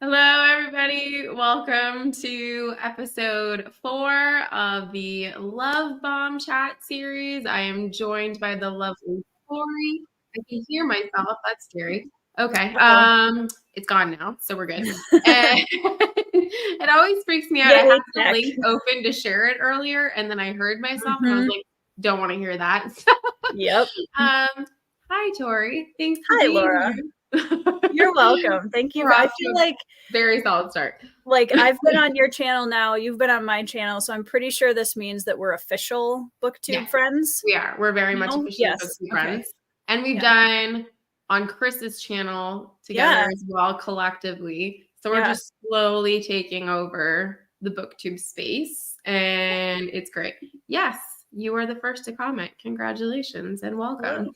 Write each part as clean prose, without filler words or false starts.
Hello, everybody. Welcome to episode 4 of the Love Bomb Chat series. I am joined by the lovely Tori. I can hear myself. That's scary. Okay. It's gone now, so we're good. And it always freaks me out. I had the link open to share it earlier, and then I heard myself, and I was like, "Don't want to hear that." Yep. Hi, Tori. Thanks for being Laura. here. You're welcome. Thank you. I feel like very solid start. Like I've been on your channel now, you've been on my channel, so I'm pretty sure this means that we're official booktube friends. We are. We're very much officially booktube friends. And we've done on Chris's channel together as well collectively. So we're just slowly taking over the booktube space, and it's great. Yes, you were the first to comment. Congratulations and welcome.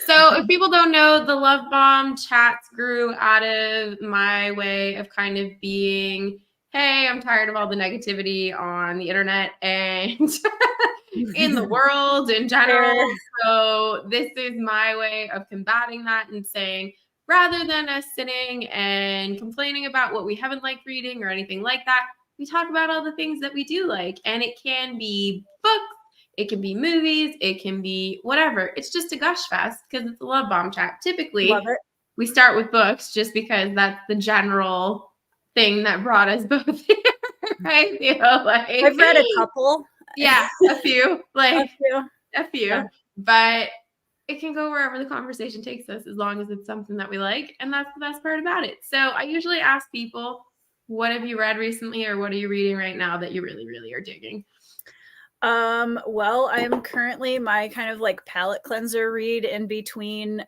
So if people don't know, the Love Bomb chats grew out of my way of kind of being, hey, I'm tired of all the negativity on the internet and in the world in general. So this is my way of combating that and saying, rather than us sitting and complaining about what we haven't liked reading or anything like that, we talk about all the things that we do like. And it can be books, it can be movies, it can be whatever. It's just a gush fest because it's a love bomb chat. Typically, we start with books just because that's the general thing that brought us both here. I feel like I've read a couple. Yeah, a few. Like a few. Yeah. But it can go wherever the conversation takes us as long as it's something that we like. And that's the best part about it. So I usually ask people, what have you read recently or what are you reading right now that you really, really are digging? Well, I'm currently my kind of like palate cleanser read in between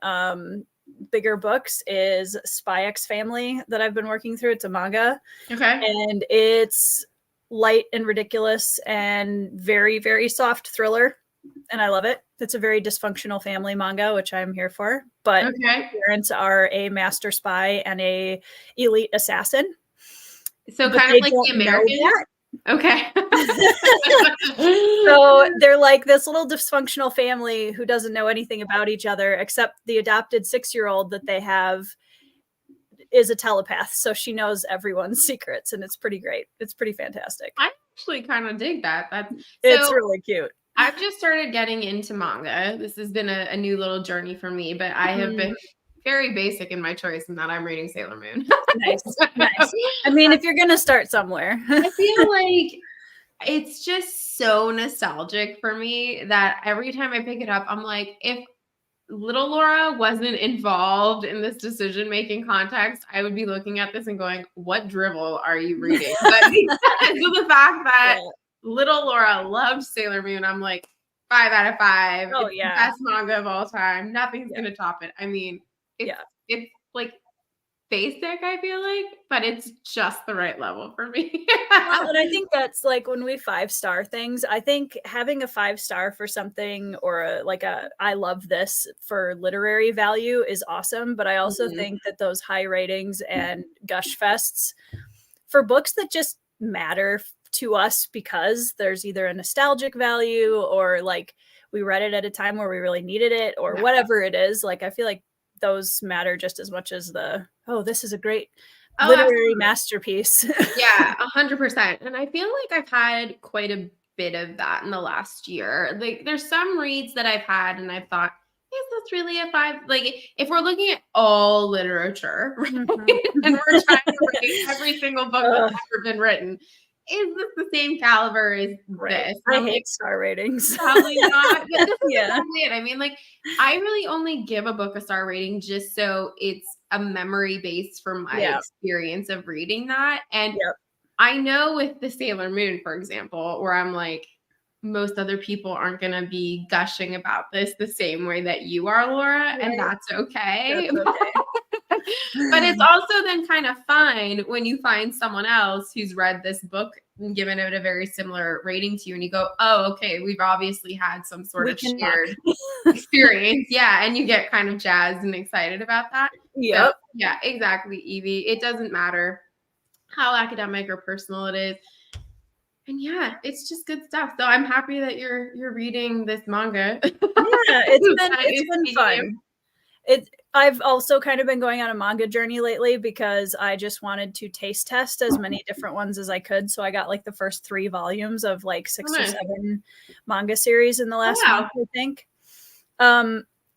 bigger books is Spy X Family that I've been working through. It's a manga. Okay. And it's light and ridiculous and very, very soft thriller. And I love it. It's a very dysfunctional family manga, which I'm here for. But my parents are a master spy and a elite assassin. So kind of like the American. Okay. So they're like this little dysfunctional family who doesn't know anything about each other except the adopted 6-year-old that they have is a telepath. So she knows everyone's secrets and it's pretty great. It's pretty fantastic. I actually kind of dig that. It's really cute. I've just started getting into manga. This has been a new little journey for me, but I have been very basic in my choice in that I'm reading Sailor Moon. Nice. I mean, if you're going to start somewhere. I feel like it's just so nostalgic for me that every time I pick it up, I'm like, if little Laura wasn't involved in this decision-making context, I would be looking at this and going, what drivel are you reading? But because of the fact that little Laura loved Sailor Moon, I'm like, 5 out of 5. Oh, it's the best manga of all time. Nothing's going to top it. I mean, it's like basic, I feel like, but it's just the right level for me. Well, and I think that's like when we 5-star things, I think having a 5-star for something or like a I love this for literary value is awesome. But I also think that those high ratings and gush fests for books that just matter to us because there's either a nostalgic value or like we read it at a time where we really needed it or whatever it is. Like, I feel like those matter just as much as this is a great literary masterpiece. Yeah, 100%. And I feel like I've had quite a bit of that in the last year. Like there's some reads that I've had and I've thought, is this really a 5? Like if we're looking at all literature, right? And we're trying to rate every single book that's ever been written, is this the same caliber as this? I hate star ratings. Probably not. But this is exactly it. I mean, like, I really only give a book a star rating just so it's a memory base for my experience of reading that. And I know with the Sailor Moon, for example, where I'm like, most other people aren't going to be gushing about this the same way that you are, Laura, and that's okay. But it's also then kind of fun when you find someone else who's read this book and given it a very similar rating to you and you go, oh, okay, we've obviously had some sort of shared experience. Yeah. And you get kind of jazzed and excited about that. Yep. So, yeah, exactly, Evie. It doesn't matter how academic or personal it is. And yeah, it's just good stuff. So I'm happy that you're reading this manga. Yeah, it's been fun. I've also kind of been going on a manga journey lately because I just wanted to taste test as many different ones as I could. So I got like the first 3 volumes of like 6 or 7 manga series in the last month, I think.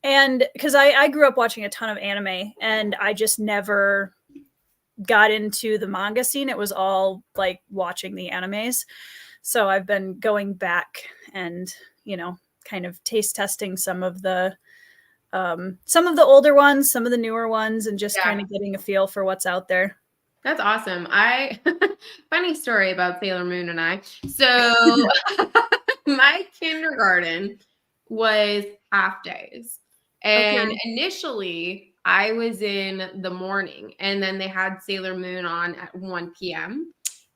And because I grew up watching a ton of anime and I just never got into the manga scene. It was all like watching the animes. So I've been going back and, you know, kind of taste testing some of the older ones, some of the newer ones, and just kind of getting a feel for what's out there. That's awesome. Funny story about Sailor Moon and I. So my kindergarten was half days. And initially I was in the morning and then they had Sailor Moon on at 1 p.m.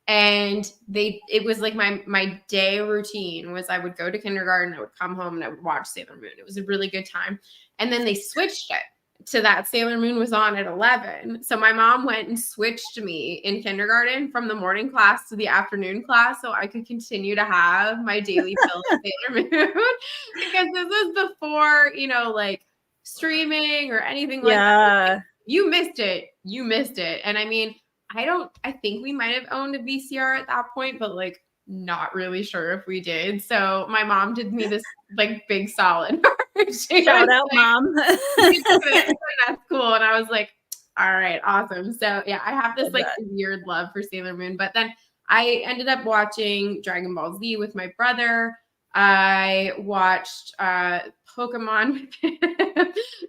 And it was like my day routine was I would go to kindergarten, I would come home and I would watch Sailor Moon. It was a really good time. And then they switched it to that Sailor Moon was on at 11. So my mom went and switched me in kindergarten from the morning class to the afternoon class so I could continue to have my daily fill of Sailor Moon because this was before, you know, like streaming or anything like that. Like, you missed it. You missed it. And I mean, I think we might have owned a VCR at that point, but like not really sure if we did. So my mom did me this like big solid. Shout out, like, Mom. That's cool. And I was like, all right, awesome. So yeah, I have this like weird love for Sailor Moon, but then I ended up watching Dragon Ball Z with my brother. I watched Pokemon and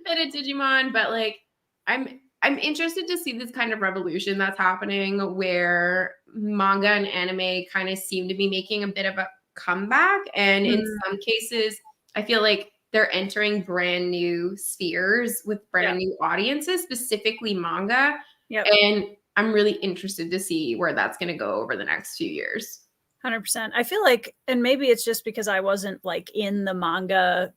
a Digimon, but like I'm interested to see this kind of revolution that's happening where manga and anime kind of seem to be making a bit of a comeback. And in some cases, I feel like they're entering brand new spheres with brand new audiences, specifically manga. And I'm really interested to see where that's going to go over the next few years. 100%. I feel like, and maybe it's just because I wasn't like in the manga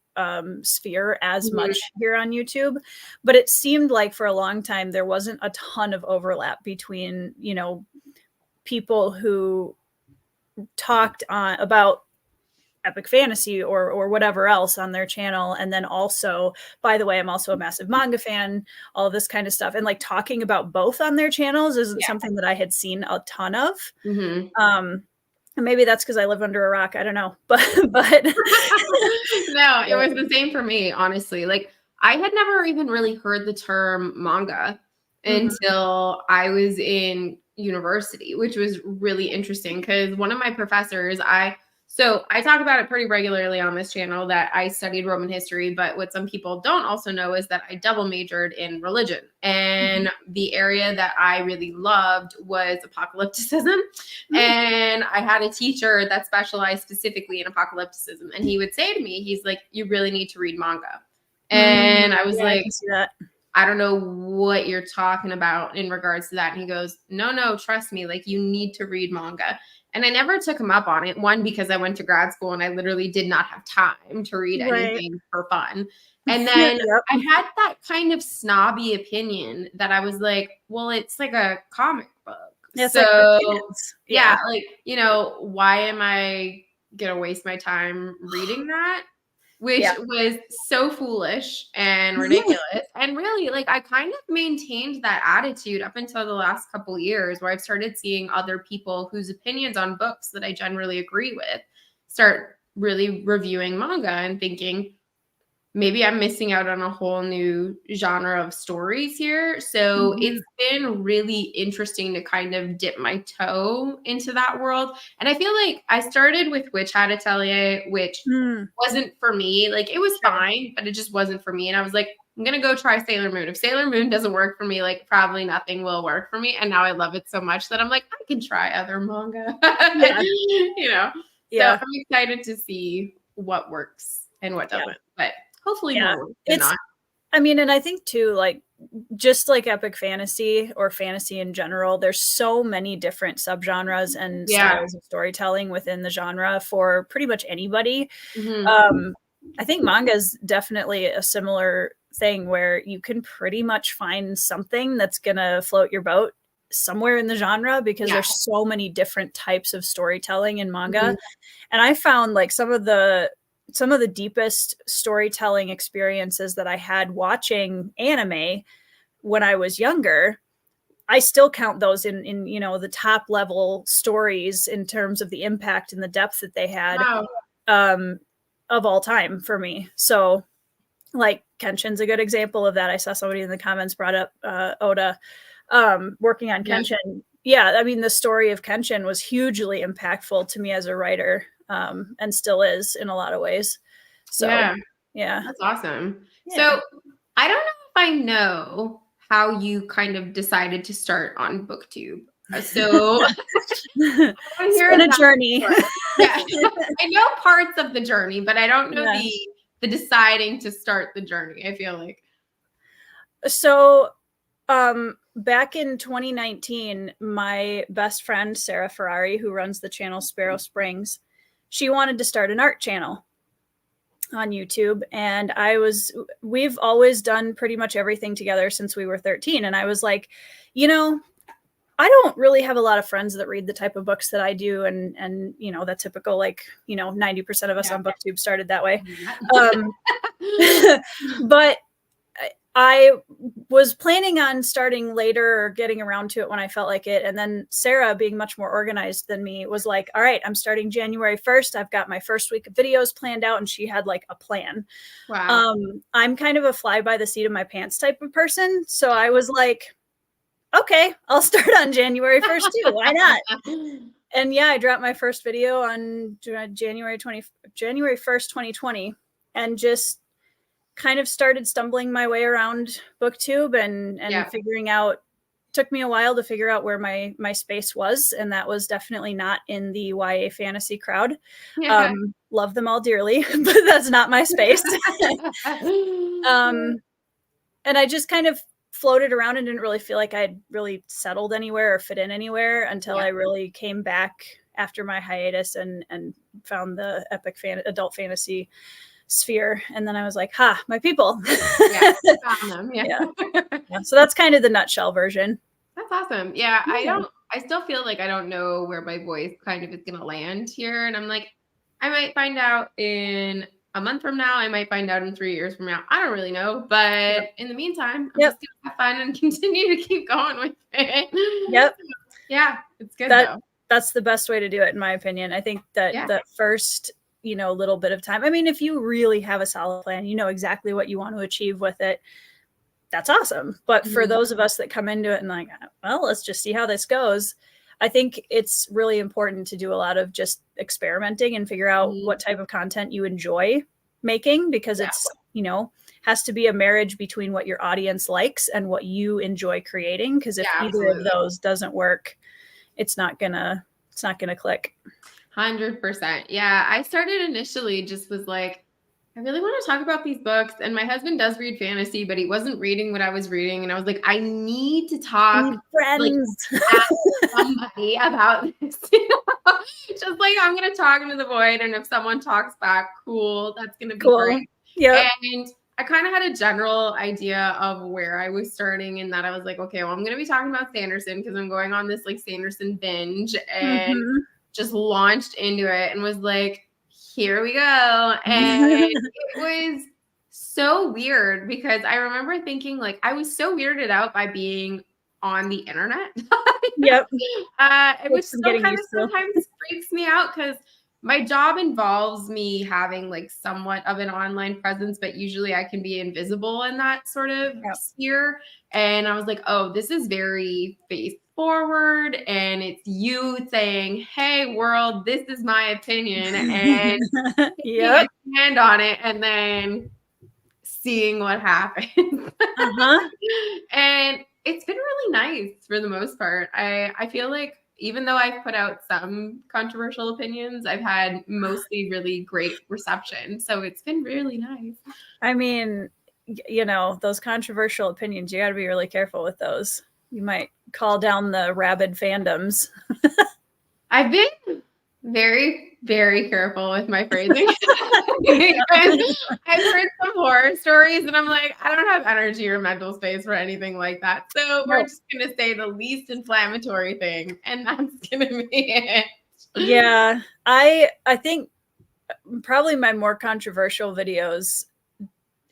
sphere as much here on YouTube, but it seemed like for a long time there wasn't a ton of overlap between, you know, people who talked about epic fantasy or whatever else on their channel, and then also, by the way, I'm also a massive manga fan, all of this kind of stuff, and like talking about both on their channels isn't something that I had seen a ton of. And maybe that's because I live under a rock. I don't know. But no, it was the same for me, honestly. Like I had never even really heard the term manga until I was in university, which was really interesting because one of my professors, so I talk about it pretty regularly on this channel that I studied Roman history, but what some people don't also know is that I double majored in religion. And the area that I really loved was apocalypticism. And I had a teacher that specialized specifically in apocalypticism. And he would say to me, he's like, you really need to read manga. And I was like, I don't know what you're talking about in regards to that. And he goes, no, trust me, like you need to read manga. And I never took him up on it. One, because I went to grad school and I literally did not have time to read anything for fun. And then I had that kind of snobby opinion that I was like, well, it's like a comic book. So like, you know, why am I going to waste my time reading that? Which was so foolish and ridiculous. And really, like, I kind of maintained that attitude up until the last couple years where I've started seeing other people whose opinions on books that I generally agree with start really reviewing manga and thinking, maybe I'm missing out on a whole new genre of stories here. So it's been really interesting to kind of dip my toe into that world. And I feel like I started with Witch Hat Atelier, which wasn't for me. Like it was fine, but it just wasn't for me. And I was like, I'm going to go try Sailor Moon. If Sailor Moon doesn't work for me, like probably nothing will work for me. And now I love it so much that I'm like, I can try other manga, you know? So I'm excited to see what works and what doesn't, but hopefully more than not. I mean, and I think too, like just like epic fantasy or fantasy in general, there's so many different subgenres and styles of storytelling within the genre for pretty much anybody. I think manga is definitely a similar thing where you can pretty much find something that's gonna float your boat somewhere in the genre because there's so many different types of storytelling in manga. And I found like some of the some of the deepest storytelling experiences that I had watching anime when I was younger. I still count those in the top level stories in terms of the impact and the depth that they had. Wow. Of all time for me. So like Kenshin's a good example of that. I saw somebody in the comments brought up Oda working on Kenshin. Yeah, I mean, the story of Kenshin was hugely impactful to me as a writer, and still is in a lot of ways. So yeah. That's awesome. Yeah. So I don't know if I know how you kind of decided to start on BookTube. So it's been a journey. Yeah. I know parts of the journey, but I don't know the deciding to start the journey, I feel like. So back in 2019, my best friend, Sarah Ferrari, who runs the channel Sparrow Springs, she wanted to start an art channel on YouTube. And we've always done pretty much everything together since we were 13. And I was like, I don't really have a lot of friends that read the type of books that I do. And that typical, 90% of us on BookTube started that way. But I was planning on starting later or getting around to it when I felt like it. And then Sarah, being much more organized than me, was like, all right, I'm starting January 1st. I've got my first week of videos planned out. And she had like a plan. Wow. I'm kind of a fly by the seat of my pants type of person. So I was like, okay, I'll start on January 1st too. Why not? And I dropped my first video on January 1st, 2020, and just kind of started stumbling my way around BookTube and figuring out. Took me a while to figure out where my space was, and that was definitely not in the YA fantasy crowd. Love them all dearly, but that's not my space. And I just kind of floated around and didn't really feel like I had really settled anywhere or fit in anywhere until I really came back after my hiatus and found the epic adult fantasy sphere. And then I was like, my people. Found them. So that's kind of the nutshell version. That's awesome. I still feel like I don't know where my voice kind of is going to land here. And I'm like, I might find out in a month from now. I might find out in 3 years from now. I don't really know. But in the meantime, I'm just going to have fun and continue to keep going with it. It's good though. That's the best way to do it, in my opinion. I think that the first little bit of time. I mean, if you really have a solid plan, exactly what you want to achieve with it, that's awesome. But for those of us that come into it and like, well, let's just see how this goes. I think it's really important to do a lot of just experimenting and figure out what type of content you enjoy making, because it's, has to be a marriage between what your audience likes and what you enjoy creating. Because if either of those doesn't work, it's not gonna click. 100%. Yeah. I started initially just was like, I really want to talk about these books. And my husband does read fantasy, but he wasn't reading what I was reading. And I was like, I need to talk ask somebody about this. Just like, I'm going to talk into the void. And if someone talks back, cool. That's going to be great. Yeah. And I kind of had a general idea of where I was starting, and that I was like, okay, well, I'm going to be talking about Sanderson because I'm going on this like Sanderson binge, and just launched into it and was like, here we go. And it was so weird because I remember thinking like I was so weirded out by being on the internet. Which still kind of sometimes freaks me out because my job involves me having like somewhat of an online presence, but usually I can be invisible in that sort of sphere. And I was like, oh, this is very face forward, and it's you saying, hey world, this is my opinion, and taking a stand on it and then seeing what happens. And it's been really nice for the most part. I feel like even though I've put out some controversial opinions, I've had mostly really great reception. So it's been really nice. I mean, those controversial opinions, you got to be really careful with those. You might call down the rabid fandoms. I've been very, very careful with my phrasing. I've heard some horror stories and I'm like, I don't have energy or mental space for anything like that. So we're just going to say the least inflammatory thing, and that's going to be it. Yeah. I think probably my more controversial videos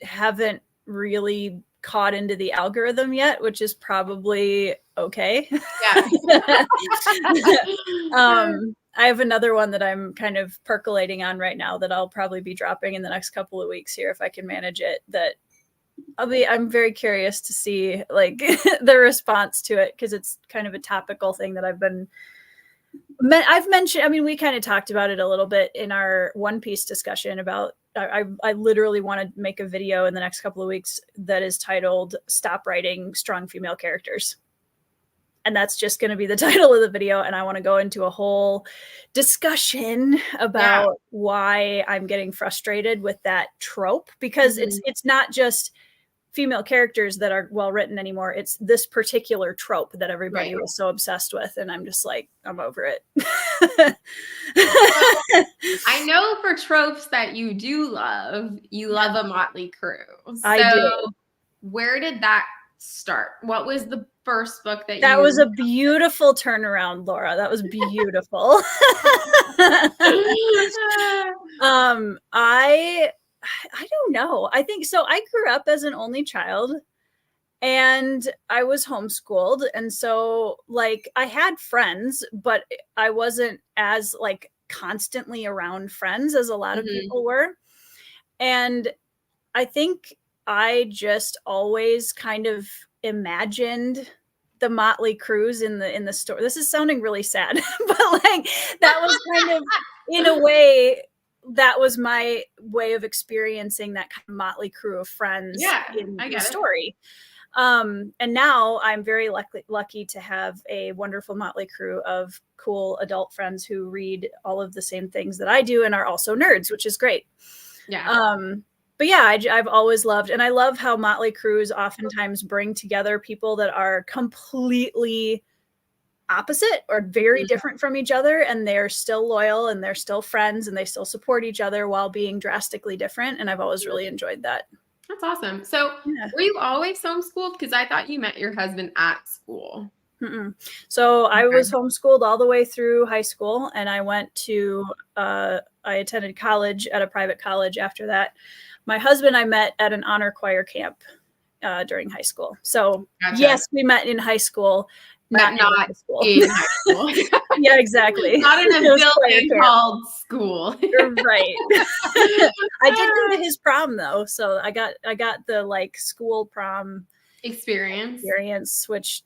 haven't really caught into the algorithm yet, which is probably okay. Yeah. I have another one that I'm kind of percolating on right now that I'll probably be dropping in the next couple of weeks here if I can manage it, that I'm very curious to see like the response to it, because it's kind of a topical thing that I've mentioned. I mean, we kind of talked about it a little bit in our One Piece discussion about, I literally want to make a video in the next couple of weeks that is titled "Stop Writing Strong Female Characters." And that's just going to be the title of the video. And I want to go into a whole discussion about why I'm getting frustrated with that trope, because it's not just female characters that are well written anymore. It's this particular trope that everybody was so obsessed with. And I'm just like, I'm over it. I know for tropes that you do love, you love a motley crew. So I do. Where did that start? What was the first book that was a beautiful turnaround, Laura? That was beautiful. I don't know. I think so. I grew up as an only child and I was homeschooled. And so like I had friends, but I wasn't as like constantly around friends as a lot of people were. And I think I just always kind of imagined the motley crews in the story. This is sounding really sad, but like that was kind of, in a way, that was my way of experiencing that kind of motley crew of friends in the story. And now I'm very lucky to have a wonderful motley crew of cool adult friends who read all of the same things that I do and are also nerds, which is great. But yeah, I've always loved, and I love how motley crews oftentimes bring together people that are completely opposite or very different from each other, and they're still loyal and they're still friends and they still support each other while being drastically different. And I've always really enjoyed that. That's awesome. So were you always homeschooled? Because I thought you met your husband at school. So I was homeschooled all the way through high school, and I went to, I attended college at a private college after that. My husband I met at an honor choir camp during high school. So yes, we met in high school, but not in high school. Yeah, exactly. Not in a building called school. Right. I did go to his prom though, so I got the like school prom experience, which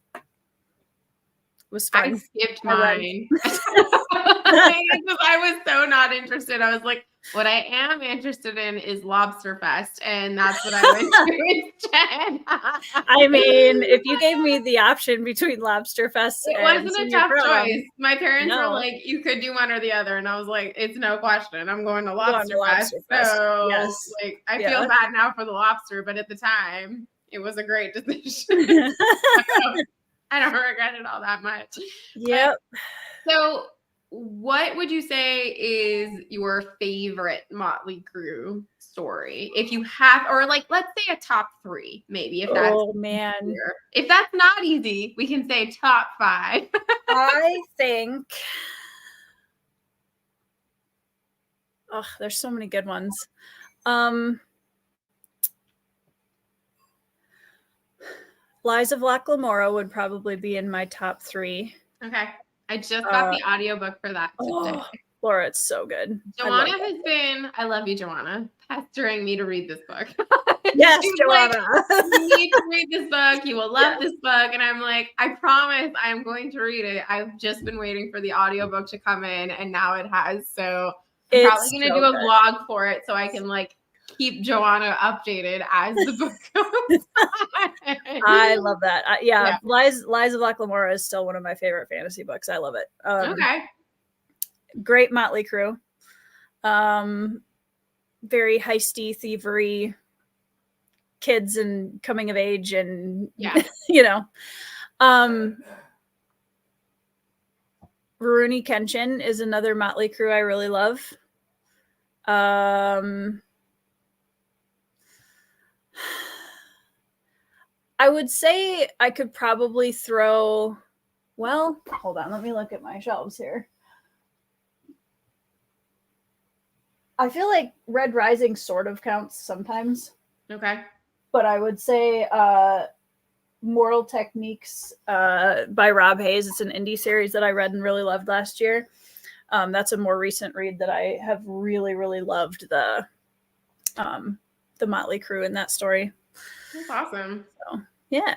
was fun. I skipped mine. I was so not interested. I was like, what I am interested in is Lobster Fest, and that's what I went to instead. I mean, if you gave me the option between Lobster Fest, it wasn't a tough choice. My parents were like, you could do one or the other, and I was like, it's no question. I'm going to Lobster Fest. So, like, I feel bad now for the lobster, but at the time, it was a great decision. I don't regret it all that much. Yep. So what would you say is your favorite Motley Crue story? If you have, or like, let's say a top 3, maybe, if that's man. Easier. If that's not easy, we can say top 5. I think, there's so many good ones. Lies of Loch Lamora would probably be in my top 3. Okay. I just got the audiobook for that today. Laura, it's so good. Joanna has been, I love you, Joanna, pestering me to read this book. Yes, Joanna. Like, you need to read this book. You will love this book. And I'm like, I promise I'm going to read it. I've just been waiting for the audiobook to come in, and now it has. So I'm probably going to do a vlog for it so I can like keep Joanna updated as the book goes on. I love that. Lies of Loch Lamora is still one of my favorite fantasy books. I love it. Okay. Great motley crew. Very heisty, thievery, kids and coming of age, and you know. Rurouni Kenshin is another motley crew I really love. I would say I could probably throw, well, hold on, let me look at my shelves here. I feel like Red Rising sort of counts sometimes. Okay. But I would say Mortal Techniques by Rob Hayes. It's an indie series that I read and really loved last year. That's a more recent read that I have really, really loved the Motley Crew in that story. That's awesome. So yeah,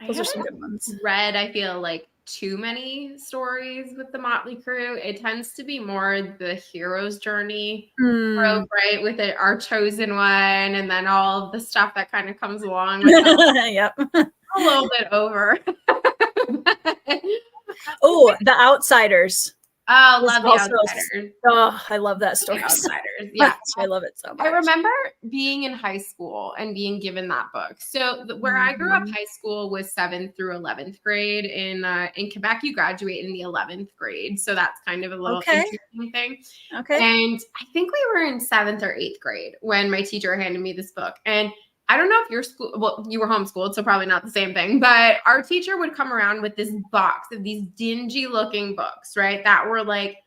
those are some good ones. Read, I feel like, too many stories with the Motley Crew. It tends to be more the hero's journey trope, right? With our chosen one, and then all of the stuff that kind of comes along with it. Yep. A little bit over. Oh, The Outsiders. Oh, love The Outsiders. Oh, I love that story. Outsiders. Yeah. I love it so much. I remember being in high school and being given that book. So where I grew up, high school was 7th through 11th grade. In Quebec, you graduate in the 11th grade. So that's kind of a little interesting thing. Okay. And I think we were in 7th or 8th grade when my teacher handed me this book. And I don't know if your school, well, you were homeschooled, so probably not the same thing, but our teacher would come around with this box of these dingy looking books, right? That were like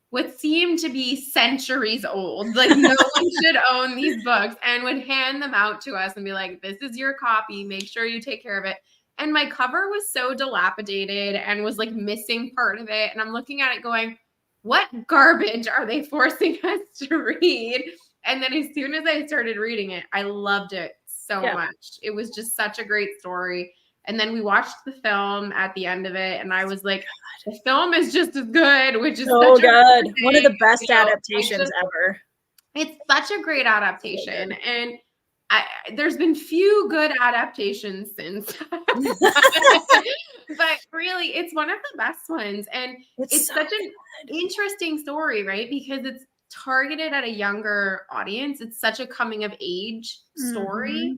what seemed to be centuries old. Like no one should own these books, and would hand them out to us and be like, this is your copy. Make sure you take care of it. And my cover was so dilapidated and was like missing part of it. And I'm looking at it going, what garbage are they forcing us to read? And then as soon as I started reading it, I loved it so much. It was just such a great story. And then we watched the film at the end of it, and I was like, the film is just as good, which is so good. One of the best adaptations ever. It's such a great adaptation. And there's been few good adaptations since. But really, it's one of the best ones. And it's such an interesting story, right? Because it's targeted at a younger audience. It's such a coming of age story.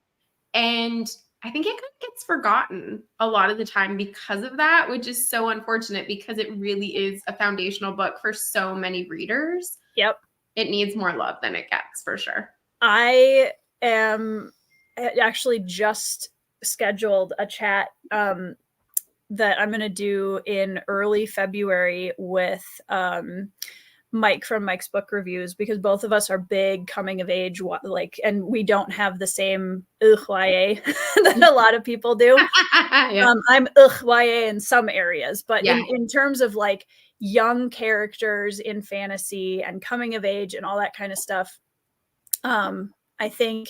And I think it kind of gets forgotten a lot of the time because of that, which is so unfortunate because it really is a foundational book for so many readers. Yep. It needs more love than it gets, for sure. I am actually just scheduled a chat that I'm going to do in early February with Mike from Mike's Book Reviews, because both of us are big coming of age, and we don't have the same YA that a lot of people do. I'm YA in some areas, but in terms of like young characters in fantasy and coming of age and all that kind of stuff, I think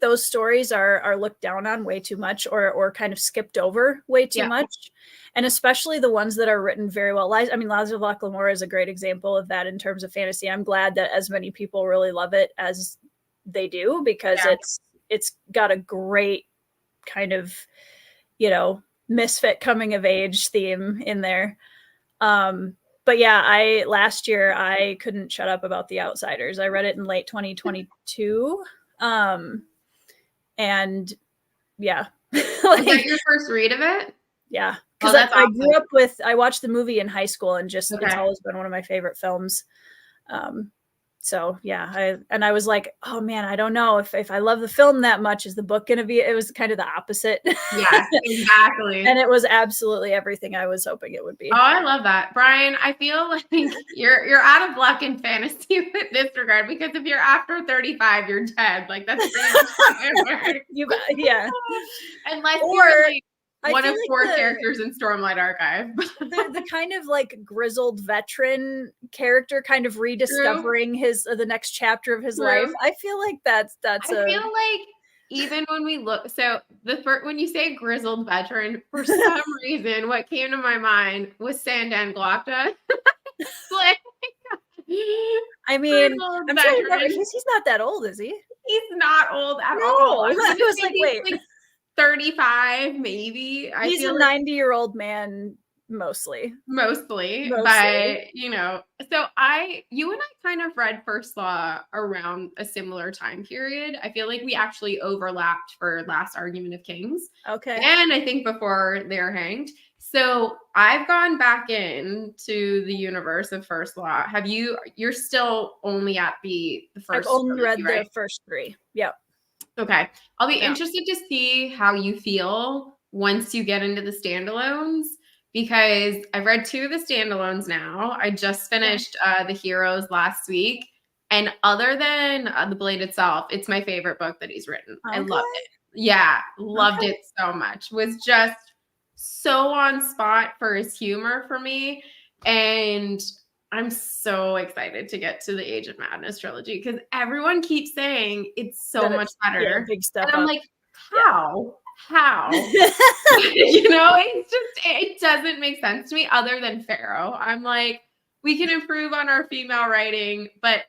those stories are looked down on way too much, or kind of skipped over way too much. And especially the ones that are written very well. I mean, Lies of Locke Lamora is a great example of that in terms of fantasy. I'm glad that as many people really love it as they do, because it's got a great kind of, misfit coming of age theme in there. But yeah, last year I couldn't shut up about The Outsiders. I read it in late 2022. And yeah. Was that your first read of it? Yeah. Because I grew up I watched the movie in high school, and just it's always been one of my favorite films. So yeah, I was like, oh man, I don't know if I love the film that much, is the book going to be? It was kind of the opposite. Yeah, exactly. And it was absolutely everything I was hoping it would be. Oh, I love that, Brian. I feel like you're out of luck in fantasy with this regard, because if you're after 35, you're dead. Like that's pretty much yeah. Unless you're like one of 4 characters in Stormlight Archive. the kind of like grizzled veteran character kind of rediscovering the next chapter of his life. I feel like I feel like even when we look, so when you say grizzled veteran, for some reason, what came to my mind was Sandan Glokta. Like, I mean, I'm sure he's not that old, is he? He's not old at all. I was like, wait. 35, maybe. He's a 90-year-old man, mostly. But so you and I kind of read First Law around a similar time period. I feel like we actually overlapped for Last Argument of Kings. Okay. And I think before they're hanged. So I've gone back into the universe of First Law. You're still only at the first? I've only read the first 3. Yep. Okay. I'll be interested to see how you feel once you get into the standalones, because I've read 2 of the standalones now. I just finished The Heroes last week. And other than The Blade itself, it's my favorite book that he's written. I loved it. Yeah, loved it so much. Was just so on spot for his humor for me. And I'm so excited to get to the Age of Madness trilogy because everyone keeps saying it's so much better. Big step and I'm up. like, how? How? It doesn't make sense to me other than Pharaoh. I'm like, we can improve on our female writing, but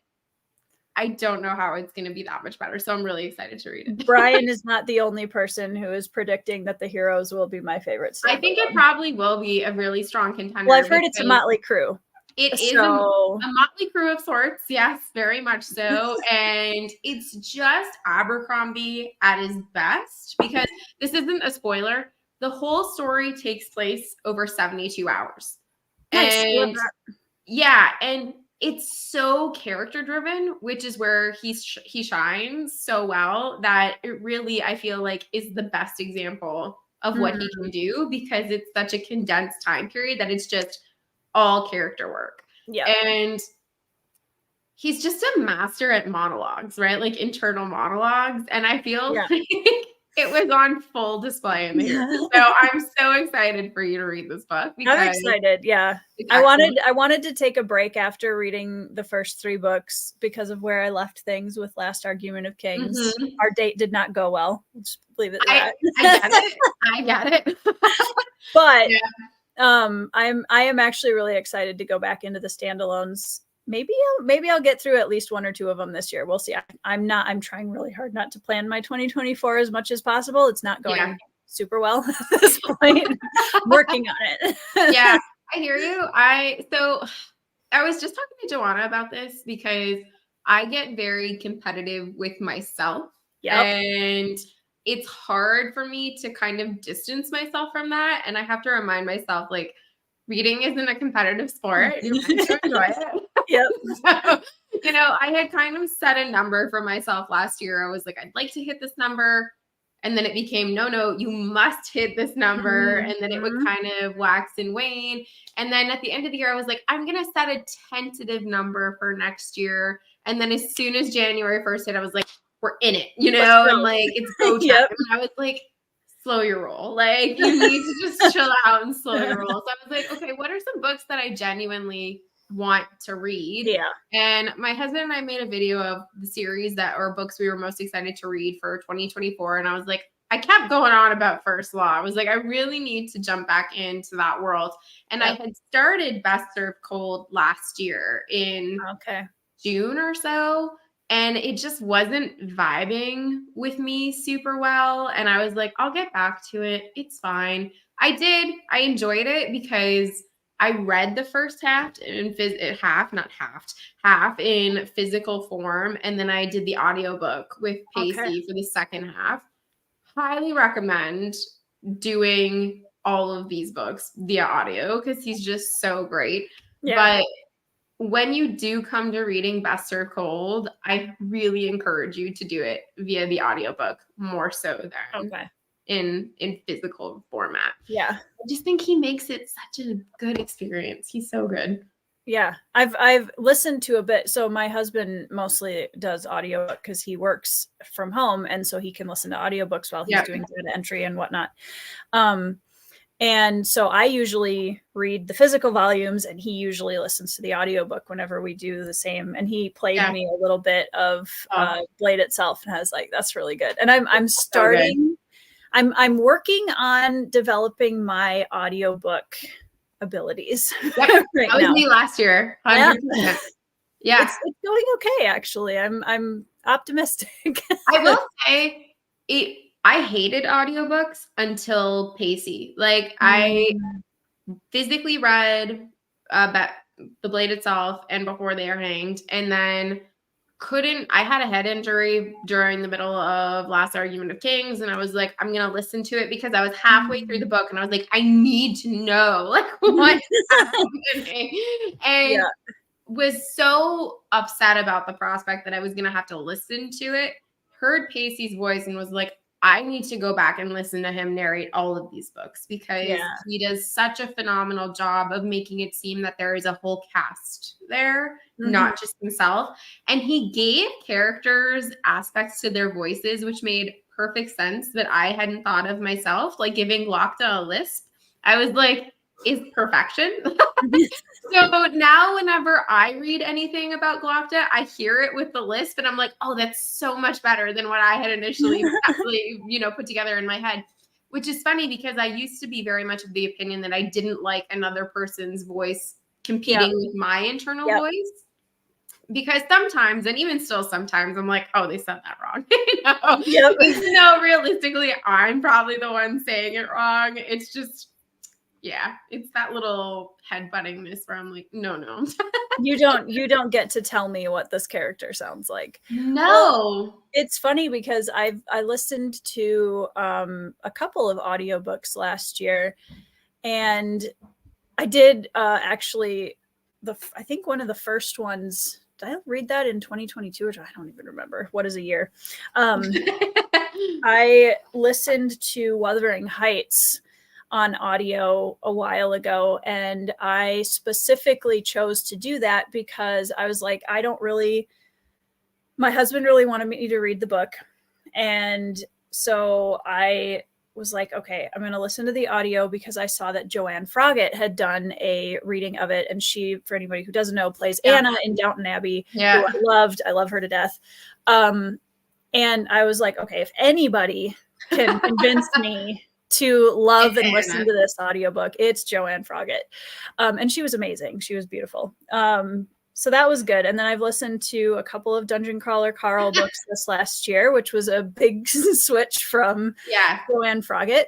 I don't know how it's going to be that much better. So I'm really excited to read it. Brian is not the only person who is predicting that The Heroes will be my favorite standalone. I think it probably will be a really strong contender. Well, I've heard it's a motley crew. It is a motley crew of sorts. Yes, very much so. And it's just Abercrombie at his best, because this isn't a spoiler. The whole story takes place over 72 hours. Nice. And yeah, and it's so character driven, which is where he shines so well, that it really, I feel like, is the best example of what he can do, because it's such a condensed time period that it's just all character work. Yeah. And he's just a master at monologues, right? Like internal monologues. And I feel like it was on full display in the Heroes. So I'm so excited for you to read this book. I'm excited. Yeah. I wanted to take a break after reading the first 3 books because of where I left things with Last Argument of Kings. Our date did not go well. Just leave it at that. I get it. But I am actually really excited to go back into the standalones. Maybe I'll get through at least 1 or 2 of them this year. We'll see. I'm trying really hard not to plan my 2024 as much as possible. It's not going super well at this point. I'm working on it. Yeah, I hear you. So I was just talking to Joanna about this because I get very competitive with myself. And it's hard for me to kind of distance myself from that. And I have to remind myself, like, reading isn't a competitive sport. You're meant to enjoy it. So, I had kind of set a number for myself last year. I was like, I'd like to hit this number. And then it became, no, you must hit this number. And then it would kind of wax and wane. And then at the end of the year, I was like, I'm going to set a tentative number for next year. And then as soon as January 1st hit, I was like, we're in it, and like, it's go time. And I was like, slow your roll. Like, you need to just chill out and slow your roll. So I was like, okay, what are some books that I genuinely want to read? And my husband and I made a video of the series or books we were most excited to read for 2024. And I was like, I kept going on about First Law. I was like, I really need to jump back into that world. And I had started Best Served Cold last year in June or so. And it just wasn't vibing with me super well. And I was like, I'll get back to it. It's fine. I did. I enjoyed it because I read the first half in half in physical form. And then I did the audiobook with Pacey for the second half. Highly recommend doing all of these books via audio because he's just so great. But when you do come to reading Best Served Cold, I really encourage you to do it via the audiobook more so than in physical format. I just think he makes it such a good experience. He's so good. I've listened to a bit. So my husband mostly does audio because he works from home, and so he can listen to audiobooks while he's doing data entry and whatnot. And so I usually read the physical volumes and he usually listens to the audiobook whenever we do the same. And he played me a little bit of Blade itself, and I was like, that's really good. And I'm starting, I'm working on developing my audiobook abilities. That was me last year. 100%. It's going okay, actually. I'm optimistic. I will say I hated audiobooks until Pacey. Like, I physically read The Blade itself and Before They Are Hanged, and then I had a head injury during the middle of Last Argument of Kings, and I was like, I'm going to listen to it because I was halfway through the book, and I was like, I need to know, like, what's happening. And was so upset about the prospect that I was going to have to listen to it, heard Pacey's voice, and was like, I need to go back and listen to him narrate all of these books because he does such a phenomenal job of making it seem that there is a whole cast there, not just himself. And he gave characters aspects to their voices, which made perfect sense that I hadn't thought of myself, like giving Glockta a lisp. I was like, is perfection. So now whenever I read anything about Glockta, I hear it with the lisp and I'm like, oh, that's so much better than what I had initially put together in my head, which is funny because I used to be very much of the opinion that I didn't like another person's voice competing with my internal voice. Because sometimes, and even still sometimes, I'm like, oh, they said that wrong. Even though realistically, I'm probably the one saying it wrong. It's just, it's that little headbuttingness where I'm like, no. You don't get to tell me what this character sounds like. No. Well, it's funny because I listened to a couple of audiobooks last year, and I did actually I think one of the first ones. Did I read that in 2022 or I don't even remember what is a year? I listened to Wuthering Heights on audio a while ago, and I specifically chose to do that because I was like, my husband really wanted me to read the book, and so I was like, okay, I'm going to listen to the audio because I saw that Joanne Froggatt had done a reading of it, and she, for anybody who doesn't know, plays Anna in Downton Abbey, who I love her to death. And I was like, okay, if anybody can convince me to love and listen to this audiobook, it's Joanne Froggatt. And she was amazing. She was beautiful. So that was good. And then I've listened to a couple of Dungeon Crawler Carl books this last year, which was a big switch from Joanne Froggatt.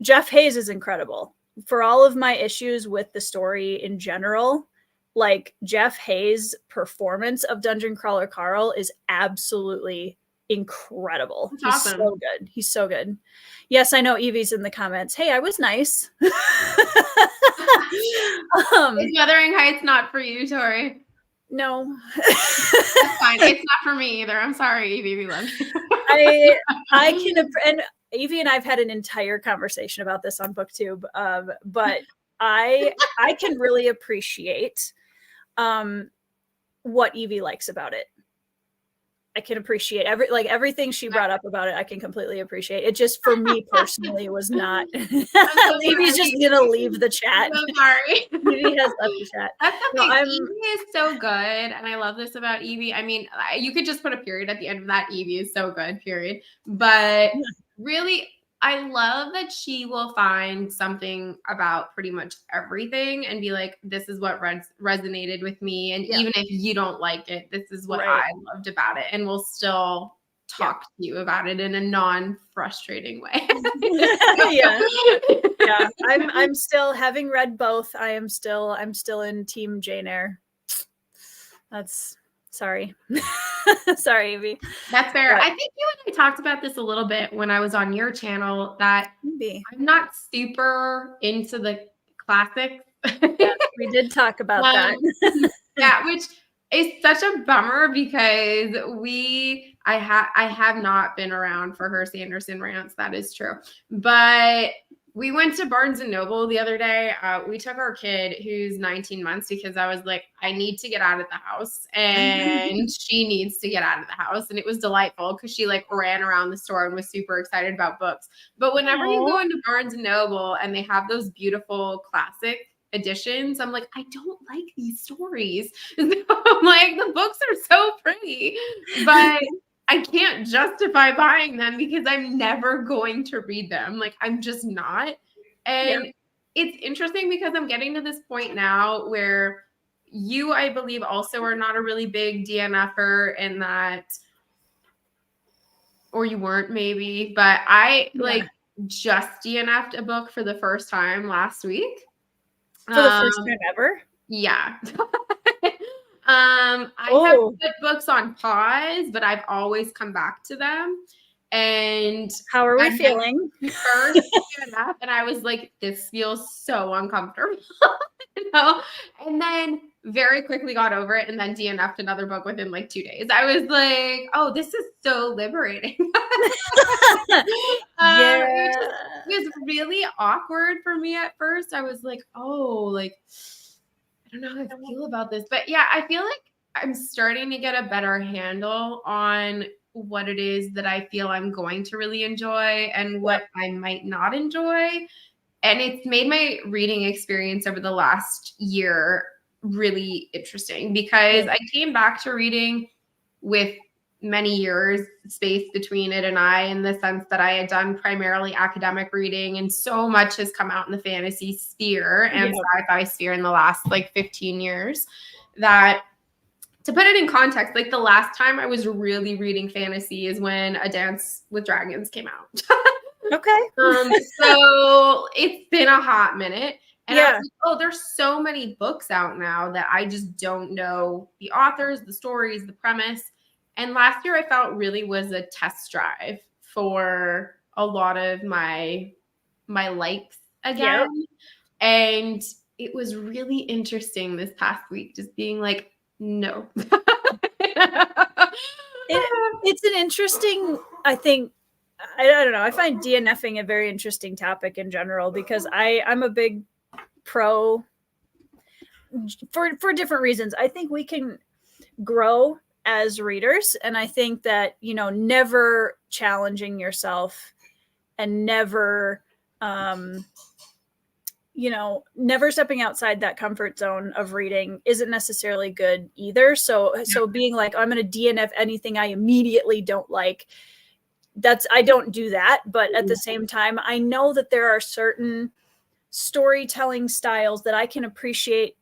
Jeff Hayes is incredible. For all of my issues with the story in general, like Jeff Hayes' performance of Dungeon Crawler Carl is absolutely incredible. He's awesome. So good. He's so good. Yes, I know Evie's in the comments. Hey, I was nice. Is Wuthering Heights not for you, Tori? No. That's fine. It's not for me either. I'm sorry, Evie. We love you. I can, and Evie and I've had an entire conversation about this on BookTube, but I can really appreciate what Evie likes about it. I can appreciate everything she brought up about it. I can completely appreciate it. Just for me personally, was not. Evie's just gonna leave the chat. I'm so sorry. Evie has left the chat. That's the thing. Evie is so good, and I love this about Evie. I mean, you could just put a period at the end of that. Evie is so good. Period. But really, I love that she will find something about pretty much everything and be like, this is what resonated with me. And even if you don't like it, this is what I loved about it. And we'll still talk to you about it in a non-frustrating way. I'm still, having read both, I'm still in Team Jane Eyre. That's sorry. Sorry, Evie. That's fair. I think you and I talked about this a little bit when I was on your channel, that I'm not super into the classics. We did talk about that. Which is such a bummer because I have not been around for her Sanderson rants. That is true. But we went to Barnes & Noble the other day. We took our kid who's 19 months because I was like, I need to get out of the house and she needs to get out of the house. And it was delightful because she ran around the store and was super excited about books. But whenever you go into Barnes & Noble and they have those beautiful classic editions, I'm like, I don't like these stories. So I'm like, the books are so pretty, but I can't justify buying them because I'm never going to read them. Like, I'm just not. And it's interesting because I'm getting to this point now where you, I believe, also are not a really big DNFer in that, or you weren't maybe, but I just DNF'd a book for the first time last week. For the first time ever? Yeah. I have put books on pause, but I've always come back to them. And how are we feeling? First enough, and I was like, this feels so uncomfortable. And then very quickly got over it and then DNF'd another book within like 2 days. I was like, oh, this is so liberating. It was really awkward for me at first. I was like, oh, like, I don't know how I feel about this. But yeah, I feel like I'm starting to get a better handle on what it is that I feel I'm going to really enjoy and what I might not enjoy. And it's made my reading experience over the last year really interesting because I came back to reading with many years space between it and I, in the sense that I had done primarily academic reading, and so much has come out in the fantasy sphere and sci-fi sphere in the last like 15 years that, to put it in context, like the last time I was really reading fantasy is when A Dance with Dragons came out. Okay. So it's been a hot minute. And I was like, oh, there's so many books out now that I just don't know the authors, the stories, the premise. And last year I felt really was a test drive for a lot of my likes again. And it was really interesting this past week, just being like, no. It's an interesting, I think, I don't know. I find DNFing a very interesting topic in general because I'm a big pro for different reasons. I think we can grow as readers, and I think that, you know, never challenging yourself and never you know, never stepping outside that comfort zone of reading isn't necessarily good either. So being like, I'm going to DNF anything I immediately don't like, I don't do that. But at the same time, I know that there are certain storytelling styles that I can appreciate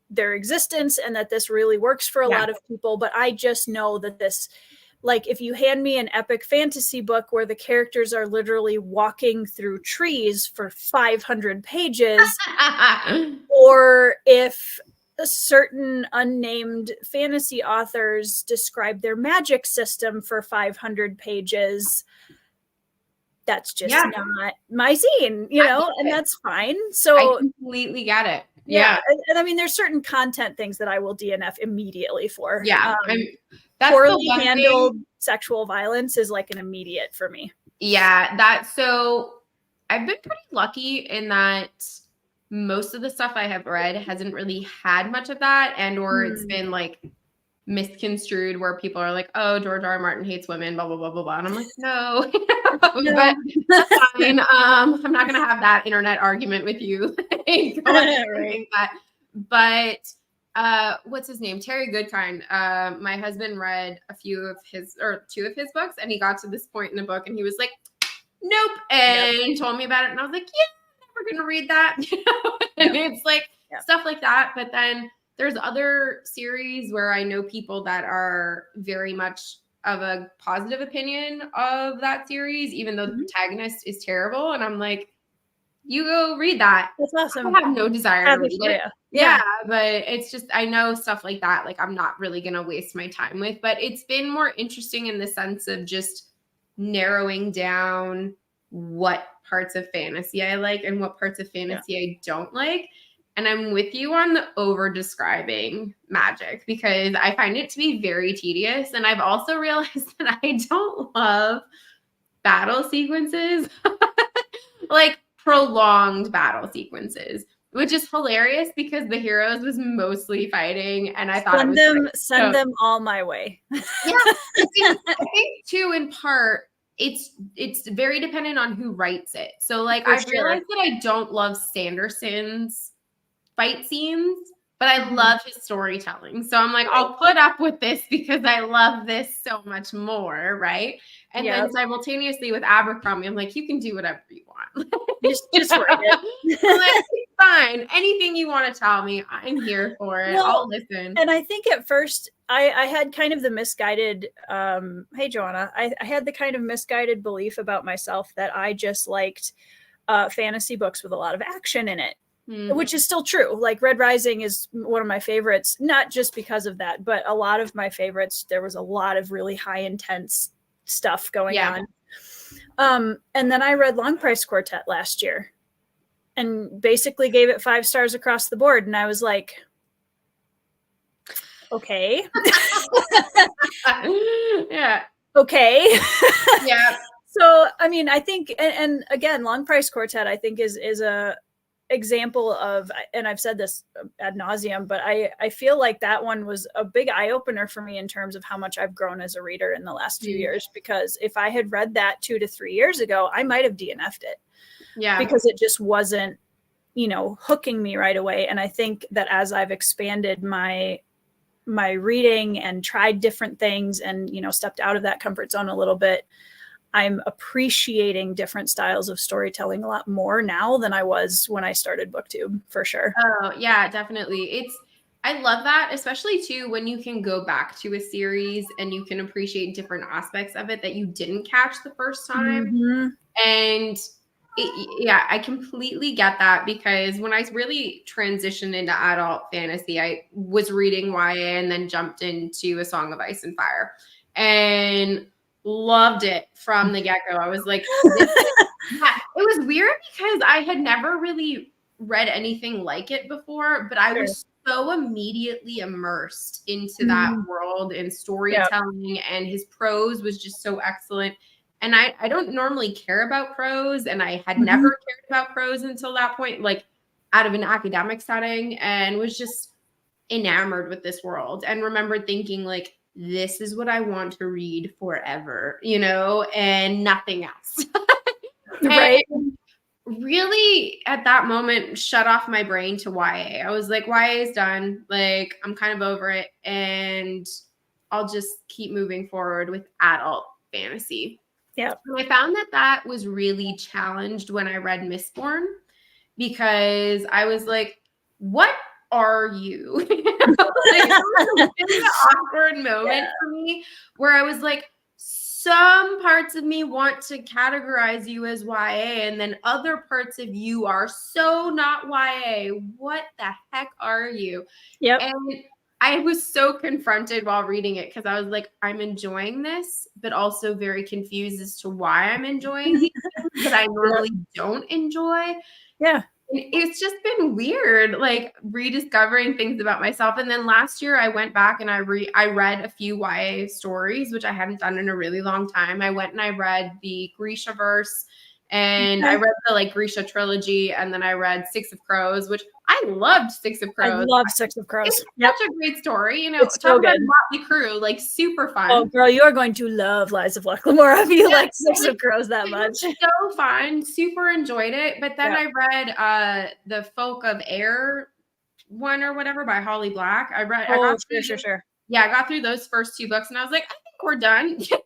their existence and that this really works for a lot of people. But I just know that this, like, if you hand me an epic fantasy book where the characters are literally walking through trees for 500 pages, or if a certain unnamed fantasy authors describe their magic system for 500 pages, that's just not my scene, you know, and that's fine. So I completely get it. Yeah. And I mean, there's certain content things that I will DNF immediately for. Yeah. That's poorly handled sexual violence is like an immediate for me. Yeah. So I've been pretty lucky in that most of the stuff I have read hasn't really had much of that, and or it's been like misconstrued where people are like, oh, George R. R. Martin hates women, blah, blah, blah, blah, blah. And I'm like, no. But that's fine. I'm not going to have that internet argument with you. But what's his name? Terry Goodkind. My husband read two of his books, and he got to this point in the book and he was like, nope, and told me about it. And I was like, yeah, I'm never going to read that. You know? And it's like stuff like that. But then there's other series where I know people that are very much of a positive opinion of that series, even though the protagonist is terrible. And I'm like, you go read that. That's awesome. I have no desire to read it. Yeah, but it's just, I know stuff like that, like I'm not really going to waste my time with, but it's been more interesting in the sense of just narrowing down what parts of fantasy I like and what parts of fantasy I don't like. And I'm with you on the over describing magic because I find it to be very tedious. And I've also realized that I don't love battle sequences, like prolonged battle sequences, which is hilarious because the heroes was mostly fighting. And I thought send them all my way. Yeah. I think too, in part, it's very dependent on who writes it. So like I realized that I don't love Sanderson's fight scenes, but I love his storytelling. So I'm like, I'll put up with this because I love this so much more, right? And then simultaneously with Abercrombie, I'm like, you can do whatever you want. just write it. I'm like, fine. Anything you want to tell me, I'm here for it. I'll listen. And I think at first I had kind of the misguided, hey, Joanna, I had the kind of misguided belief about myself that I just liked fantasy books with a lot of action in it. Which is still true. Like Red Rising is one of my favorites, not just because of that, but a lot of my favorites, there was a lot of really high intense stuff going on. And then I read Long Price Quartet last year and basically gave it 5 stars across the board. And I was like, Okay. Yeah. Okay. Yeah. So, I mean, I think, and again, Long Price Quartet, I think is a example of, and I've said this ad nauseum, but I feel like that one was a big eye opener for me in terms of how much I've grown as a reader in the last few years, because if I had read that 2 to 3 years ago, I might have DNF'd it. Yeah. Because it just wasn't, hooking me right away. And I think that as I've expanded my reading and tried different things and, stepped out of that comfort zone a little bit, I'm appreciating different styles of storytelling a lot more now than I was when I started BookTube, for sure. Oh, yeah, definitely. I love that, especially too, when you can go back to a series and you can appreciate different aspects of it that you didn't catch the first time. Mm-hmm. And yeah, I completely get that, because when I really transitioned into adult fantasy, I was reading YA and then jumped into A Song of Ice and Fire and loved it from the get-go. I was like, yeah, it was weird because I had never really read anything like it before, but I was so immediately immersed into that world and storytelling, and his prose was just so excellent. And I don't normally care about prose, and I had never cared about prose until that point, like out of an academic setting, and was just enamored with this world and remembered thinking like, this is what I want to read forever, and nothing else. Right. And really at that moment shut off my brain to YA. I was like, YA is done. Like, I'm kind of over it, and I'll just keep moving forward with adult fantasy. Yeah. And I found that was really challenged when I read Mistborn, because I was like, what are you? Like, it was a really awkward moment for me, where I was like, some parts of me want to categorize you as YA, and then other parts of you are so not YA. What the heck are you? Yep. And I was so confronted while reading it, because I was like, I'm enjoying this, but also very confused as to why I'm enjoying these things that I normally don't enjoy. Yeah. It's just been weird, like rediscovering things about myself. And then last year I went back and I read a few YA stories, which I hadn't done in a really long time. I went and I read the Grishaverse, and I read the Grisha trilogy, and then I read Six of Crows, which I loved. Six of Crows. I love Six of Crows. It's such a great story. It's so good. Motley Crue, like super fun. Oh, girl, you are going to love Lies of Lucklamore if you like Six of Crows that much. So fun. Super enjoyed it. But then I read the Folk of Air one or whatever by Holly Black. I got through, sure. Yeah, I got through those first 2 books, and I was like, I think we're done. It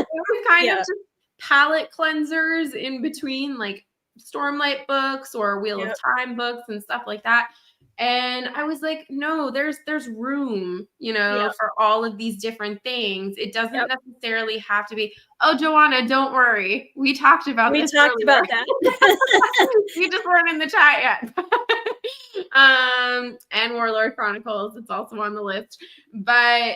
was kind of just palette cleansers in between, like Stormlight books or Wheel of Time books and stuff like that. And I was like, no, there's room, for all of these different things. It doesn't necessarily have to be, oh, Joanna, don't worry. We talked about this earlier. About that. You just weren't in the chat yet. And Warlord Chronicles, it's also on the list. But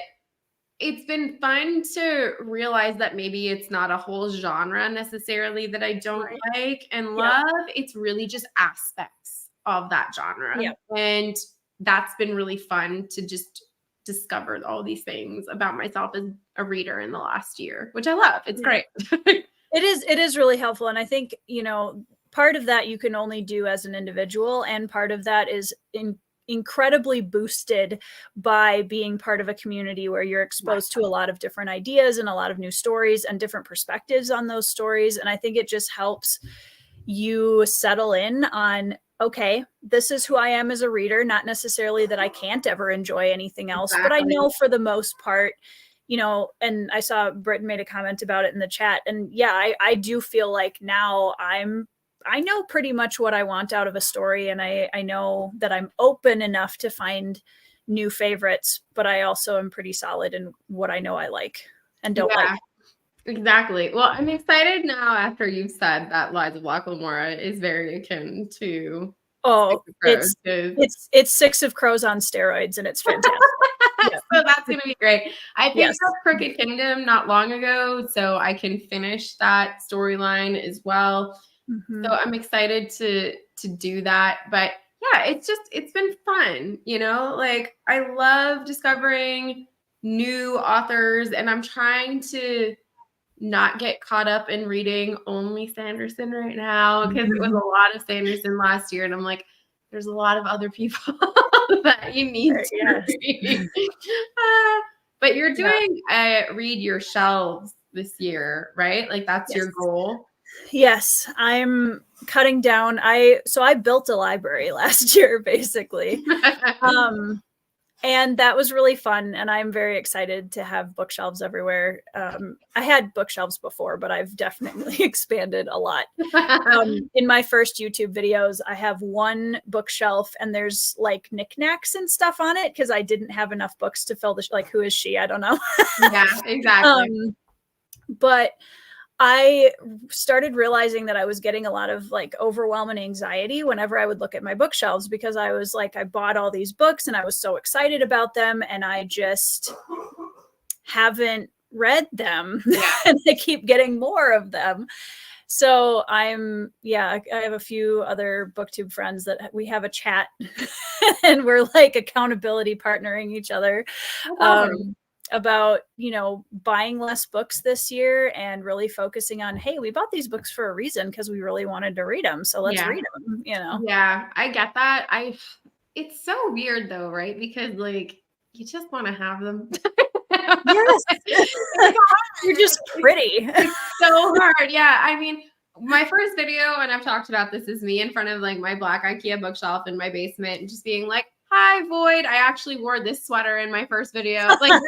it's been fun to realize that maybe it's not a whole genre necessarily that I don't like and love. It's really just aspects of that genre. And that's been really fun to just discover all these things about myself as a reader in the last year, which I love. It's great. It is really helpful. And I think, part of that you can only do as an individual, and part of that is incredibly boosted by being part of a community where you're exposed to a lot of different ideas and a lot of new stories and different perspectives on those stories. And I think it just helps you settle in on, okay, this is who I am as a reader, not necessarily that I can't ever enjoy anything else, but I know for the most part, and I saw Britton made a comment about it in the chat. And I do feel like now I know pretty much what I want out of a story, and I know that I'm open enough to find new favorites, but I also am pretty solid in what I know I like and don't like. Exactly. Well, I'm excited now after you've said that Lies of Lucklamore is very akin to it's Six of Crows on steroids, and it's fantastic. So that's going to be great. I picked up Crooked Kingdom not long ago, so I can finish that storyline as well. So I'm excited to do that. But yeah, it's been fun, you know, like I love discovering new authors, and I'm trying to not get caught up in reading only Sanderson right now, because it was a lot of Sanderson last year, and I'm like, there's a lot of other people that you need to read. But you're doing read your shelves this year, right? Like that's your goal. Yes, I'm cutting down. So I built a library last year, basically. And that was really fun. And I'm very excited to have bookshelves everywhere. I had bookshelves before, but I've definitely expanded a lot. In my first YouTube videos, I have one bookshelf and there's like knickknacks and stuff on it because I didn't have enough books to fill like, who is she? I don't know. Yeah, exactly. But I started realizing that I was getting a lot of like overwhelming anxiety whenever I would look at my bookshelves, because I was like, I bought all these books and I was so excited about them, and I just haven't read them. And I keep getting more of them. So I have a few other booktube friends that we have a chat and we're like accountability partnering each other. About, you know, buying less books this year and really focusing on, hey, we bought these books for a reason because we really wanted to read them. So let's read them, you know? Yeah, I get that. It's so weird though, right? Because like, you just want to have them. Yes. You're just pretty. It's so hard. Yeah. I mean, my first video, and I've talked about this, is me in front of like my black IKEA bookshelf in my basement and just being like, hi, Void. I actually wore this sweater in my first video. Like,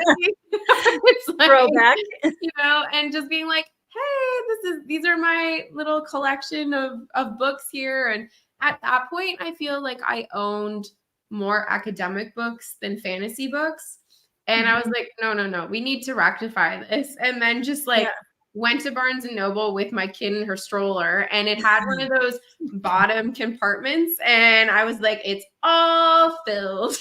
it's like, throwback, you know, and just being like, hey, these are my little collection of books here. And at that point, I feel like I owned more academic books than fantasy books. And I was like, no, we need to rectify this. And then just like went to Barnes and Noble with my kid in her stroller, and it had one of those bottom compartments. And I was like, it's all filled.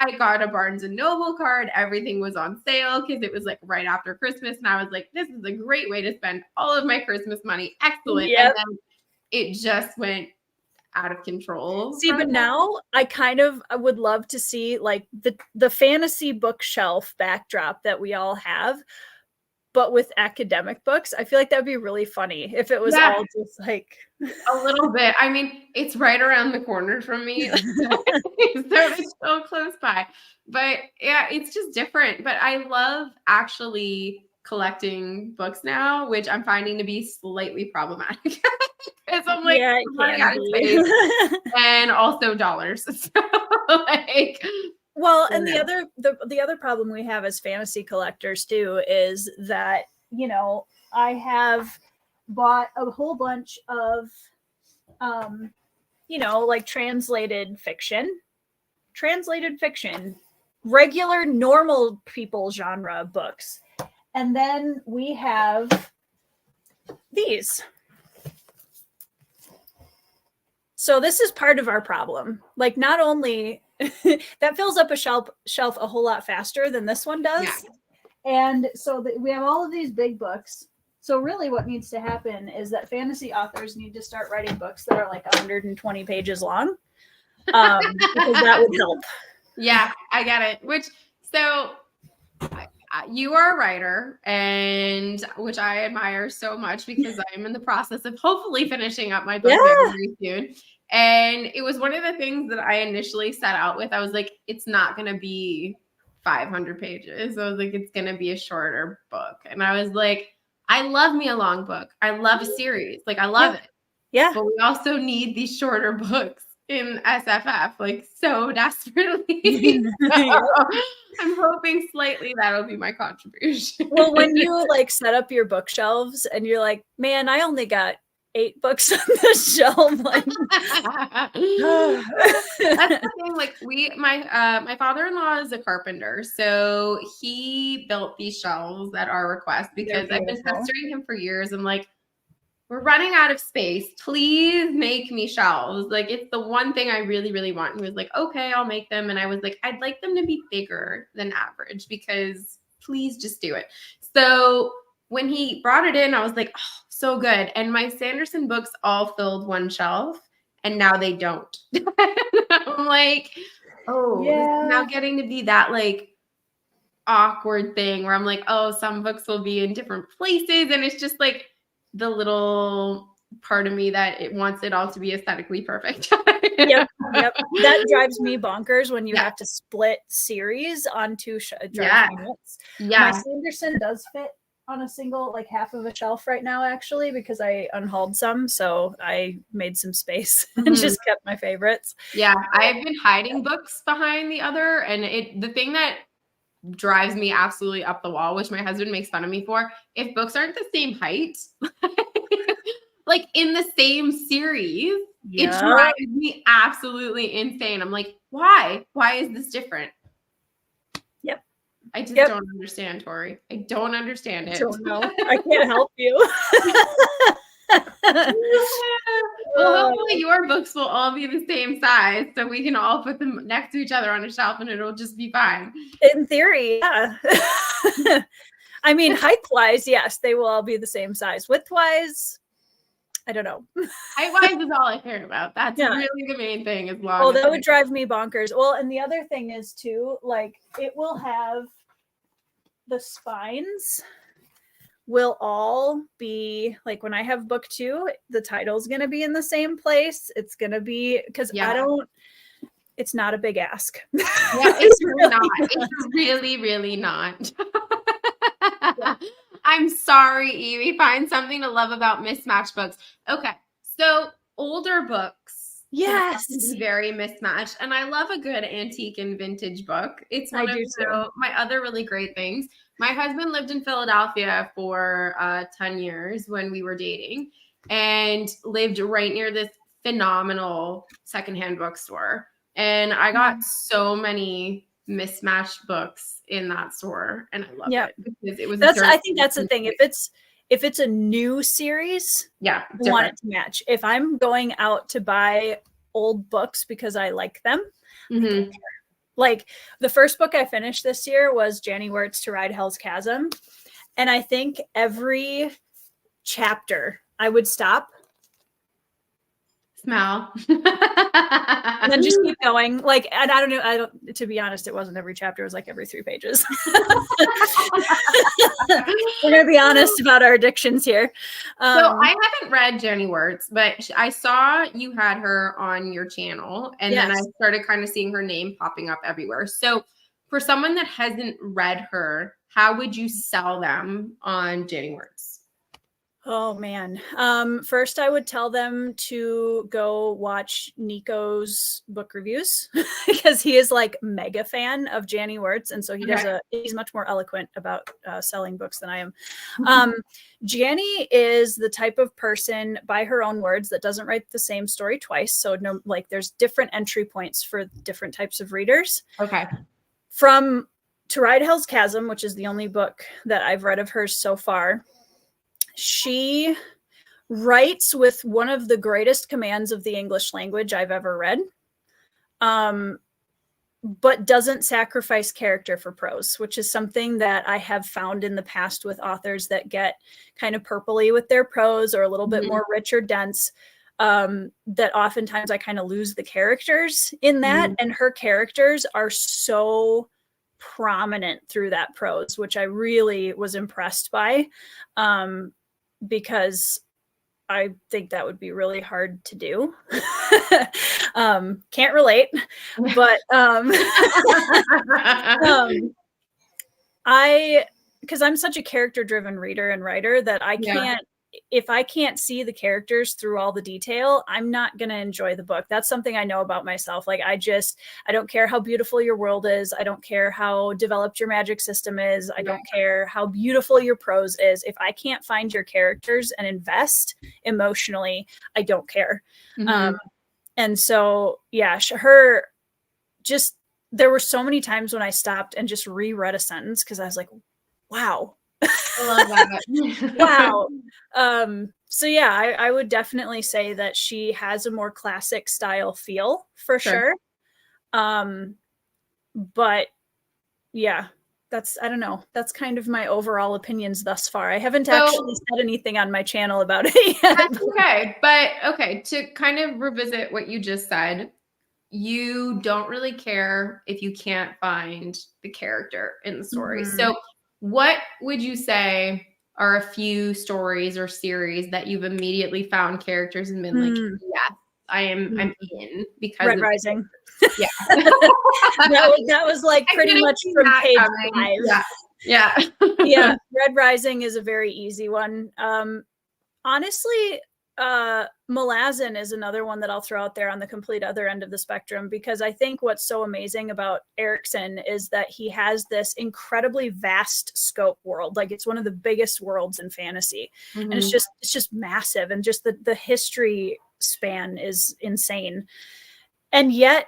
I got a Barnes and Noble card. Everything was on sale because it was like right after Christmas. And I was like, this is a great way to spend all of my Christmas money. Excellent. And then it just went out of control. See, but now I would love to see like the fantasy bookshelf backdrop that we all have, but with academic books. I feel like that would be really funny if it was all just like a little bit. I mean, it's right around the corner from me. So it's so close by. But yeah, it's just different. But I love actually collecting books now, which I'm finding to be slightly problematic. Because I'm like, running out of space and also dollars. So like, well, and the other problem we have as fantasy collectors too is that, you know, I have bought a whole bunch of you know, like translated fiction, regular normal people genre books. And then we have these. So this is part of our problem. Like, not only that fills up a shelf a whole lot faster than this one does. And so we have all of these big books. So really what needs to happen is that fantasy authors need to start writing books that are like 120 pages long. Because that would help. Yeah, I get it. You are a writer, and which I admire so much, because I'm in the process of hopefully finishing up my book very soon. And it was one of the things that I initially set out with. I was like, it's not going to be 500 pages. I was like, it's going to be a shorter book. And I was like, I love me a long book. I love a series. Like, I love it. Yeah. But we also need these shorter books in SFF, like, so desperately. So I'm hoping slightly that'll be my contribution. Well, when you like set up your bookshelves and you're like, man, I only got 8 books on this shelf. Like, that's the thing. Like, my father-in-law is a carpenter, so he built these shelves at our request, because I've been pestering him for years. I'm like, we're running out of space. Please make me shelves. Like, it's the one thing I really, really want. And he was like, okay, I'll make them. And I was like, I'd like them to be bigger than average, because please just do it. So when he brought it in, I was like, oh, so good. And my Sanderson books all filled one shelf. and now they don't. I'm like, oh, this is now getting to be that like awkward thing where I'm like, oh, some books will be in different places, and it's just like the little part of me that it wants it all to be aesthetically perfect. Yep. That drives me bonkers when you have to split series onto units. My Sanderson does fit on a single, like half of a shelf right now, actually, because I unhauled some, so I made some space and just kept my favorites. Yeah, I've been hiding books behind the other, and the thing that drives me absolutely up the wall, which my husband makes fun of me for, if books aren't the same height, like in the same series, it drives me absolutely insane. I'm like, why? Why is this different? Yep. I just don't understand, Tori. I don't understand it. Don't know. I can't help you. Well, hopefully your books will all be the same size, so we can all put them next to each other on a shelf and it'll just be fine. In theory, yeah. I mean, height-wise, yes, they will all be the same size. Width-wise, I don't know. Height-wise is all I care about. That's really the main thing. As long as that would drive me bonkers. Well, and the other thing is too, like it will have the spines will all be like when I have book 2, the title's going to be in the same place. It's going to be because it's not a big ask. Yeah, it's really not. It's really, really not. I'm sorry, Evie. Find something to love about mismatched books. Okay, so older books. Yes. Very mismatched. And I love a good antique and vintage book. It's one of my other really great things. My husband lived in Philadelphia for 10 years when we were dating and lived right near this phenomenal secondhand bookstore. And I got so many mismatched books in that store, and I love it because it was. I think that's the thing. If it's a new series, I want it to match. If I'm going out to buy old books because I like them, I don't care. Like the first book I finished this year was Janny Wirt's To Ride Hell's Chasm, and I think every chapter I would stop, smell, and then just keep going. Like, and I don't know. To be honest, it wasn't every chapter. It was like every 3 pages. We're going to be honest about our addictions here. So I haven't read Janny Wirt's, but I saw you had her on your channel, and then I started kind of seeing her name popping up everywhere. So for someone that hasn't read her, how would you sell them on Janny Wirt's? Oh man. First I would tell them to go watch Nico's book reviews because he is like mega fan of Janny Wirt's. And so he's much more eloquent about selling books than I am. Janny is the type of person, by her own words, that doesn't write the same story twice. So there's different entry points for different types of readers. Okay. From To Ride Hell's Chasm, which is the only book that I've read of hers so far, she writes with one of the greatest commands of the English language I've ever read, but doesn't sacrifice character for prose, which is something that I have found in the past with authors that get kind of purpley with their prose or a little bit more rich or dense, that oftentimes I kind of lose the characters in that. And her characters are so prominent through that prose, which I really was impressed by. Because I think that would be really hard to do. Can't relate, but because I'm such a character-driven reader and writer that I can't, if I can't see the characters through all the detail, I'm not going to enjoy the book. That's something I know about myself. Like I don't care how beautiful your world is. I don't care how developed your magic system is. I don't care how beautiful your prose is. If I can't find your characters and invest emotionally, I don't care. And so, there were so many times when I stopped and just reread a sentence because I was like, wow. I love that. Wow. So I would definitely say that she has a more classic style feel for sure. But I don't know. That's kind of my overall opinions thus far. I haven't actually said anything on my channel about it yet. That's okay. But okay, to kind of revisit what you just said, you don't really care if you can't find the character in the story. Mm-hmm. So what would you say are a few stories or series that you've immediately found characters and been like, yes, I'm in because Red Rising. Yeah. that was like pretty much from page 5. Yeah. Yeah. Red Rising is a very easy one. Honestly, Malazan is another one that I'll throw out there on the complete other end of the spectrum, because I think what's so amazing about Erickson is that he has this incredibly vast scope world. Like, it's one of the biggest worlds in fantasy. Mm-hmm. And it's just massive, and just the history span is insane. And yet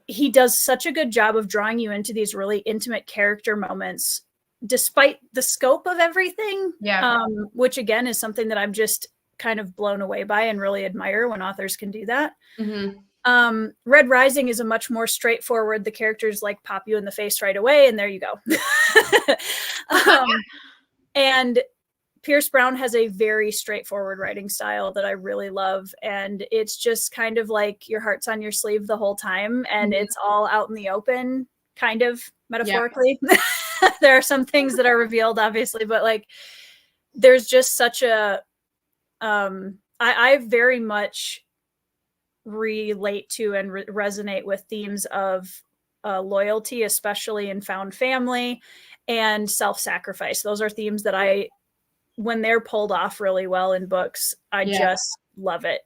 he does such a good job of drawing you into these really intimate character moments despite the scope of everything. Yeah. Which again is something that I'm just kind of blown away by and really admire when authors can do that. Mm-hmm. Red Rising is a much more straightforward, the characters like pop you in the face right away and there you go. And Pierce Brown has a very straightforward writing style that I really love. And it's just kind of like your heart's on your sleeve the whole time. And it's all out in the open, kind of metaphorically. Yeah. There are some things that are revealed, obviously, but like, there's just such a, I very much relate to and resonate with themes of loyalty, especially in found family, and self-sacrifice. Those are themes that when they're pulled off really well in books, I just love it.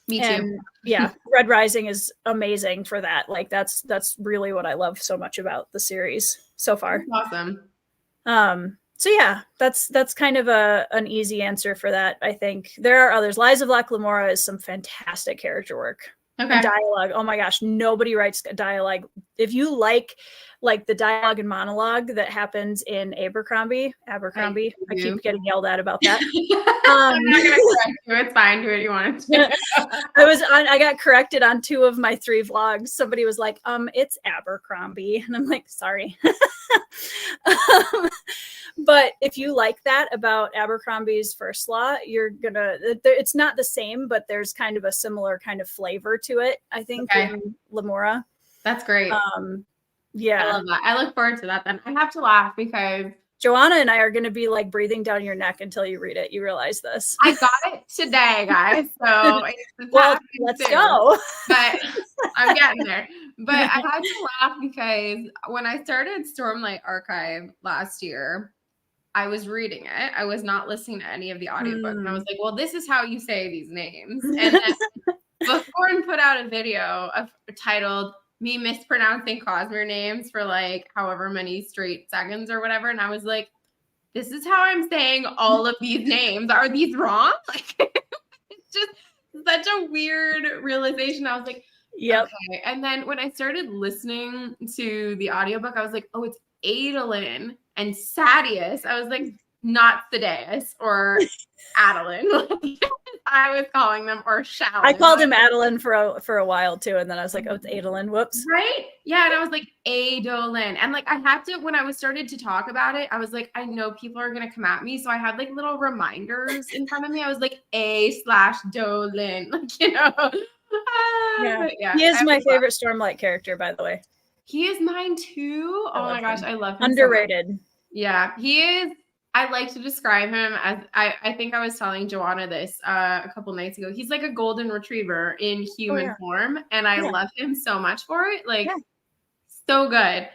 Me too. Yeah, Red Rising is amazing for that. Like, that's really what I love so much about the series so far. That's awesome. So yeah, that's kind of an easy answer for that. I think there are others. Lies of Locke Lamora is some fantastic character work. Okay. And dialogue. Oh my gosh, nobody writes dialogue. If you like the dialogue and monologue that happens in Abercrombie. I keep getting yelled at about that. I'm not gonna correct you. It's fine. Do what you want to. I got corrected on 2 of my 3 vlogs. Somebody was like, it's Abercrombie. And I'm like, sorry. But if you like that about Abercrombie's First Law, it's not the same, but there's kind of a similar kind of flavor to it, I think, in Lamora. That's great. Yeah. I love that. I look forward to that then. I have to laugh because Joanna and I are going to be like breathing down your neck until you read it. You realize this. I got it today, guys. So well, let's go. But I'm getting there. But I had to laugh because when I started Stormlight Archive last year, I was reading it. I was not listening to any of the audiobook. And I was like, well, this is how you say these names. And then Bookborn put out a video titled me mispronouncing Cosmere names for like however many straight seconds or whatever. And I was like, this is how I'm saying all of these names. Are these wrong? Like, it's just such a weird realization. I was like, yep. Okay. And then when I started listening to the audiobook, I was like, oh, it's Adolin and Sadius. I was like, not Thaddeus or Adeline. I was calling them, or Shallon. I called him Adeline for a while too, and then I was like, oh, it's Adolin. Whoops. Right? Yeah, and I was like, Adolin. And like I had to, when I was started to talk about it, I was like, I know people are gonna come at me. So I had like little reminders in front of me. I was like, A/Dolin. Like, you know. Yeah. He is my favorite Stormlight character, by the way. He is mine too. Oh my gosh, I love him. Underrated. So yeah, he is. I like to describe him as, I think I was telling Joanna this a couple nights ago. He's like a golden retriever in human form. And I love him so much for it. Like, so good.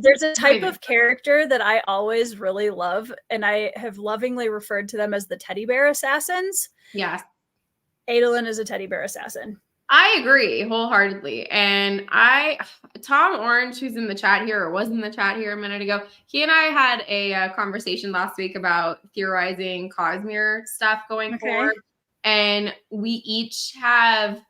There's a type of character that I always really love. And I have lovingly referred to them as the teddy bear assassins. Yes. Adolin is a teddy bear assassin. I agree wholeheartedly. And Tom Orange, who's in the chat here, or was in the chat here a minute ago, he and I had a conversation last week about theorizing Cosmere stuff going forward. And we each have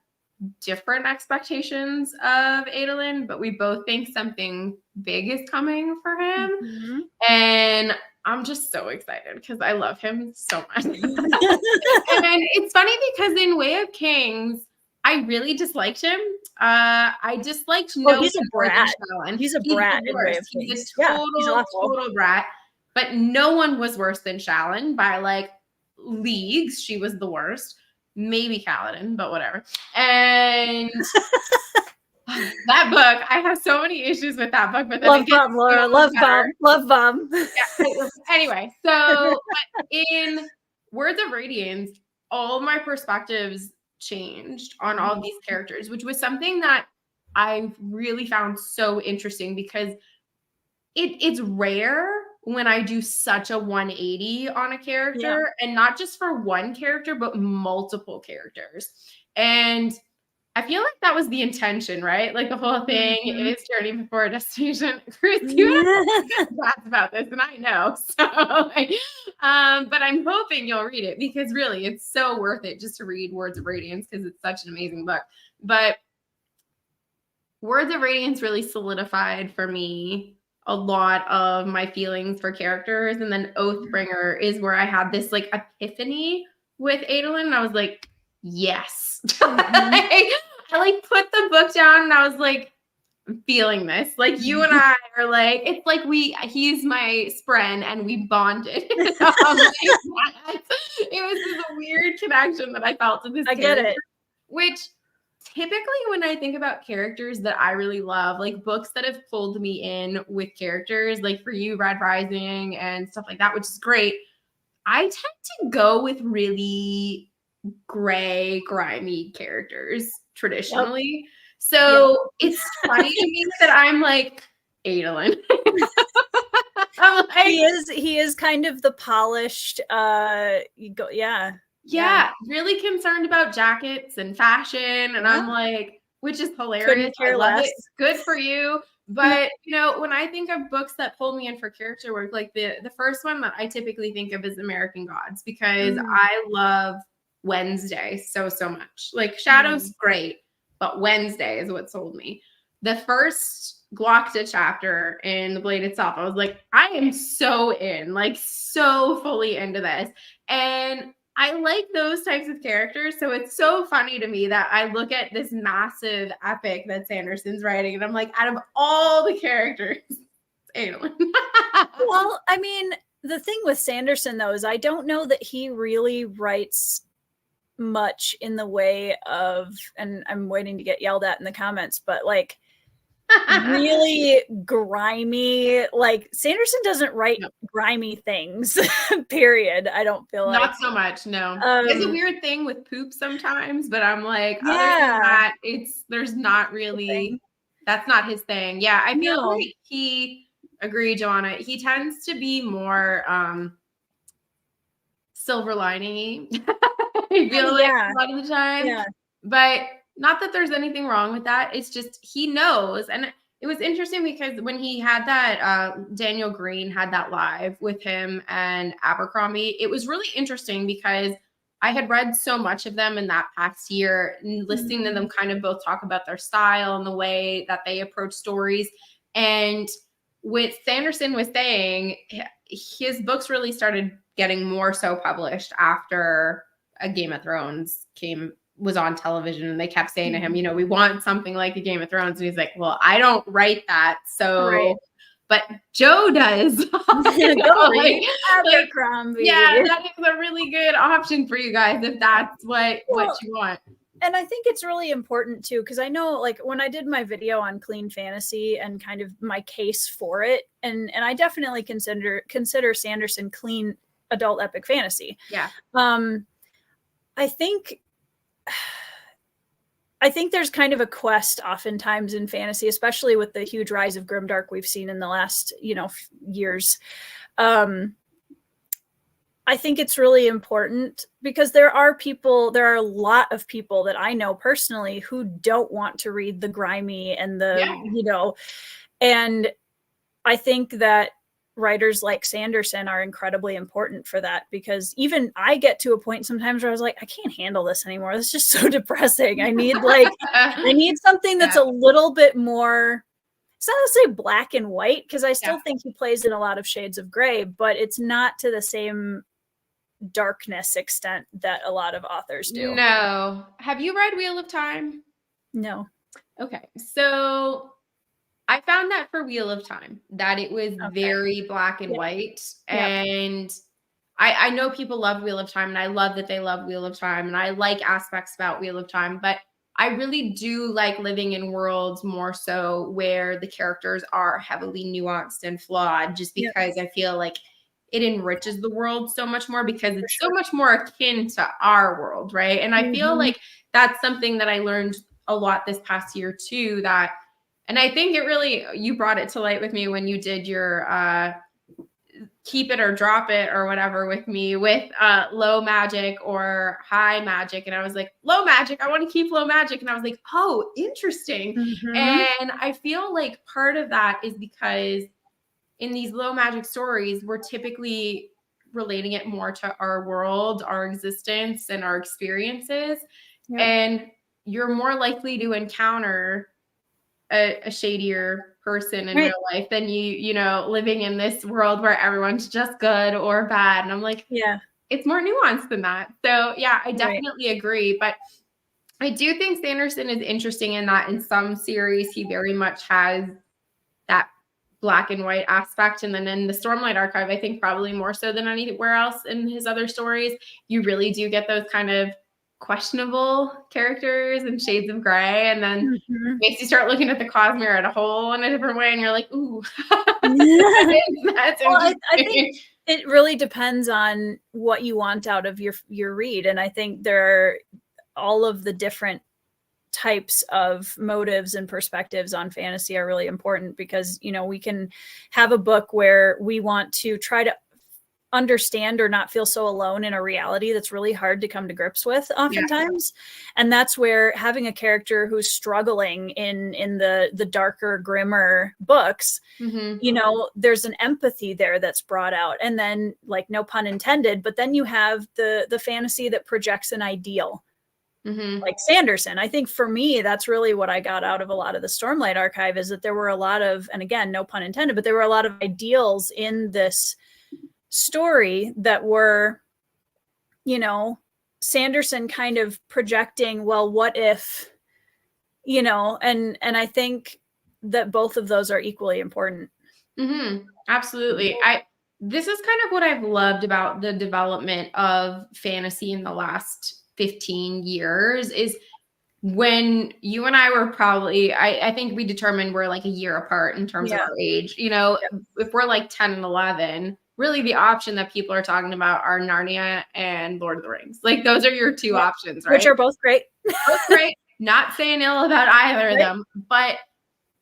different expectations of Adolin, but we both think something big is coming for him. Mm-hmm. And I'm just so excited because I love him so much. And it's funny because in Way of Kings, I really disliked him. I disliked no he's a brat. He's a brat in Way of He's Kings. a total brat. But no one was worse than Shalyn by like leagues. She was the worst. Maybe Kaladin, but whatever. And that book, I have so many issues with that book. But then love bomb, Laura. Love bomb. Yeah. Anyway, so but in Words of Radiance, all my perspectives changed on all these characters, which was something that I really found so interesting because it's rare when I do such a 180 on a character, and not just for one character, but multiple characters. And I feel like that was the intention, right? Like the whole thing is journey before a destination. Chris, you have thoughts about this, and I know. So, but I'm hoping you'll read it because really, it's so worth it just to read Words of Radiance because it's such an amazing book. But Words of Radiance really solidified for me a lot of my feelings for characters, and then Oathbringer is where I had this like epiphany with Adolin, and I was like, yes. I like put the book down and I was like, I'm feeling this. Like you and I are like, it's like he's my spren and we bonded. It was just a weird connection that I felt to this character. I get it. Which typically when I think about characters that I really love, like books that have pulled me in with characters, like for you, Red Rising and stuff like that, which is great. I tend to go with really gray, grimy characters traditionally. So it's funny to me that I'm like Adolin. I'm like, he is kind of the polished really concerned about jackets and fashion, and I'm like, which is hilarious. I love it. Good for you. But you know, when I think of books that pull me in for character work, like the first one that I typically think of is American Gods, because I love Wednesday so much. Like Shadow's great, but Wednesday is what sold me. The first Glockta chapter in The Blade itself, I was like, I am so in, like so fully into this. And I like those types of characters. So it's so funny to me that I look at this massive epic that Sanderson's writing and I'm like, out of all the characters, it's Adolin. Well, I mean, the thing with Sanderson though is I don't know that he really writes much in the way of, and I'm waiting to get yelled at in the comments, but like really grimy, like Sanderson doesn't write grimy things, period. I don't feel like. Not so much, no. It's a weird thing with poop sometimes, but I'm like, other than that, there's not really, that's not his thing. Yeah, I feel like agree, Joanna, he tends to be more silver lining-y. I feel like a lot of the time. Yeah. But not that there's anything wrong with that. It's just he knows. And it was interesting because when he had that, Daniel Green had that live with him and Abercrombie, it was really interesting because I had read so much of them in that past year, and listening to them kind of both talk about their style and the way that they approach stories. And what Sanderson was saying, his books really started getting more so published after a Game of Thrones was on television, and they kept saying to him, you know, we want something like a Game of Thrones. And he's like, well, I don't write that. So, but Joe does. Abercrombie. Yeah, that is a really good option for you guys if that's what you want. And I think it's really important too, because I know like when I did my video on clean fantasy and kind of my case for it, and I definitely consider Sanderson clean adult epic fantasy. Yeah. I think there's kind of a quest oftentimes in fantasy, especially with the huge rise of grimdark we've seen in the last, years. I think it's really important because there are a lot of people that I know personally who don't want to read the grimy and and I think that writers like Sanderson are incredibly important for that, because even I get to a point sometimes where I was like, I can't handle this anymore. This is just so depressing. I need something that's a little bit more, it's not to say black and white, because I still think he plays in a lot of shades of gray, but it's not to the same darkness extent that a lot of authors do. No. Have you read Wheel of Time? No. Okay. So I found that for Wheel of Time, that it was very black and white. And I know people love Wheel of Time, and I love that they love Wheel of Time, and I like aspects about Wheel of Time, but I really do like living in worlds more so where the characters are heavily nuanced and flawed, just because I feel like it enriches the world so much more, because it's so much more akin to our world, right? And I feel like that's something that I learned a lot this past year too, that, and I think it really, you brought it to light with me when you did your keep it or drop it or whatever with me with low magic or high magic. And I was like, low magic, I want to keep low magic. And I was like, oh, interesting. And I feel like part of that is because in these low magic stories, we're typically relating it more to our world, our existence, and our experiences. And you're more likely to encounter a shadier person in real life than you know, living in this world where everyone's just good or bad. And I'm like, it's more nuanced than that. So yeah, I definitely agree. But I do think Sanderson is interesting in that in some series, he very much has that black and white aspect. And then in the Stormlight Archive, I think probably more so than anywhere else in his other stories, you really do get those kind of questionable characters and shades of gray, and then makes you start looking at the Cosmere at a whole in a different way, and you're like, ooh. That's well, I think it really depends on what you want out of your read, and I think there are all of the different types of motives and perspectives on fantasy are really important, because, you know, we can have a book where we want to try to understand or not feel so alone in a reality that's really hard to come to grips with oftentimes. And that's where having a character who's struggling in the darker, grimmer books, you know, there's an empathy there that's brought out. And then, like, no pun intended, but then you have the fantasy that projects an ideal. Like Sanderson. I think for me, that's really what I got out of a lot of the Stormlight Archive, is that there were a lot of, and again, no pun intended, but there were a lot of ideals in this story that were, you know, Sanderson kind of projecting, well, what if, you know, and I think that both of those are equally important. Absolutely. This is kind of what I've loved about the development of fantasy in the last 15 years, is when you and I were probably, I think we determined we're like a year apart in terms of our age. You know, if we're like 10 and 11, really the option that people are talking about are Narnia and Lord of the Rings. Like, those are your two options, right? Which are both great. Both great. Not saying ill about either of them, but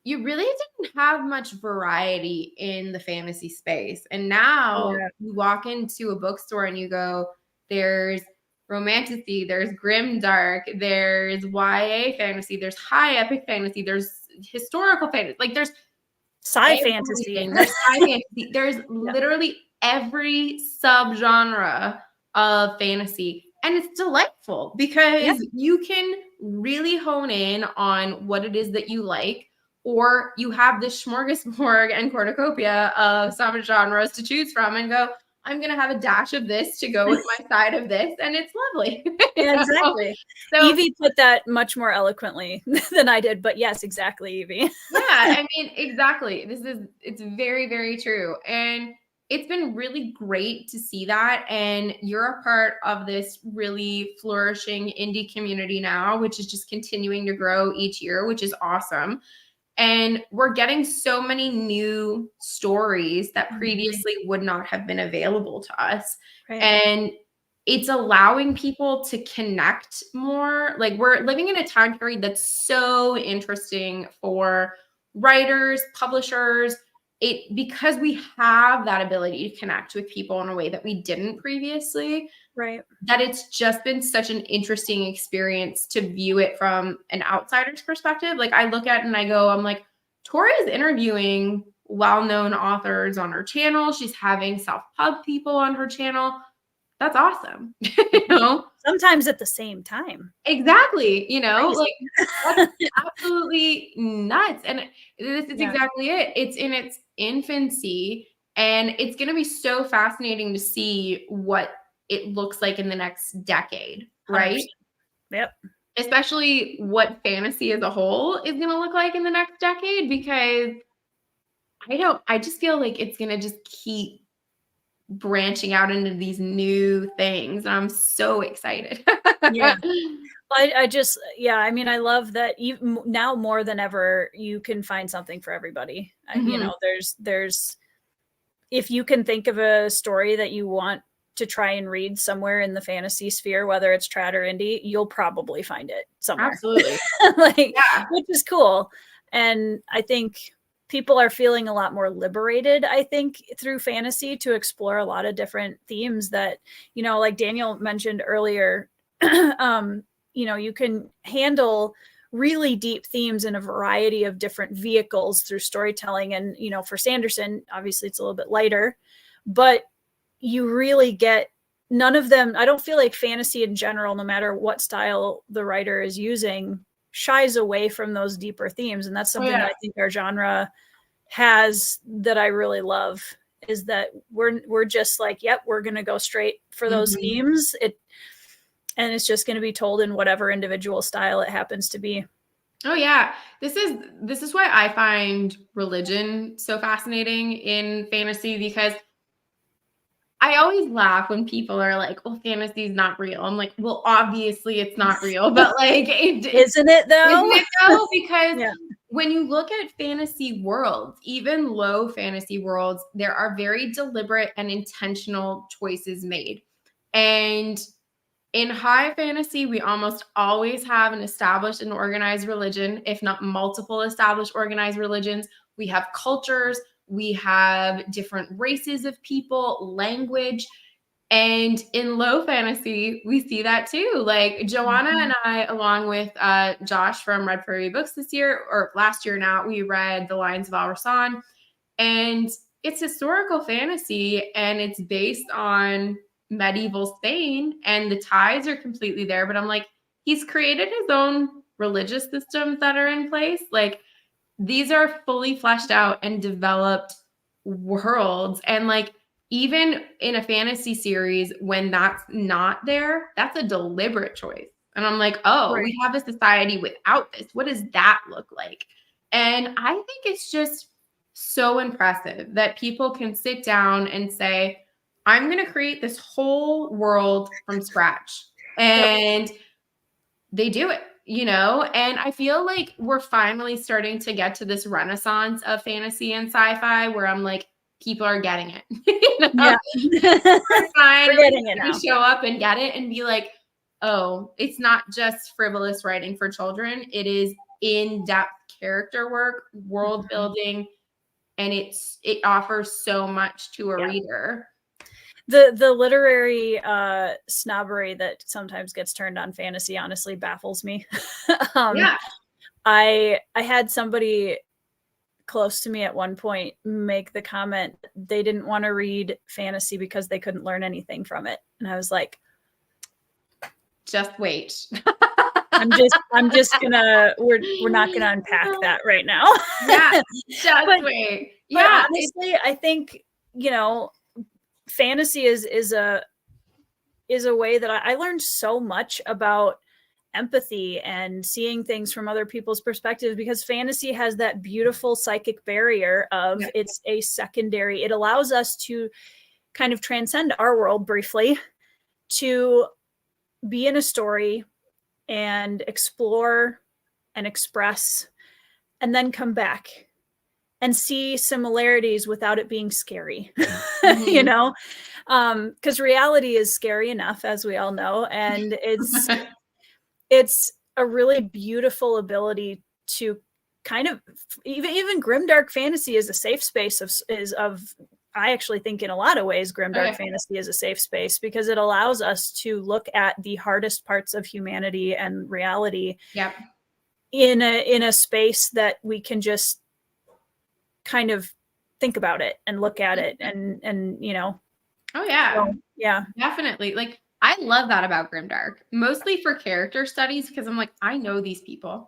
you really didn't have much variety in the fantasy space. And now you walk into a bookstore and you go, there's romantasy, there's grimdark, there's YA fantasy, there's high epic fantasy, there's historical fantasy, like there's fantasy. There's sci fantasy. There's literally every subgenre of fantasy. And it's delightful because you can really hone in on what it is that you like, or you have this smorgasbord and cornucopia of subgenres to choose from and go, I'm going to have a dash of this to go with my side of this. And it's lovely. Exactly. So, Evie put that much more eloquently than I did, but yes, exactly, Evie. I mean, exactly. It's very, very true. And it's been really great to see that. And you're a part of this really flourishing indie community now, which is just continuing to grow each year, which is awesome. And we're getting so many new stories that previously would not have been available to us. And it's allowing people to connect more. Like, we're living in a time period that's so interesting for writers, publishers, because we have that ability to connect with people in a way that we didn't previously. That it's just been such an interesting experience to view it from an outsider's perspective. Like, I look at it and I go, I'm like, Tori is interviewing well-known authors on her channel. She's having self-pub people on her channel. That's awesome. You know? Sometimes at the same time. Exactly. You know, like, that's absolutely nuts. And this is exactly it. It's in its infancy, and it's going to be so fascinating to see what it looks like in the next decade, right? 100%. Yep. Especially what fantasy as a whole is going to look like in the next decade, because I just feel like it's going to just keep branching out into these new things. And I'm so excited. Yeah. I mean, I love that now more than ever, you can find something for everybody. You know, there's, if you can think of a story that you want to try and read somewhere in the fantasy sphere, whether it's trad or indie, you'll probably find it somewhere. Absolutely. Which is cool. And I think people are feeling a lot more liberated, I think, through fantasy to explore a lot of different themes that, you know, like Daniel mentioned earlier, you know, you can handle really deep themes in a variety of different vehicles through storytelling. And, you know, for Sanderson, obviously it's a little bit lighter, but you really get none of them. I don't feel like fantasy in general, no matter what style the writer is using, shies away from those deeper themes. And that's something that I think our genre has that I really love, is that we're just like, yep, we're going to go straight for those themes. And it's just going to be told in whatever individual style it happens to be. Oh yeah. This is why I find religion so fascinating in fantasy, because I always laugh when people are like, well, fantasy is not real. I'm like, well, obviously it's not real, but like, isn't it though? Isn't it though? Because when you look at fantasy worlds, even low fantasy worlds, there are very deliberate and intentional choices made. And in high fantasy, we almost always have an established and organized religion, if not multiple established organized religions. We have cultures, we have different races of people, language. And in low fantasy, we see that too. Like Joanna and I, along with Josh from Red Prairie Books this year, or last year now, we read The Lions of Al-Rasan. And it's historical fantasy, and it's based on medieval Spain, and the ties are completely there. But I'm like, he's created his own religious systems that are in place. Like, these are fully fleshed out and developed worlds. And like, even in a fantasy series, when that's not there, that's a deliberate choice. And I'm like, oh, we have a society without this. What does that look like? And I think it's just so impressive that people can sit down and say, I'm going to create this whole world from scratch. And they do it, you know? And I feel like we're finally starting to get to this renaissance of fantasy and sci-fi where I'm like, people are getting it. You know? We're finally getting to show up and get it and be like, oh, it's not just frivolous writing for children. It is in-depth character work, world building, and it offers so much to a reader. The literary snobbery that sometimes gets turned on fantasy honestly baffles me. I had somebody close to me at one point make the comment they didn't want to read fantasy because they couldn't learn anything from it. And I was like, just wait. I'm just gonna, we're not gonna unpack that right now. Just wait. But honestly, I think, you know, fantasy is a way that I learned so much about empathy and seeing things from other people's perspectives, because fantasy has that beautiful psychic barrier of it's a secondary. It allows us to kind of transcend our world briefly to be in a story and explore and express and then come back and see similarities without it being scary, you know, because reality is scary enough, as we all know. And it's a really beautiful ability to kind of, even grimdark fantasy is a safe space of I actually think in a lot of ways, grimdark fantasy is a safe space because it allows us to look at the hardest parts of humanity and reality in a space that we can just kind of think about it and look at it and you know. Oh yeah. So, yeah. Definitely. Like, I love that about grimdark, mostly for character studies, because I'm like, I know these people.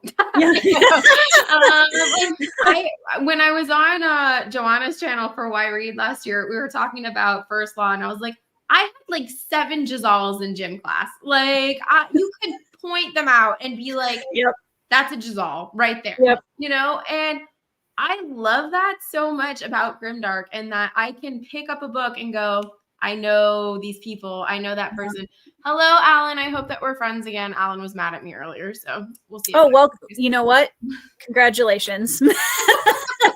When I was on Joanna's channel for Why Read last year, we were talking about First Law, and I was like, I had like 7 Giselles in gym class. Like you could point them out and be like, yep, that's a Giselle right there. Yep. You know, and I love that so much about Grimdark, and that I can pick up a book and go, I know these people. I know that person. Hello, Alan. I hope that we're friends again. Alan was mad at me earlier, so we'll see. Oh, well, you know what? Congratulations.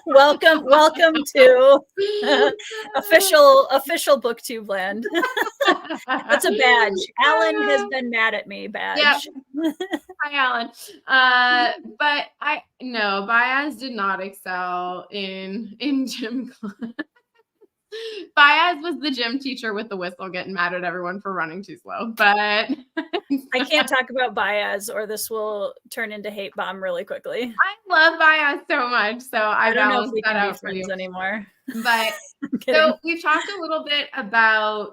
welcome to official booktube land. That's a badge. Alan has been mad at me badge. Yep. Hi, Alan. But Baez did not excel in gym class. Baez was the gym teacher with the whistle getting mad at everyone for running too slow. But I can't talk about Baez or this will turn into hate bomb really quickly. I love Baez so much. So I don't know if we can be friends anymore. But so we've talked a little bit about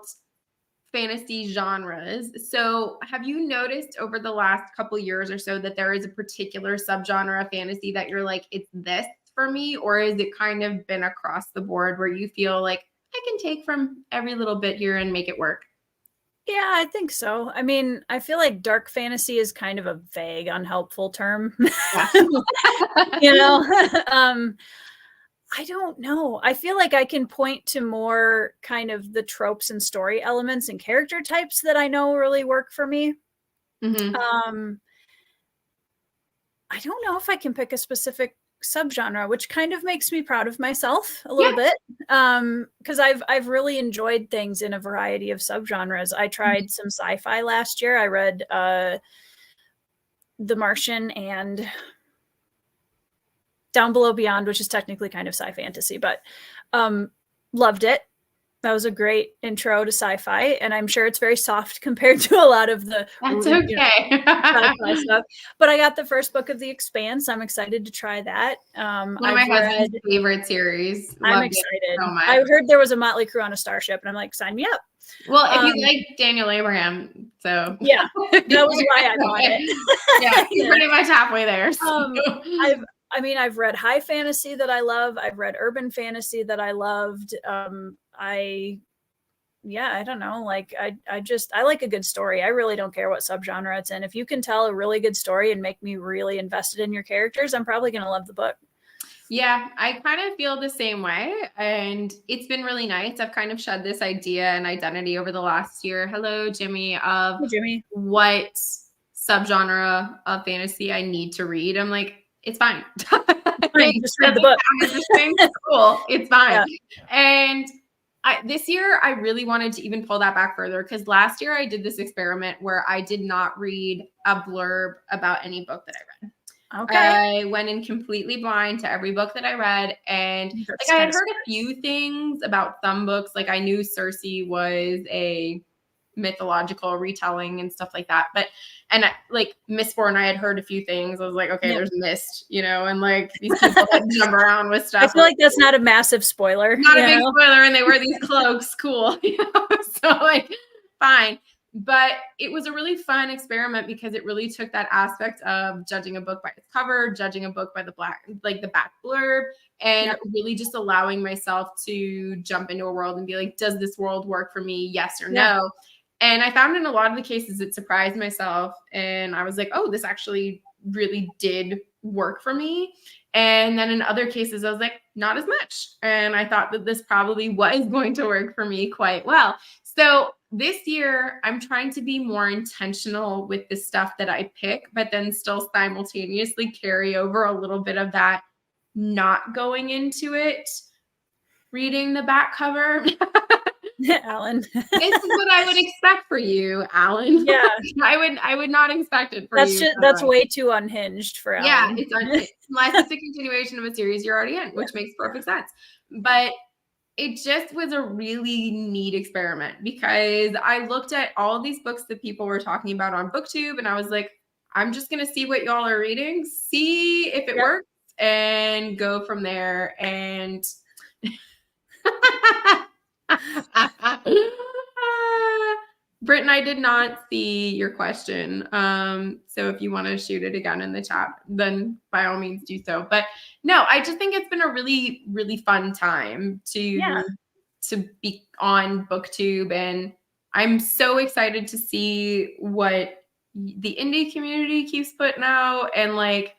fantasy genres. So have you noticed over the last couple years or so that there is a particular subgenre of fantasy that you're like, it's this for me? Or is it kind of been across the board where you feel like I can take from every little bit here and make it work? Yeah, I think so. I mean, I feel like dark fantasy is kind of a vague, unhelpful term. Yeah. You know? I don't know. I feel like I can point to more kind of the tropes and story elements and character types that I know really work for me. Mm-hmm. I don't know if I can pick a specific subgenre, which kind of makes me proud of myself a little bit. Because I've really enjoyed things in a variety of subgenres. I tried some sci-fi last year. I read The Martian and Down Below Beyond, which is technically kind of sci-fantasy, but loved it. That was a great intro to sci-fi, and I'm sure it's very soft compared to a lot of the sci-fi stuff. But I got the first book of The Expanse. I'm excited to try that. One of my husband's favorite series. I'm excited. So I heard there was a Motley Crue on a starship, and I'm like, sign me up. Well, if you like Daniel Abraham, so yeah, that was why I bought it. Yeah, he's pretty much halfway there. So. I've read high fantasy that I love. I've read urban fantasy that I loved. I don't know. Like I like a good story. I really don't care what subgenre it's in. If you can tell a really good story and make me really invested in your characters, I'm probably going to love the book. Yeah, I kind of feel the same way. And it's been really nice. I've kind of shed this idea and identity over the last year. Hello, Jimmy. What subgenre of fantasy I need to read. I'm like, it's fine. Just read the book. Cool. It's fine. Yeah. And this year, I really wanted to even pull that back further because last year I did this experiment where I did not read a blurb about any book that I read. Okay. I went in completely blind to every book that I read. And I had heard a few things about some books. Like I knew Circe was a mythological retelling and stuff like that. And Mistborn, and I had heard a few things. I was like, okay, there's Mist, and like these people that jump around with stuff. I feel like that's not a massive spoiler. Not a big spoiler, and they wear these cloaks. Cool. So like, fine. But it was a really fun experiment because it really took that aspect of judging a book by its cover, judging a book by the back blurb, and really just allowing myself to jump into a world and be like, does this world work for me? Yes or no? And I found in a lot of the cases, it surprised myself. And I was like, oh, this actually really did work for me. And then in other cases, I was like, not as much. And I thought that this probably was going to work for me quite well. So this year, I'm trying to be more intentional with the stuff that I pick, but then still simultaneously carry over a little bit of that not going into it, reading the back cover. Alan. This is what I would expect for you, Alan. Yeah. I would not expect it for you. That's way too unhinged for Alan. Yeah, it's unhinged. Unless it's a continuation of a series you're already in, which makes perfect sense. But it just was a really neat experiment because I looked at all of these books that people were talking about on BookTube and I was like, I'm just going to see what y'all are reading, see if it works, and go from there. And Britton, I did not see your question. So if you want to shoot it again in the chat, then by all means do so. But no, I just think it's been a really, really fun time to be on BookTube and I'm so excited to see what the indie community keeps putting out. And like,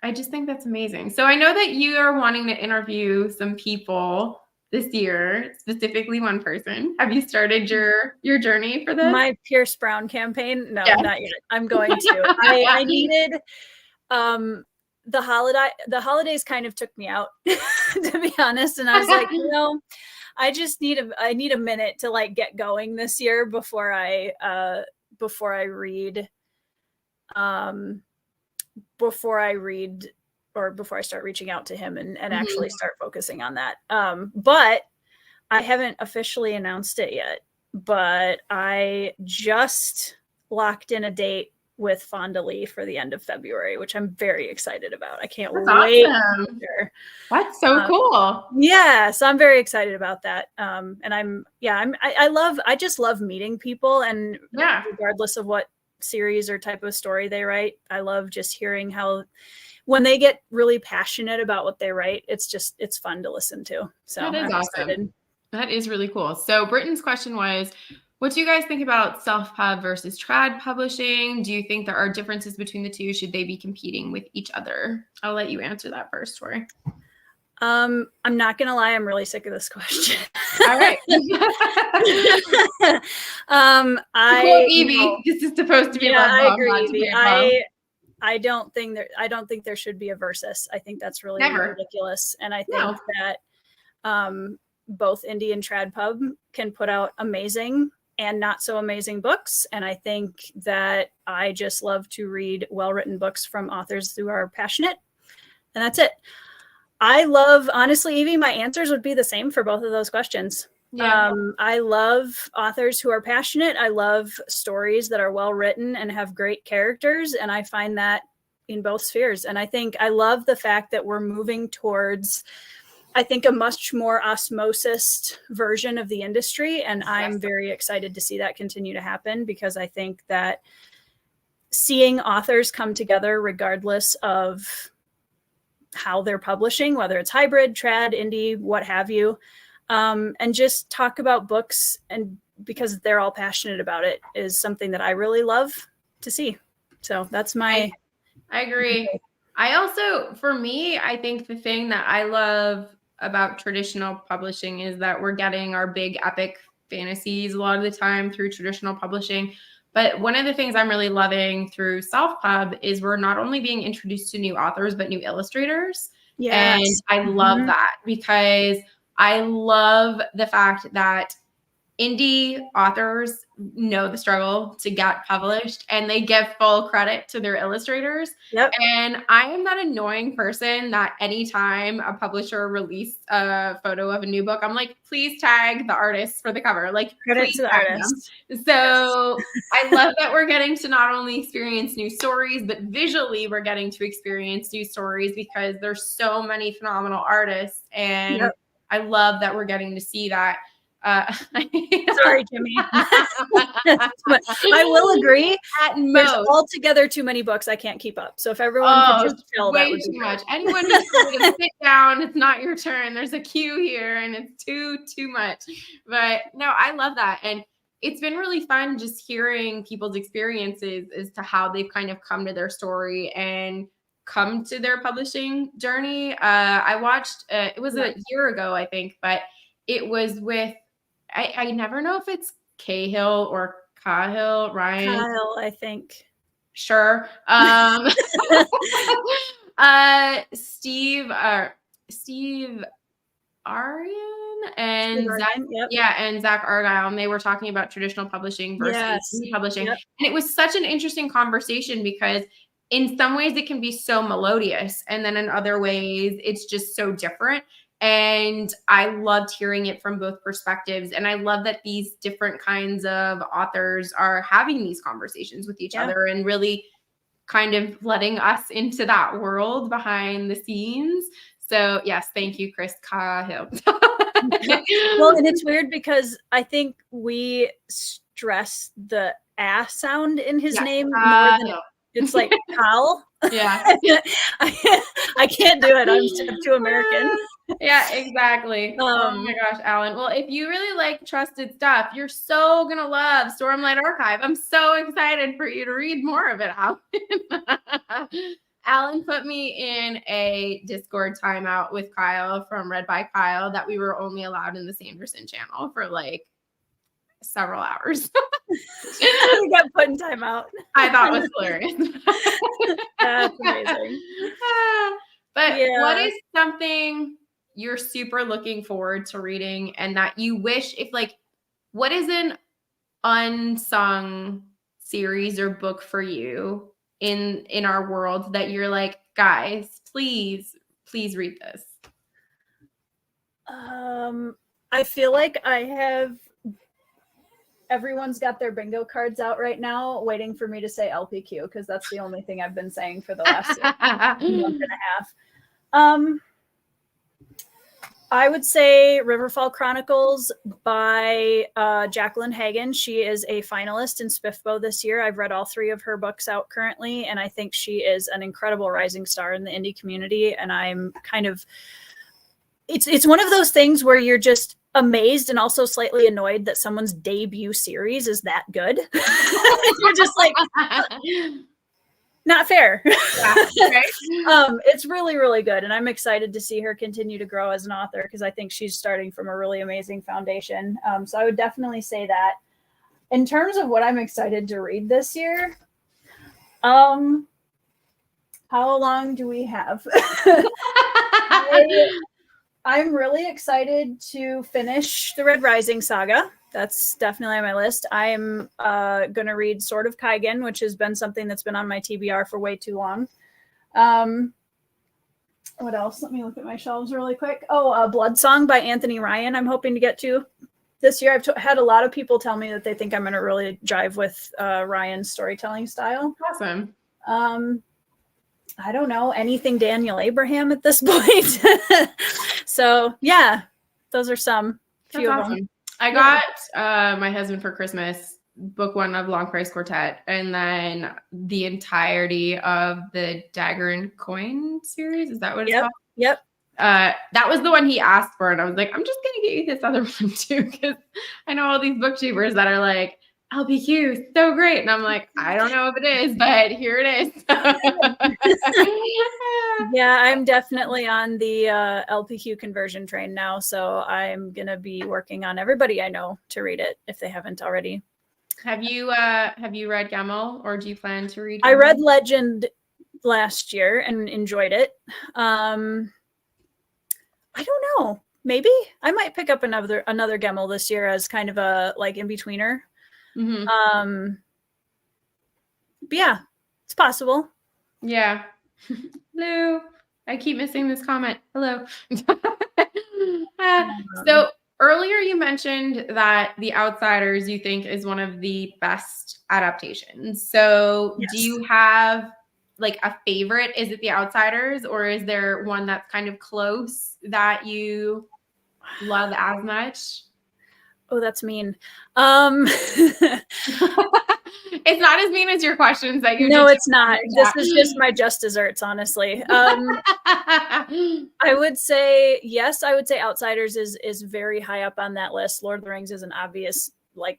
I just think that's amazing. So I know that you are wanting to interview some people this year, specifically one person. Have you started your journey for this? My Pierce Brown campaign? No, Yes. not yet. I'm going to. I needed the holidays kind of took me out, to be honest. And I was like, I just need a minute to like get going this year before I read or before I start reaching out to him and actually start focusing on that. But I haven't officially announced it yet, but I just locked in a date with Fonda Lee for the end of February, which I'm very excited about. I can't wait. Awesome. That's so cool. Yeah. So I'm very excited about that. And I just love meeting people, and regardless of what series or type of story they write, I love just hearing how, when they get really passionate about what they write, it's fun to listen to. So that is awesome. Excited. That is really cool. So Britton's question was, what do you guys think about self-pub versus trad publishing? Do you think there are differences between the two? Should they be competing with each other? I'll let you answer that first, Tori. I'm not gonna lie, I'm really sick of this question. All right. Evie, this is supposed to be about I agree, Evie. I don't think there should be a versus. I think that's really ridiculous. And I think that both indie and trad pub can put out amazing and not so amazing books. And I think that I just love to read well-written books from authors who are passionate. And that's it. Honestly, Evie, my answers would be the same for both of those questions. Yeah. I love authors who are passionate. I love stories that are well written and have great characters. And I find that in both spheres. And I love the fact that we're moving towards, I think, a much more osmosis version of the industry. And I'm very excited to see that continue to happen, because I think that seeing authors come together regardless of how they're publishing, whether it's hybrid, trad, indie, what have you, and just talk about books, and because they're all passionate about it, is something that I really love to see. So that's my... I agree. I also, for me, I think the thing that I love about traditional publishing is that we're getting our big epic fantasies a lot of the time through traditional publishing. But one of the things I'm really loving through self-pub is we're not only being introduced to new authors, but new illustrators. Yes. And I love that, because I love the fact that indie authors know the struggle to get published, and they give full credit to their illustrators. Yep. And I am that annoying person that anytime a publisher releases a photo of a new book, I'm like, please tag the artist for the cover. Like, credit to the artist. So I love that we're getting to not only experience new stories, but visually we're getting to experience new stories, because there's so many phenomenal artists. And I love that we're getting to see that. Sorry, Jimmy. But I will agree. There's altogether too many books. I can't keep up. So if everyone could just chill, that would be too much. Anyone who's going to sit down, it's not your turn. There's a queue here, and it's too much. But no, I love that. And it's been really fun just hearing people's experiences as to how they've kind of come to their story and come to their publishing journey. I watched, it was a year ago, I think, but it was with, I never know if it's Cahill or Cahill, Ryan. Cahill, I think. Sure. Steve Arian and Zach Argyle, and they were talking about traditional publishing versus publishing. Yep. And it was such an interesting conversation, because in some ways it can be so melodious, and then in other ways it's just so different. And I loved hearing it from both perspectives. And I love that these different kinds of authors are having these conversations with each other, and really kind of letting us into that world behind the scenes. So yes, thank you, Chris Cahill. Well, and it's weird because I think we stress the sound in his name more than it's like Kyle. Yeah. I can't do it. I'm too American. Yeah, exactly. Oh my gosh, Alan. Well, if you really like trusted stuff, you're so gonna love Stormlight Archive. I'm so excited for you to read more of it, Alan. Alan put me in a Discord timeout with Kyle from Read by Kyle that we were only allowed in the Sanderson channel for like several hours. We got put in timeout. I thought it was hilarious. That's amazing. But what is something you're super looking forward to reading and that you wish if like, what is an unsung series or book for you in our world that you're like, guys, please read this? I feel like everyone's got their bingo cards out right now waiting for me to say LPQ because that's the only thing I've been saying for the last month and a half. I would say Riverfall Chronicles by Jacqueline Hagan. She is a finalist in SPIFBO this year. I've read all 3 of her books out currently, and I think she is an incredible rising star in the indie community. And I'm kind of, it's one of those things where you're just amazed and also slightly annoyed that someone's debut series is that good. You're just like, not fair. Yeah, okay. It's really, really good. And I'm excited to see her continue to grow as an author because I think she's starting from a really amazing foundation. So I would definitely say that. In terms of what I'm excited to read this year, how long do we have? I'm really excited to finish the Red Rising saga. That's definitely on my list. I'm going to read Sword of Kaigen, which has been something that's been on my TBR for way too long. What else? Let me look at my shelves really quick. Blood Song by Anthony Ryan I'm hoping to get to this year. I've had a lot of people tell me that they think I'm going to really jive with Ryan's storytelling style. Awesome. I don't know, anything Daniel Abraham at this point. So yeah, those are some few of them. I got my husband for Christmas book 1 of Long Price Quartet, and then the entirety of the Dagger and Coin series. Is that what it's called? Yep. That was the one he asked for, and I was like, I'm just gonna get you this other one too, because I know all these booktubers that are like, LPQ, so great. And I'm like, I don't know if it is, but here it is. Yeah, I'm definitely on the LPQ conversion train now. So I'm going to be working on everybody I know to read it if they haven't already. Have you read Gemmel, or do you plan to read Gemmel? I read Legend last year and enjoyed it. I don't know. Maybe I might pick up another Gemmel this year as kind of a like in-betweener. Mm-hmm. But yeah, it's possible. Yeah. Hello. I keep missing this comment. Hello. So earlier you mentioned that The Outsiders you think is one of the best adaptations. So yes. Do you have like a favorite? Is it The Outsiders, or is there one that's kind of close that you love as much? Oh, that's mean. It's not as mean as your questions that you. No, it's not. This is just my just desserts, honestly. I would say yes. I would say Outsiders is very high up on that list. Lord of the Rings is an obvious. Like,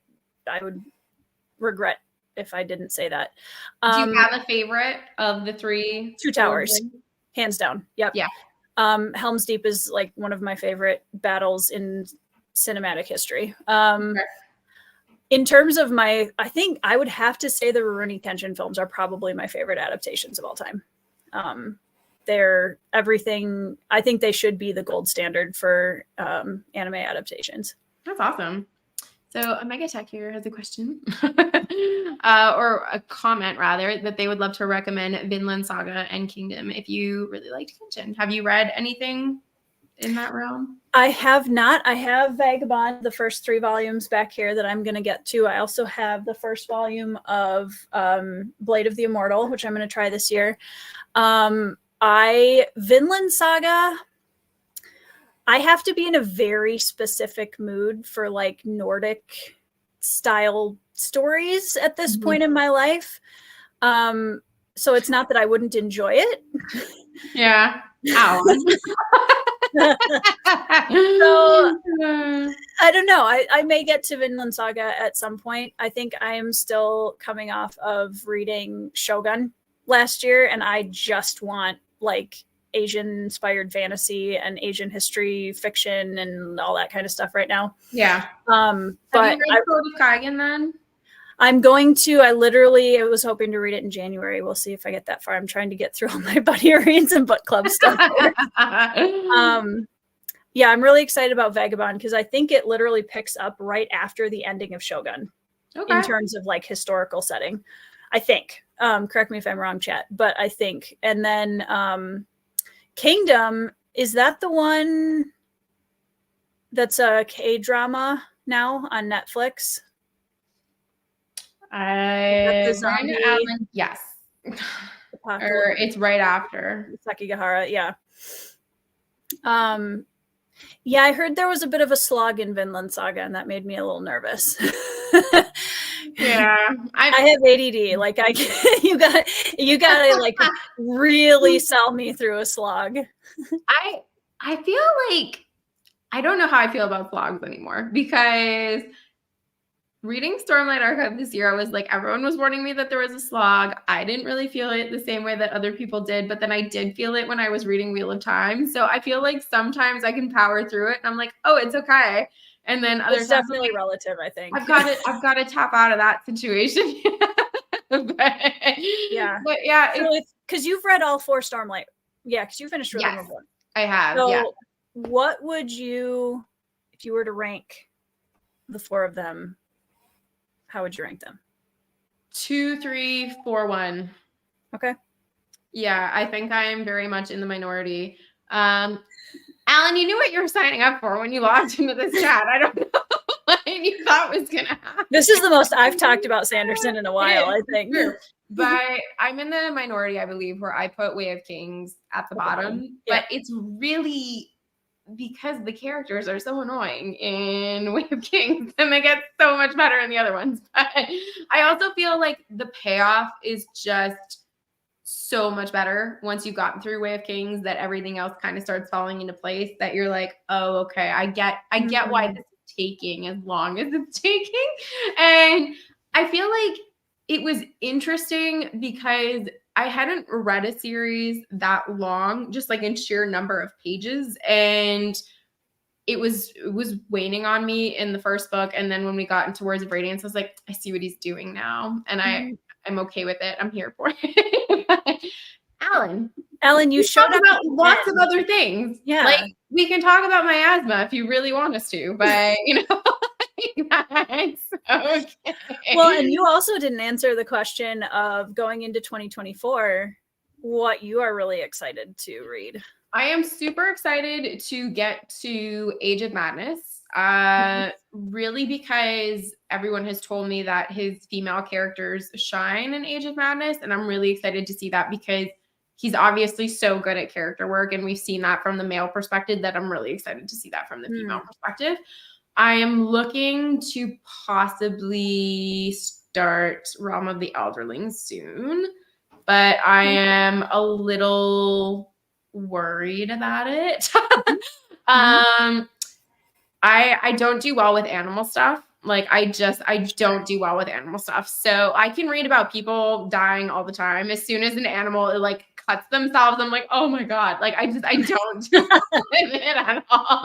I would regret if I didn't say that. Do you have a favorite of the 3? Two Towers, hands down. Yep. Yeah. Helm's Deep is like one of my favorite battles in cinematic history. Okay. In terms of I think I would have to say the Rurouni Kenshin films are probably my favorite adaptations of all time. They're everything. I think they should be the gold standard for anime adaptations. That's awesome. So Omega Tech here has a question or a comment rather, that they would love to recommend Vinland Saga and Kingdom if you really liked Kenshin. Have you read anything in that realm? I have not. I have Vagabond, the first 3 volumes back here that I'm going to get to. I also have the first volume of Blade of the Immortal, which I'm going to try this year. Vinland Saga, I have to be in a very specific mood for like Nordic style stories at this point in my life. So it's not that I wouldn't enjoy it. Yeah. Alan. So I don't know. I may get to Vinland Saga at some point. I think I am still coming off of reading Shogun last year, and I just want like Asian inspired fantasy and Asian history fiction and all that kind of stuff right now. Yeah. But have you read Code of Kaigen then? I'm going to. I was hoping to read it in January. We'll see if I get that far. I'm trying to get through all my buddy reads and book club stuff. Yeah, I'm really excited about Vagabond because I think it literally picks up right after the ending of Shogun in terms of like historical setting. I think. Correct me if I'm wrong, chat, but I think. And then Kingdom, is that the one that's a K-drama now on Netflix? Yes. Or it's right after Sakigahara, yeah. Yeah, I heard there was a bit of a slog in Vinland Saga, and that made me a little nervous. Yeah, I have ADD. Like you got like really sell me through a slog. I feel like I don't know how I feel about slogs anymore because reading Stormlight Archive this year, I was like, everyone was warning me that there was a slog. I didn't really feel it the same way that other people did, but then I did feel it when I was reading Wheel of Time. So I feel like sometimes I can power through it and I'm like, oh, it's okay. And then other times, definitely relative, I think. I've got to tap out of that situation. Yeah. But yeah. Because you've read all 4 Stormlight. Yeah, because you finished Rhythm of War. I have, so yeah. What would you, if you were to rank the 4 of them, how would you rank them? 2, 3, 4, 1. Okay. Yeah, I think I am very much in the minority. Alan, you knew what you were signing up for when you logged into this chat. I don't know what you thought was going to happen. This is the most I've talked about Sanderson in a while, I think. But I'm in the minority, I believe, where I put Way of Kings at the bottom. Yeah. But it's really because the characters are so annoying in Way of Kings and they get so much better in the other ones. But I also feel like the payoff is just so much better once you've gotten through Way of Kings, that everything else kind of starts falling into place, that you're like, oh, okay, I get why this is taking as long as it's taking. And I feel like it was interesting because I hadn't read a series that long, just like in sheer number of pages. And it was waning on me in the first book. And then when we got into Words of Radiance, I was like, I see what he's doing now. And I'm okay with it. I'm here for it. Alan, you showed up about lots of other things. Yeah. Like we can talk about my asthma if you really want us to, but you know, that's okay. Well, and you also didn't answer the question of going into 2024, what you are really excited to read. I am super excited to get to Age of Madness. Really because everyone has told me that his female characters shine in Age of Madness. And I'm really excited to see that because he's obviously so good at character work. And we've seen that from the male perspective, that I'm really excited to see that from the female perspective. I am looking to possibly start Realm of the Elderlings soon, but I am a little worried about it. I don't do well with animal stuff. Like I don't do well with animal stuff. So I can read about people dying all the time. As soon as an animal like cuts themselves, I'm like, oh my God. Like I don't do well with it at all.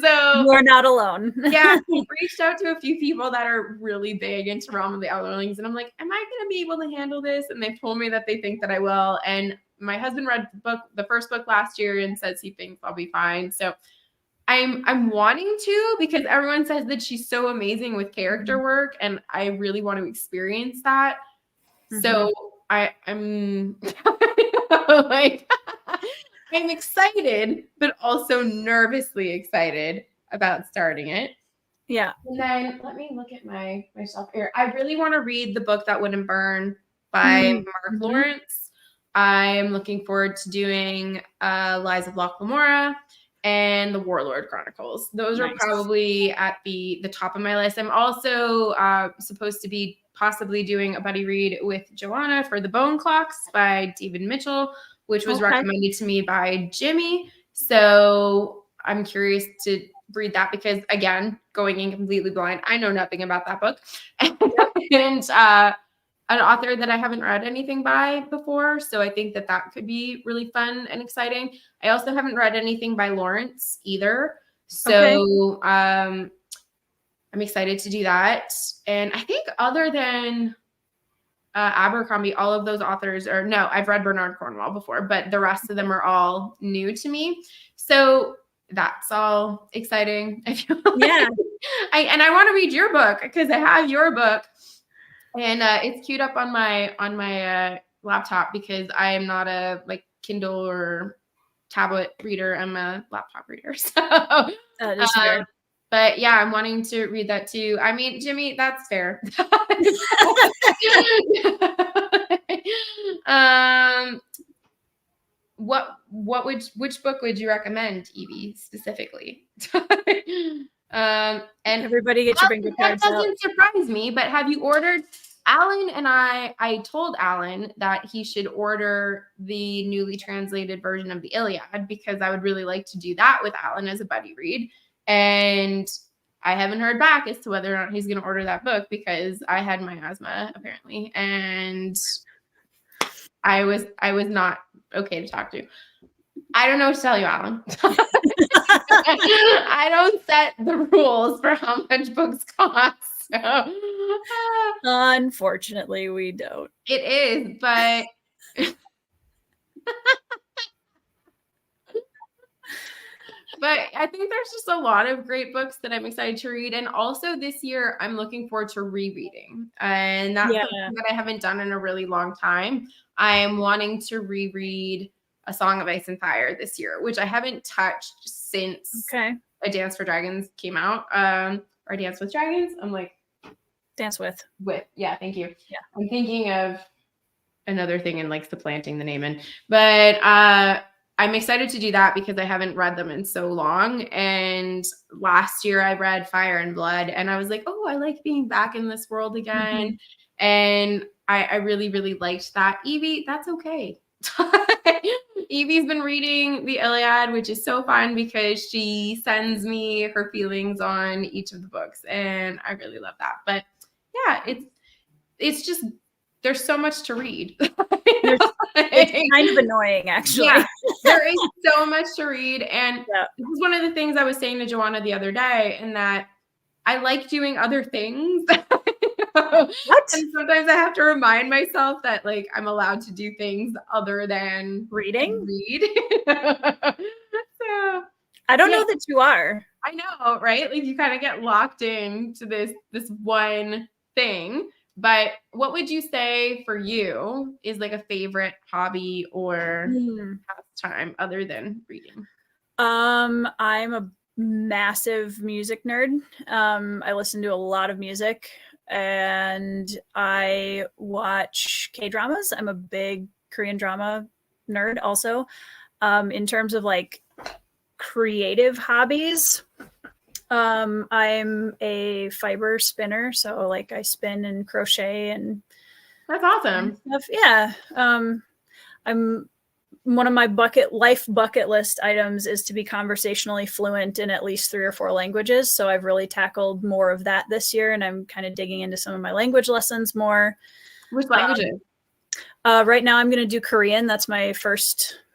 So you're not alone. Yeah. I reached out to a few people that are really big into Realm of the Elderlings. And I'm like, am I going to be able to handle this? And they've told me that they think that I will. And my husband read the first book last year and says he thinks I'll be fine. So I'm wanting to, because everyone says that she's so amazing with character work, and I really want to experience that. So I'm like, I'm excited, but also nervously excited about starting it. Yeah. And then let me look at myself here. I really want to read The Book That Wouldn't Burn by Mark Lawrence. I'm looking forward to doing Lies of Loch Lamora and the Warlord Chronicles. Those are probably at the top of my list. I'm also supposed to be possibly doing a buddy read with Joanna for The Bone Clocks by David Mitchell, which was recommended to me by Jimmy. So I'm curious to read that because, again, going in completely blind, I know nothing about that book. And an author that I haven't read anything by before. So I think that that could be really fun and exciting. I also haven't read anything by Lawrence either. So I'm excited to do that. And I think other than Abercrombie, all of those authors I've read Bernard Cornwell before, but the rest of them are all new to me. So that's all exciting. I feel like. I want to read your book because I have your book. And it's queued up on my laptop because I am not a Kindle or tablet reader. I'm a laptop reader. So that is fair. But yeah, I'm wanting to read that too. I mean, Jimmy, that's fair. Which book would you recommend, Evie, specifically? And everybody get your bingo cards out. That doesn't surprise me, but have you ordered? Alan and I told Alan that he should order the newly translated version of the Iliad because I would really like to do that with Alan as a buddy read. And I haven't heard back as to whether or not he's going to order that book because I had my asthma apparently, and I was not okay to talk to. I don't know what to tell you, Alan. I don't set the rules for how much books cost. So, unfortunately, we don't. It is, but but I think there's just a lot of great books that I'm excited to read. And also this year, I'm looking forward to rereading. And that's something that I haven't done in a really long time. I am wanting to reread A Song of Ice and Fire this year, which I haven't touched since A Dance for Dragons came out. Or Dance with Dragons. I'm like, Dance with. Yeah, thank you. Yeah. I'm thinking of another thing and supplanting the name in. But I'm excited to do that because I haven't read them in so long. And last year I read Fire and Blood and I was like, oh, I like being back in this world again. And I really, really liked that. Evie, that's okay. Evie's been reading the Iliad, which is so fun because she sends me her feelings on each of the books. And I really love that. But yeah, it's just, there's so much to read. It's kind of annoying, actually. Yeah, there is so much to read. And this is one of the things I was saying to Joanna the other day, in that I like doing other things. What? And sometimes I have to remind myself that I'm allowed to do things other than read. So, I don't know that you are. I know, right? You kind of get locked into this one thing. But what would you say for you is a favorite hobby or pastime other than reading? I'm a massive music nerd. I listen to a lot of music and I watch K-dramas. I'm a big Korean drama nerd also. In terms of creative hobbies, I'm a fiber spinner, so I spin and crochet and that's awesome stuff. Yeah. I'm one of my bucket list items is to be conversationally fluent in at least 3 or 4 languages. So I've really tackled more of that this year, and I'm kind of digging into some of my language lessons more. Which languages? Right now I'm going to do Korean. That's my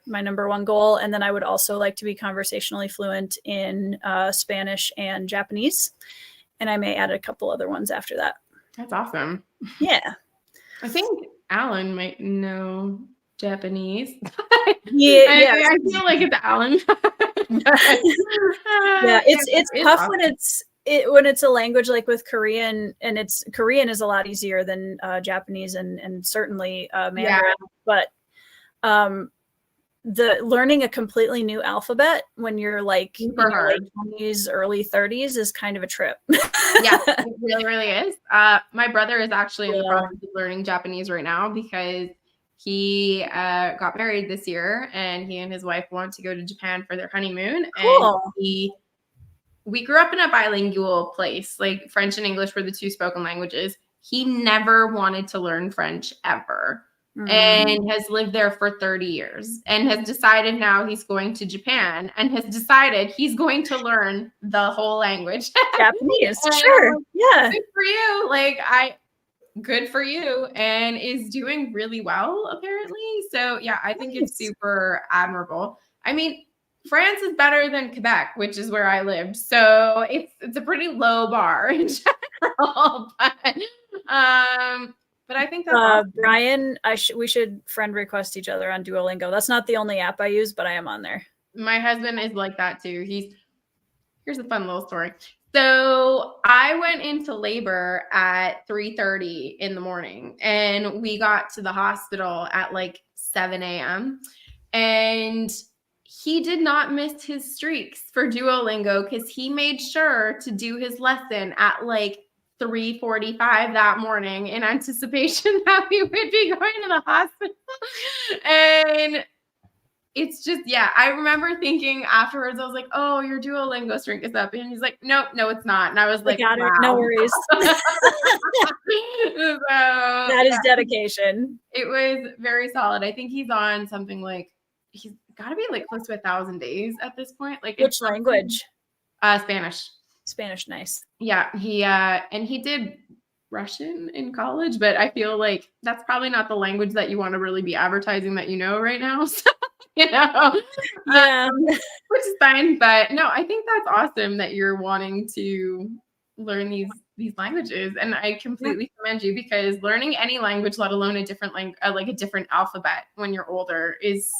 number one goal. And then I would also like to be conversationally fluent in Spanish and Japanese. And I may add a couple other ones after that. That's awesome. Yeah. I think Alan might know Japanese. Yeah. I feel like it's Alan. Yeah, it's tough awesome when it's a language with Korean, and Korean is a lot easier than Japanese and certainly Mandarin. But the learning a completely new alphabet when you're late 20s, early 30s is kind of a trip. Yeah, it really, really is. My brother is actually in the process of learning Japanese right now because he got married this year and he and his wife want to go to Japan for their honeymoon. Cool. And we grew up in a bilingual place, French and English were the 2 spoken languages. He never wanted to learn French ever. and has lived there for 30 years and has decided now he's going to Japan and has decided he's going to learn the whole language. Japanese, sure. Yeah. Good for you. Good for you, and is doing really well, apparently. So yeah, I think it's super admirable. I mean, France is better than Quebec, which is where I lived. So it's a pretty low bar in general. But I think that's awesome. Brian, we should friend request each other on Duolingo. That's not the only app I use, but I am on there. My husband is like that too. Here's a fun little story. So I went into labor at 3:30 in the morning, and we got to the hospital at like 7 a.m. And he did not miss his streaks for Duolingo because he made sure to do his lesson at like 3:45 that morning in anticipation that we would be going to the hospital. And it's just, yeah, I remember thinking afterwards, I was like, oh, your Duolingo streak is up. And he's like, nope, no, it's not. And I was like, got wow. it. No worries. So, that is dedication. It was very solid. I think he's on something like, he's got to be like close to 1,000 days at this point. Like, which language? Spanish. Spanish, nice. Yeah, he did Russian in college, but I feel like that's probably not the language that you want to really be advertising that you know right now. So, yeah, which is fine. But no, I think that's awesome that you're wanting to learn these languages, and I completely commend you, because learning any language, let alone a different like a different alphabet when you're older, is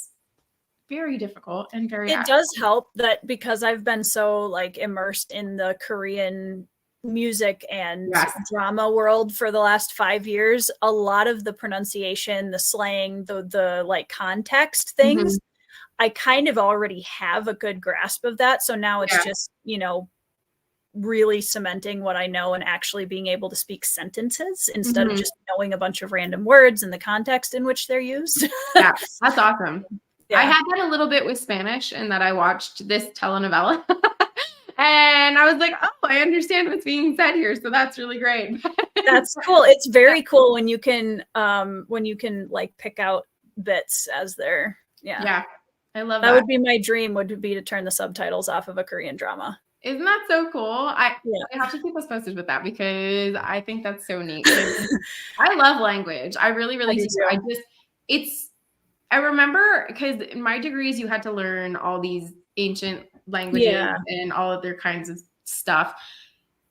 very difficult and very. It does help that because I've been so like immersed in the Korean music and drama world for the last 5 years, a lot of the pronunciation, the slang, the like context things, I kind of already have a good grasp of that. So now it's just, really cementing what I know and actually being able to speak sentences instead of just knowing a bunch of random words and the context in which they're used. Yeah, that's awesome. Yeah. I had that a little bit with Spanish, in that I watched this telenovela. And I was like, oh, I understand what's being said here. So that's really great. That's cool. It's very cool when you can like pick out bits as they're, Yeah. I love that. That would be my dream, would be to turn the subtitles off of a Korean drama. Isn't that so cool? I have to keep us posted with that, because I think that's so neat. I love language. I really, really do. I remember, because in my degrees, you had to learn all these ancient languages and all other kinds of stuff.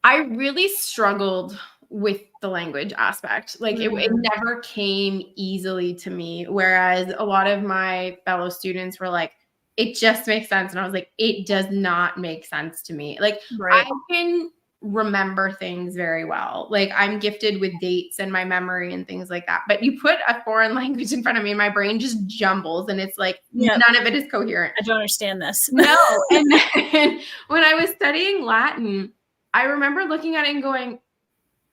I really struggled with the language aspect. Like it never came easily to me. Whereas a lot of my fellow students were like, it just makes sense. And I was like, it does not make sense to me. Like I can remember things very well. Like I'm gifted with dates and my memory and things like that. But you put a foreign language in front of me, my brain just jumbles, and it's like none of it is coherent. I don't understand this. No. And then when I was studying Latin, I remember looking at it and going,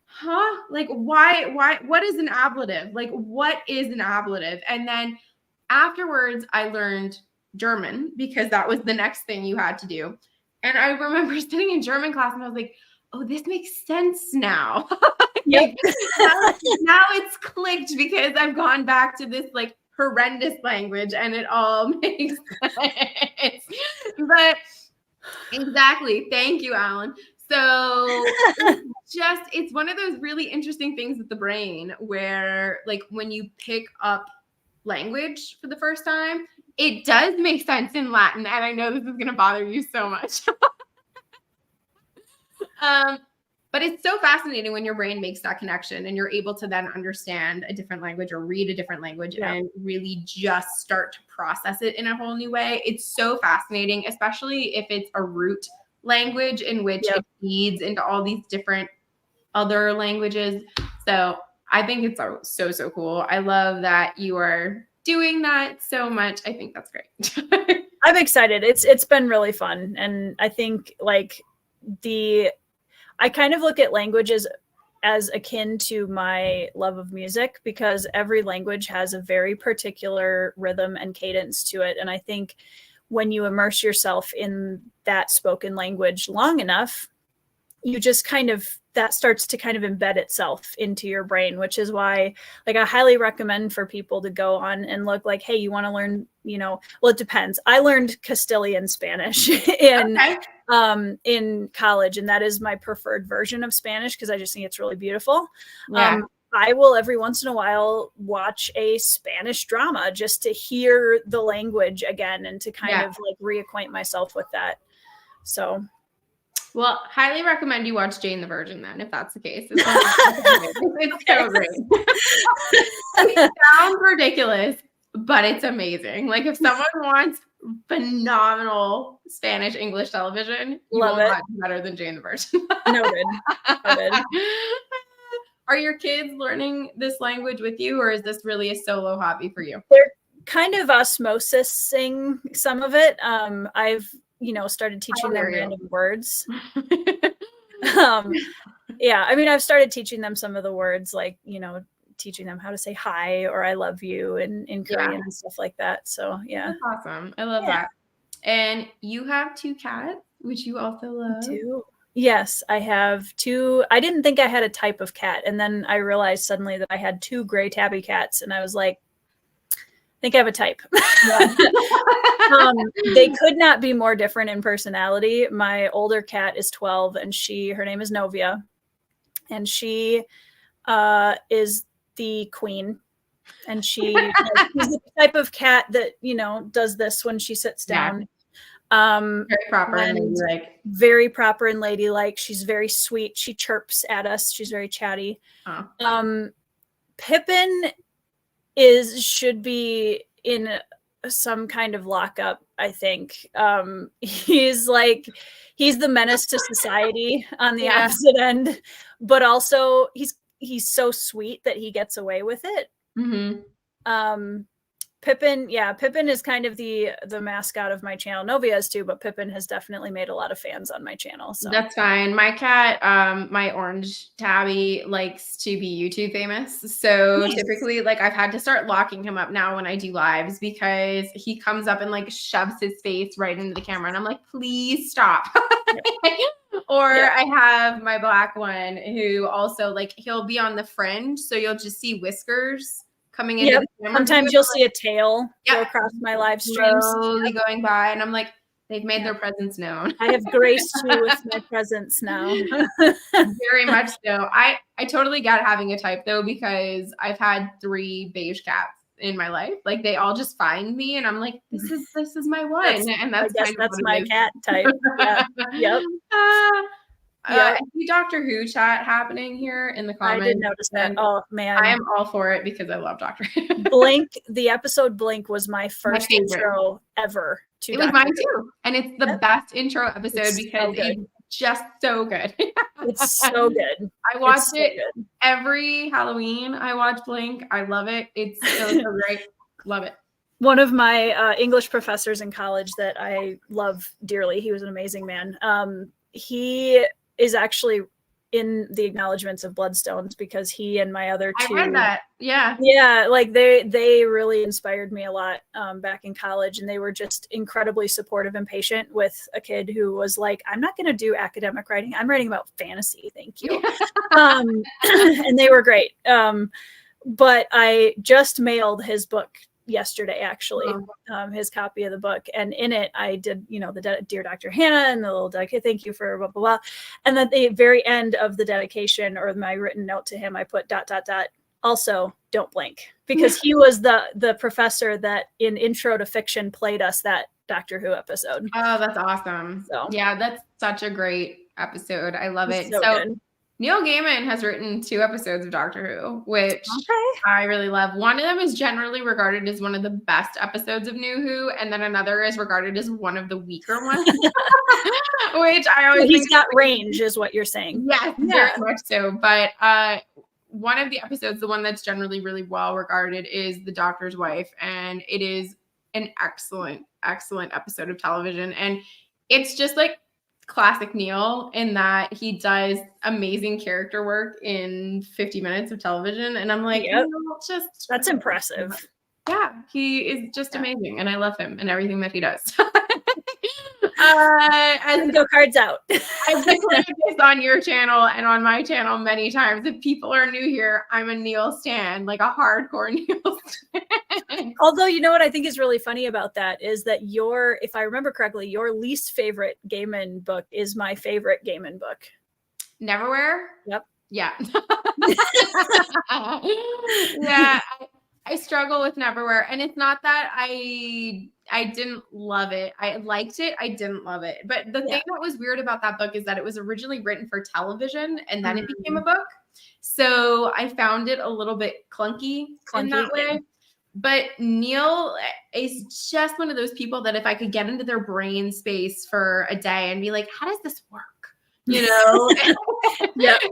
huh? Like why, what is an ablative? Like what is an ablative? And then afterwards I learned German, because that was the next thing you had to do. And I remember sitting in German class and I was like, oh, this makes sense now. Now it's clicked, because I've gone back to this like horrendous language and it all makes sense. But exactly. Thank you, Alan. So it's one of those really interesting things with the brain, where like when you pick up language for the first time, it does make sense in Latin. And I know this is going to bother you so much. But it's so fascinating when your brain makes that connection and you're able to then understand a different language or read a different language and really just start to process it in a whole new way. It's so fascinating, especially if it's a root language in which it feeds into all these different other languages. So I think it's so cool. I love that you are doing that so much. I think that's great. I'm excited. It's been really fun. And I think like I kind of look at languages as akin to my love of music, because every language has a very particular rhythm and cadence to it. And I think when you immerse yourself in that spoken language long enough, you just kind of, that starts to kind of embed itself into your brain, which is why, like, I highly recommend for people to go on and look like, hey, you want to learn, well, it depends. I learned Castilian Spanish in college, and that is my preferred version of Spanish because I just think it's really beautiful. Yeah. I will every once in a while watch a Spanish drama just to hear the language again and to kind of like reacquaint myself with that. So, well, highly recommend you watch Jane the Virgin then, if that's the case. It's so great. It sounds ridiculous, but it's amazing. Like, if someone wants phenomenal Spanish English television, you will not do better than Jane the Virgin. Noted. Are your kids learning this language with you, or is this really a solo hobby for you? They're kind of osmosising some of it. I've started teaching them random words. Yeah, I mean, I've started teaching them some of the words, like, teaching them how to say hi or I love you in Korean and stuff like that. So, yeah. That's awesome. I love that. And you have 2 cats, which you also love. 2. Yes, I have 2. I didn't think I had a type of cat. And then I realized suddenly that I had 2 gray tabby cats. And I was like, I think I have a type. They could not be more different in personality. My older cat is 12 and her name is Novia. And she is the queen. And she's the type of cat that, does this when she sits down. Very proper and ladylike. Very proper and ladylike. She's very sweet. She chirps at us. She's very chatty. Pippin should be in some kind of lockup, I think. He's the menace to society on the opposite end, but also he's so sweet that he gets away with it. Pippin is kind of the mascot of my channel. Novia is too, but Pippin has definitely made a lot of fans on my channel. So that's fine. My cat, my orange tabby, likes to be YouTube famous. So typically, like, I've had to start locking him up now when I do lives because he comes up and like shoves his face right into the camera, and I'm like, please stop. Or I have my black one who also, like, he'll be on the fringe, so you'll just see whiskers coming into the camera. Sometimes you'll see a tail go across my live streams. Slowly going by, and I'm like, they've made their presence known. I have graced you with my presence now. Very much so. I totally get having a type though, because I've had 3 beige cats in my life. Like, they all just find me, and I'm like, this is my one. And that's my cat type. Yep. I see Doctor Who chat happening here in the comments. I did notice that. Oh man, I am all for it because I love Doctor Who. Blink, the episode Blink was my first intro ever to It was mine too, and it's the best intro episode because it's just so good. It's so good. I watch it every Halloween. I watch Blink. I love it. It's so great. Love it. One of my English professors in college that I love dearly, he was an amazing man. He is actually in the acknowledgements of Bloodstones because he and my other 2. I read that. Yeah. Yeah. Like they really inspired me a lot back in college, and they were just incredibly supportive and patient with a kid who was like, I'm not going to do academic writing. I'm writing about fantasy. Thank you. And they were great. But I just mailed his book yesterday, actually, his copy of the book, and in it I did the Dear Dr. Hannah and the little thank you for blah blah blah, and at the very end of the dedication or my written note to him I put ... also don't blink, because he was the professor that in Intro to Fiction played us that Doctor Who episode. Oh, that's awesome. So yeah, that's such a great episode. I love it. So good. Neil Gaiman has written 2 episodes of Doctor Who, which I really love. One of them is generally regarded as one of the best episodes of New Who, and then another is regarded as one of the weaker ones, which I always think he's got range, is what you're saying. Yes, very much so. But one of the episodes, the one that's generally really well regarded, is The Doctor's Wife, and it is an excellent, excellent episode of television, and it's just like classic Neil in that he does amazing character work in 50 minutes of television, and I'm like, that's impressive. Yeah, he is just amazing, and I love him and everything that he does. Bingo cards out. I've declared this on your channel and on my channel many times. If people are new here, I'm a Neil stan, like a hardcore Neil stan. Although, you know what I think is really funny about that is that if I remember correctly, your least favorite Gaiman book is my favorite Gaiman book. Neverwhere? Yep. Yeah. Yeah. I struggle with Neverwhere, and it's not that I didn't love it. I liked it. I didn't love it. But the thing that was weird about that book is that it was originally written for television, and then it became a book. So I found it a little bit clunky in that way. But Neil is just one of those people that if I could get into their brain space for a day and be like, how does this work? You know,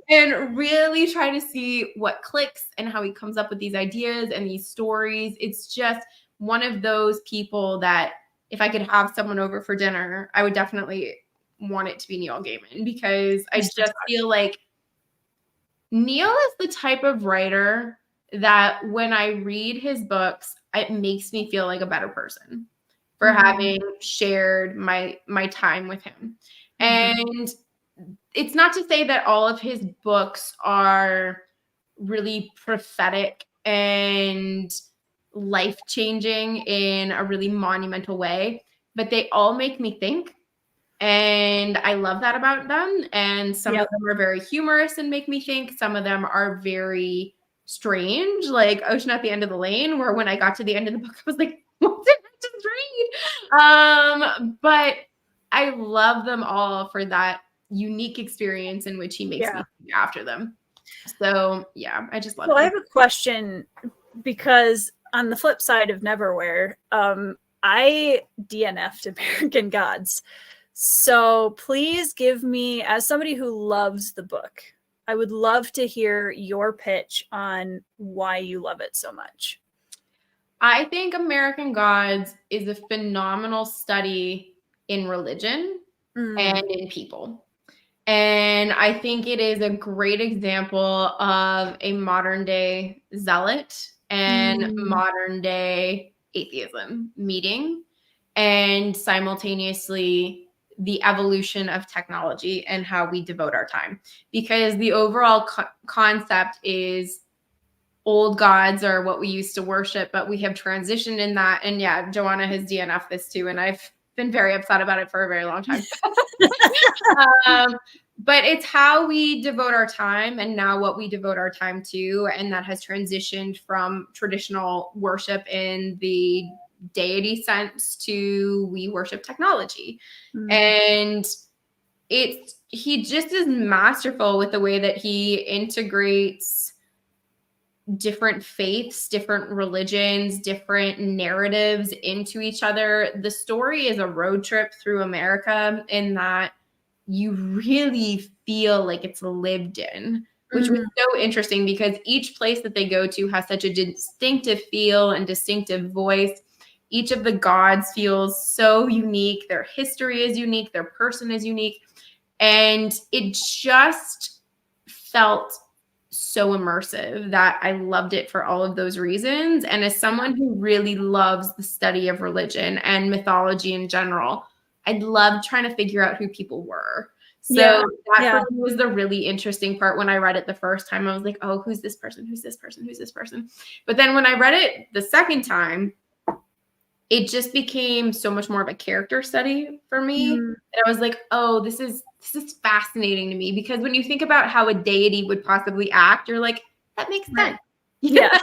and really try to see what clicks and how he comes up with these ideas and these stories. It's just one of those people that if I could have someone over for dinner, I would definitely want it to be Neil Gaiman, because I just feel like Neil is the type of writer that when I read his books, it makes me feel like a better person for having shared my time with him. And it's not to say that all of his books are really prophetic and life-changing in a really monumental way, but they all make me think. And I love that about them. And some of them are very humorous and make me think. Some of them are very strange, like Ocean at the End of the Lane, where when I got to the end of the book, I was like, what did I just read? But I love them all for that unique experience in which he makes me think after them. So yeah, I just love it. I have a question, because on the flip side of Neverwhere, I DNF'd American Gods. So please give me, as somebody who loves the book, I would love to hear your pitch on why you love it so much. I think American Gods is a phenomenal study in religion and in people. And I think it is a great example of a modern day zealot and modern day atheism meeting, and simultaneously the evolution of technology and how we devote our time. Because the overall concept is old gods are what we used to worship, but we have transitioned in that. And yeah, Joanna has DNF'd this too, and I've been very upset about it for a very long time. But it's how we devote our time, and now what we devote our time to. And that has transitioned from traditional worship in the deity sense to we worship technology. And he just is masterful with the way that he integrates different faiths, different religions, different narratives into each other. The story is a road trip through America in that you really feel like it's lived in, which was so interesting because each place that they go to has such a distinctive feel and distinctive voice. Each of the gods feels so unique. Their history is unique. Their person is unique. And it just felt so immersive that I loved it for all of those reasons. And as someone who really loves the study of religion and mythology in general, I loved trying to figure out who people were. So that for me was the really interesting part. When I read it the first time, I was like, oh, who's this person? Who's this person? Who's this person? But then when I read it the second time, it just became so much more of a character study for me. And I was like, oh, this is fascinating to me, because when you think about how a deity would possibly act, you're like, that makes sense. Yeah.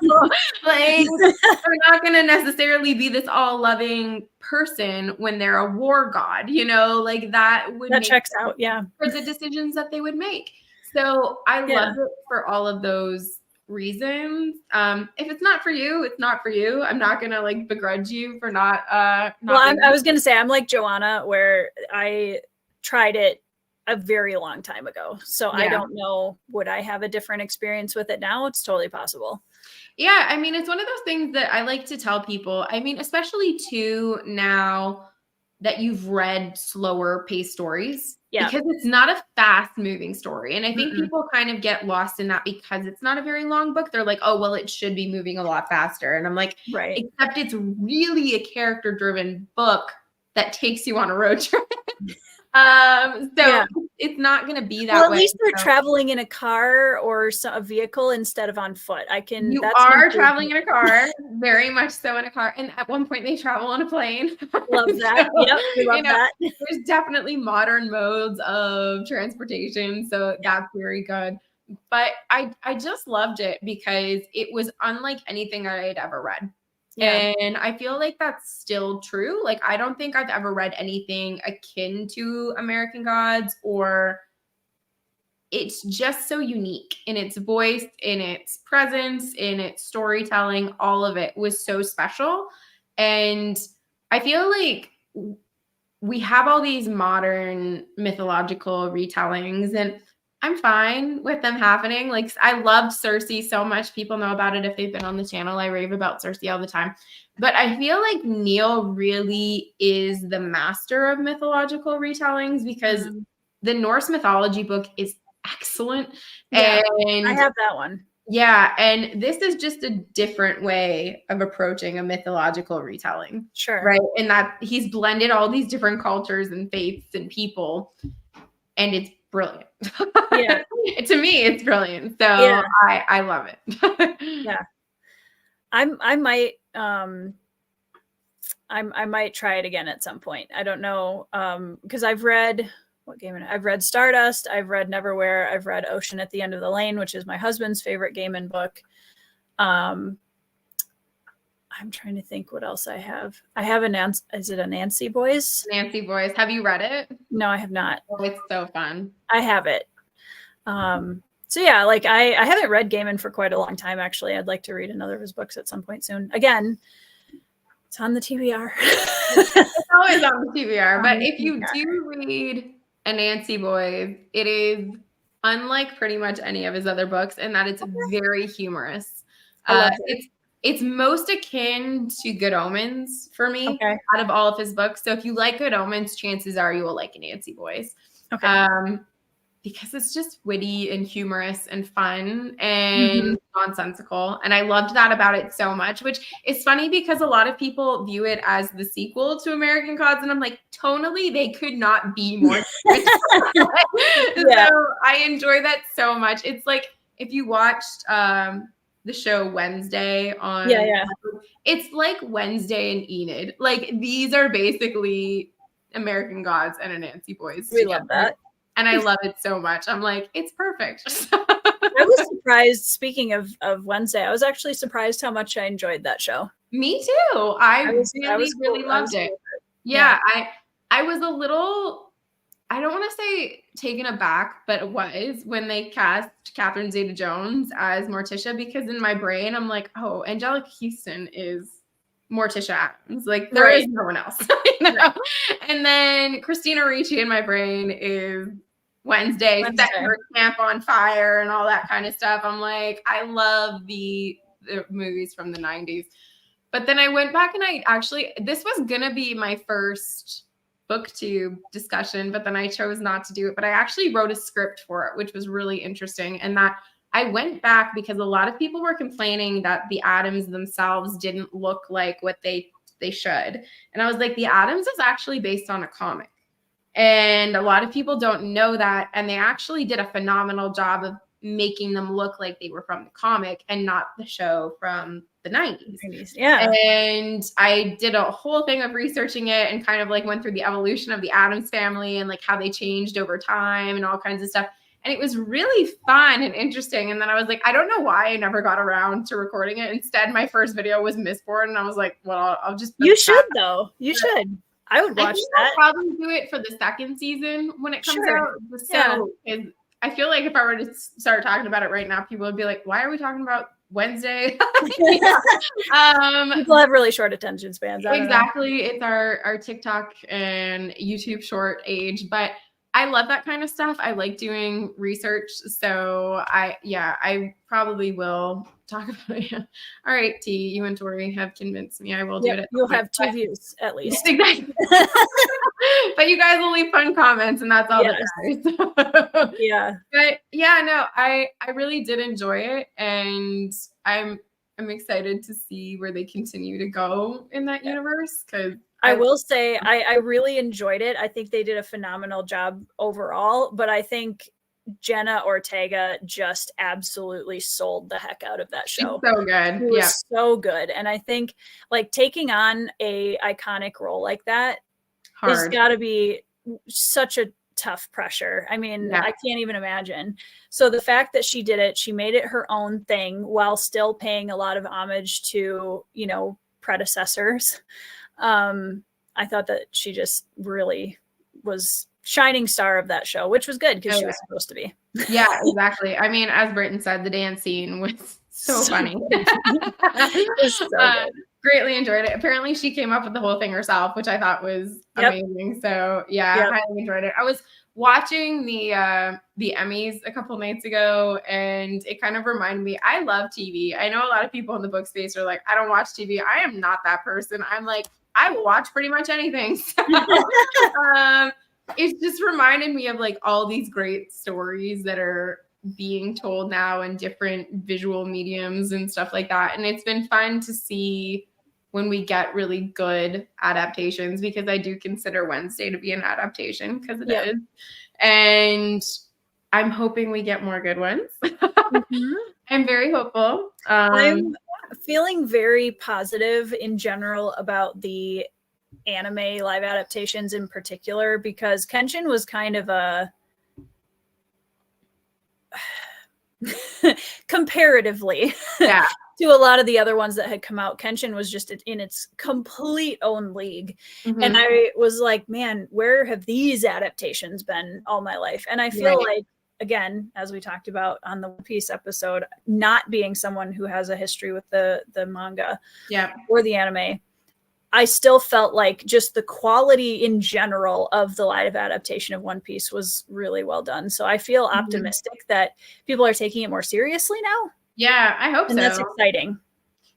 Like, they're not going to necessarily be this all loving person when they're a war god, you know, like that checks out. Yeah. For the decisions that they would make. So I loved it for all of those reasons. If it's not for you, it's not for you. I'm not gonna like begrudge you for not I was gonna say I'm like Joanna, where I tried it a very long time ago, so I don't know, would I have a different experience with it now? It's totally possible. Yeah, I mean, it's one of those things that I like to tell people. I mean, especially too now that you've read slower paced stories, because it's not a fast moving story. And I think people kind of get lost in that because it's not a very long book. They're like, oh, well, it should be moving a lot faster. And I'm like, except it's really a character driven book that takes you on a road trip. So it's not going to be that way. Well, at least they're traveling in a car or a vehicle instead of on foot. You are traveling in a car, very much so in a car. And at one point they travel on a plane. Love that. So, yep, we love that. There's definitely modern modes of transportation. So that's very good. But I just loved it because it was unlike anything I had ever read. Yeah. And I feel like that's still true. Like, I don't think I've ever read anything akin to American Gods, or it's just so unique in its voice, in its presence, in its storytelling. All of it was so special. And I feel like we have all these modern mythological retellings, and I'm fine with them happening. Like, I loved Cersei so much. People know about it if they've been on the channel. I rave about Cersei all the time. But I feel like Neil really is the master of mythological retellings, because the Norse mythology book is excellent. Yeah, and I have that one. Yeah, and this is just a different way of approaching a mythological retelling. Sure. Right? And that he's blended all these different cultures and faiths and people, and it's brilliant. Yeah. To me, it's brilliant. So yeah. I love it. Yeah. I might I might try it again at some point. I don't know. Because I've read I've read Stardust, I've read Neverwhere, I've read Ocean at the End of the Lane, which is my husband's favorite Gaiman book. I'm trying to think what else I have. I have is it a Nancy Boys? Nancy Boys. Have you read it? No, I have not. Oh, it's so fun. I have it. So yeah, like I haven't read Gaiman for quite a long time, actually. I'd like to read another of his books at some point soon. Again, it's on the TBR. It's always on the TBR. But if you do read a Nancy Boys, it is unlike pretty much any of his other books, and that it's very humorous. It's most akin to Good Omens for me out of all of his books. So if you like Good Omens, chances are you will like Nancy Boys. Because it's just witty and humorous and fun and nonsensical. And I loved that about it so much, which is funny because a lot of people view it as the sequel to American Gods. And I'm like, tonally, they could not be more different. So I enjoy that so much. It's like if you watched the show Wednesday on it's like Wednesday and Enid. Like, these are basically American Gods and a Nancy Boys together. Love that. And I love it so much. I'm like, it's perfect. I was surprised, speaking of Wednesday, I was actually surprised how much I enjoyed that show. Me too. I really loved it. Yeah, I was a little, I don't want to say taken aback, but it was when they cast Catherine Zeta-Jones as Morticia, because in my brain, I'm like, oh, Angelica Houston is Morticia Adams. Like, there is no one else. You know? And then Christina Ricci in my brain is Wednesday. Setting her camp on fire and all that kind of stuff. I'm like, I love the movies from the 90s. But then I went back and this was going to be my first booktube discussion, but then I chose not to do it. But I actually wrote a script for it, which was really interesting. And that I went back because a lot of people were complaining that the Adams themselves didn't look like what they should. And I was like, the Adams is actually based on a comic. And a lot of people don't know that. And they actually did a phenomenal job of making them look like they were from the comic and not the show from the 90s. Yeah. And I did a whole thing of researching it and kind of like went through the evolution of the Addams family and like how they changed over time and all kinds of stuff. And it was really fun and interesting. And then I was like, I don't know why I never got around to recording it. Instead, my first video was Mistborn. And I was like, well, I'll just. You should, though. You should. I would watch that. I'll probably do it for the second season when it comes out. So I feel like if I were to start talking about it right now, people would be like, why are we talking about Wednesday? People have really short attention spans. Exactly. It's our TikTok and YouTube short age, but I love that kind of stuff. I like doing research. So I probably will talk about it. All right, T, you and Tori have convinced me. I will do it. You'll have 2 views at least. Exactly. But you guys will leave fun comments, and that's all that matters. Yeah. But yeah, no, I really did enjoy it. And I'm I'm excited to see where they continue to go in that universe, because I will say I really enjoyed it. I think they did a phenomenal job overall, but I think Jenna Ortega just absolutely sold the heck out of that show. It's so good. It was so good. And I think like taking on a iconic role like that has got to be such a tough pressure. I mean, I can't even imagine. So the fact that she did it, she made it her own thing while still paying a lot of homage to, you know, predecessors. I thought that she just really was shining star of that show, which was good because she was supposed to be. Yeah, exactly. I mean, as Britton said, the dance scene was so funny. It was so good. Greatly enjoyed it. Apparently she came up with the whole thing herself, which I thought was amazing. So I highly enjoyed it. I was watching the Emmys a couple nights ago, and it kind of reminded me, I love TV. I know a lot of people in the book space are like, I don't watch TV. I am not that person. I'm like, I will watch pretty much anything. So, it just reminded me of like all these great stories that are being told now in different visual mediums and stuff like that. And it's been fun to see when we get really good adaptations, because I do consider Wednesday to be an adaptation, because it is. And I'm hoping we get more good ones. I'm very hopeful. I'm feeling very positive in general about the anime live adaptations in particular, because Kenshin was kind of a comparatively to a lot of the other ones that had come out, Kenshin was just in its complete own league. And I was like, man, where have these adaptations been all my life? And I feel like, again, as we talked about on the One Piece episode, not being someone who has a history with the manga or the anime, I still felt like just the quality in general of the live adaptation of One Piece was really well done. So I feel optimistic that people are taking it more seriously now. Yeah, I hope so. And that's exciting.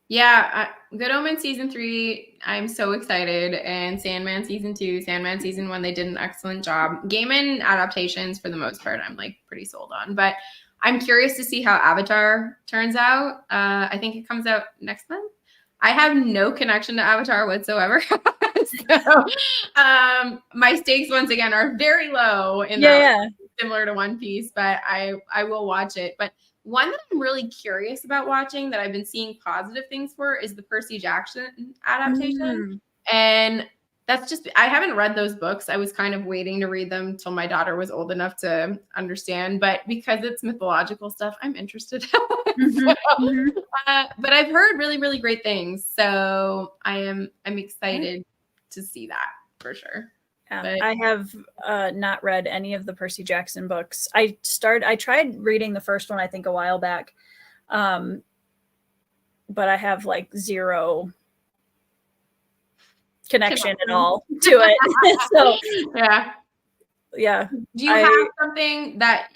Yeah, Good Omens season 3, I'm so excited. And Sandman season 2, Sandman season 1, they did an excellent job. Gaiman adaptations, for the most part, I'm like pretty sold on. But I'm curious to see how Avatar turns out. I think it comes out next month. I have no connection to Avatar whatsoever. So my stakes, once again, are very low in that, similar to One Piece, but I will watch it. But one that I'm really curious about watching, that I've been seeing positive things for, is the Percy Jackson adaptation. And that's just, I haven't read those books. I was kind of waiting to read them till my daughter was old enough to understand. But because it's mythological stuff, I'm interested. But I've heard really, really great things. So I'm excited to see that for sure. Yeah, I have not read any of the Percy Jackson books. I tried reading the first one, I think, a while back. But I have like zero connection at all to it. So yeah. Do you have something that,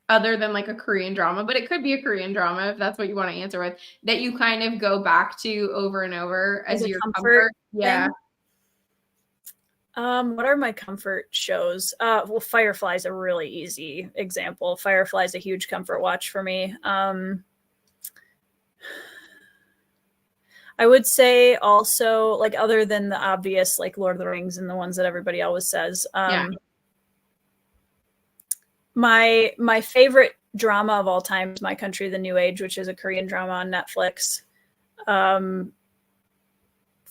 other than like a Korean drama, but it could be a Korean drama if that's what you want to answer with, that you kind of go back to over and over as your comfort? Yeah. What are my comfort shows? Well, Firefly's a really easy example. Firefly's a huge comfort watch for me. I would say also, like, other than the obvious, like Lord of the Rings and the ones that everybody always says, my favorite drama of all time is My Country, the New Age, which is a Korean drama on Netflix.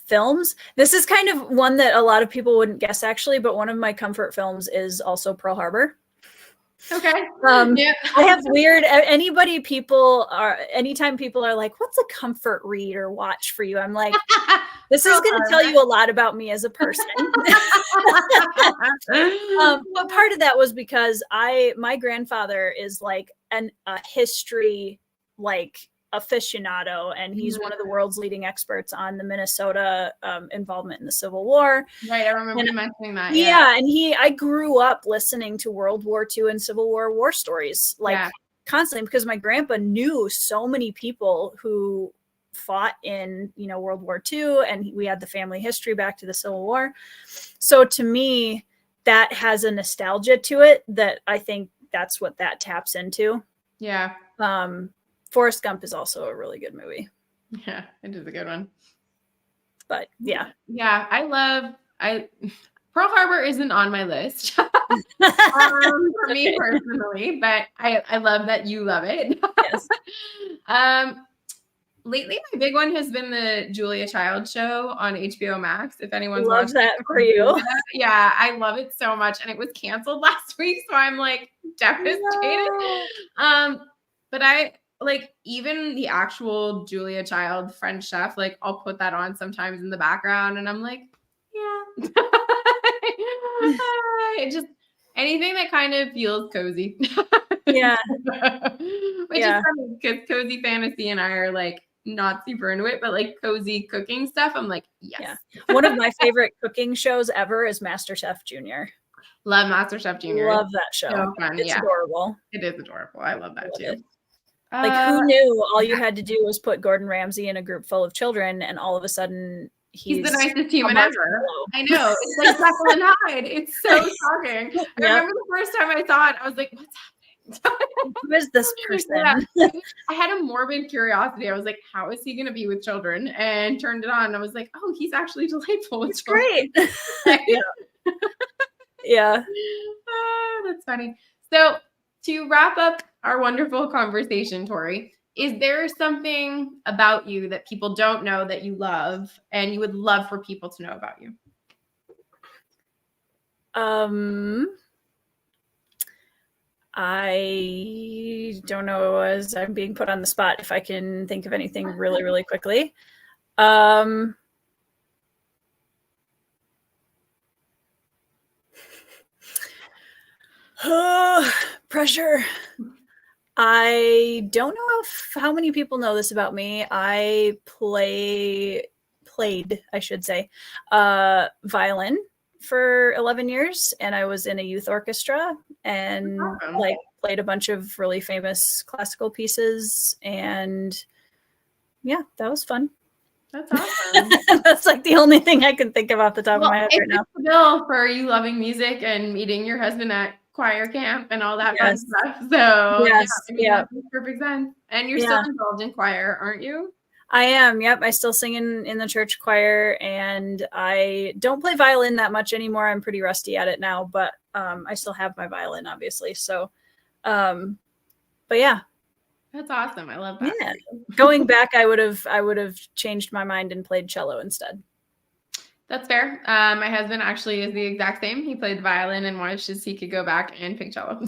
Films. This is kind of one that a lot of people wouldn't guess, actually, but one of my comfort films is also Pearl Harbor. Okay. I have weird, anytime people are like, what's a comfort read or watch for you? I'm like, this is going to tell you a lot about me as a person. But part of that was because my grandfather is like a history, like, aficionado, and he's one of the world's leading experts on the Minnesota involvement in the Civil War. Right, I remember you mentioning that. Yeah, and I grew up listening to World War II and Civil War stories, like, constantly, because my grandpa knew so many people who fought in, World War II, and we had the family history back to the Civil War. So to me, that has a nostalgia to it that I think that's what that taps into. Yeah. Forrest Gump is also a really good movie. Yeah, it is a good one. But yeah. Yeah, Pearl Harbor isn't on my list for me personally, but I love that you love it. Yes. Lately, my big one has been the Julia Child show on HBO Max. If anyone's love watched that for you. Yeah, I love it so much. And it was canceled last week, so I'm like devastated. No. But I like even the actual Julia Child French chef, like I'll put that on sometimes in the background and I'm like, yeah. It just anything that kind of feels cozy. Yeah. Which is funny because cozy fantasy and I are like not super into it, but like cozy cooking stuff, I'm like, yes. Yeah. One of my favorite cooking shows ever is MasterChef Junior. Love MasterChef Junior. Love that show. So fun. It's adorable. It is adorable. I love that too. Like who knew all you had to do was put Gordon Ramsay in a group full of children and all of a sudden he's the nicest human ever. I know. It's like Jekyll and Hyde. It's so shocking. I remember the first time I saw it, I was like, what's happening? Who is this person? Yeah. I had a morbid curiosity. I was like, how is he going to be with children? And turned it on. And I was like, oh, he's actually delightful with children. Great. Yeah. That's funny. So to wrap up our wonderful conversation, Tori, is there something about you that people don't know that you love and you would love for people to know about you? I don't know, as I'm being put on the spot, if I can think of anything really, really quickly. Pressure. I don't know how many people know this about me. I played, I should say, violin for 11 years, and I was in a youth orchestra and like played a bunch of really famous classical pieces, and yeah, that was fun. That's awesome. That's like the only thing I can think of off the top of my head right now. It's the bill for you loving music and meeting your husband at choir camp and all that fun stuff. So that makes perfect sense. And you're still involved in choir, aren't you? I am. Yep. I still sing in the church choir, and I don't play violin that much anymore. I'm pretty rusty at it now, but I still have my violin, obviously. So, but yeah. That's awesome. I love that. Yeah. Going back, I would have changed my mind and played cello instead. That's fair. My husband actually is the exact same. He played violin and wishes he could go back and pick cello.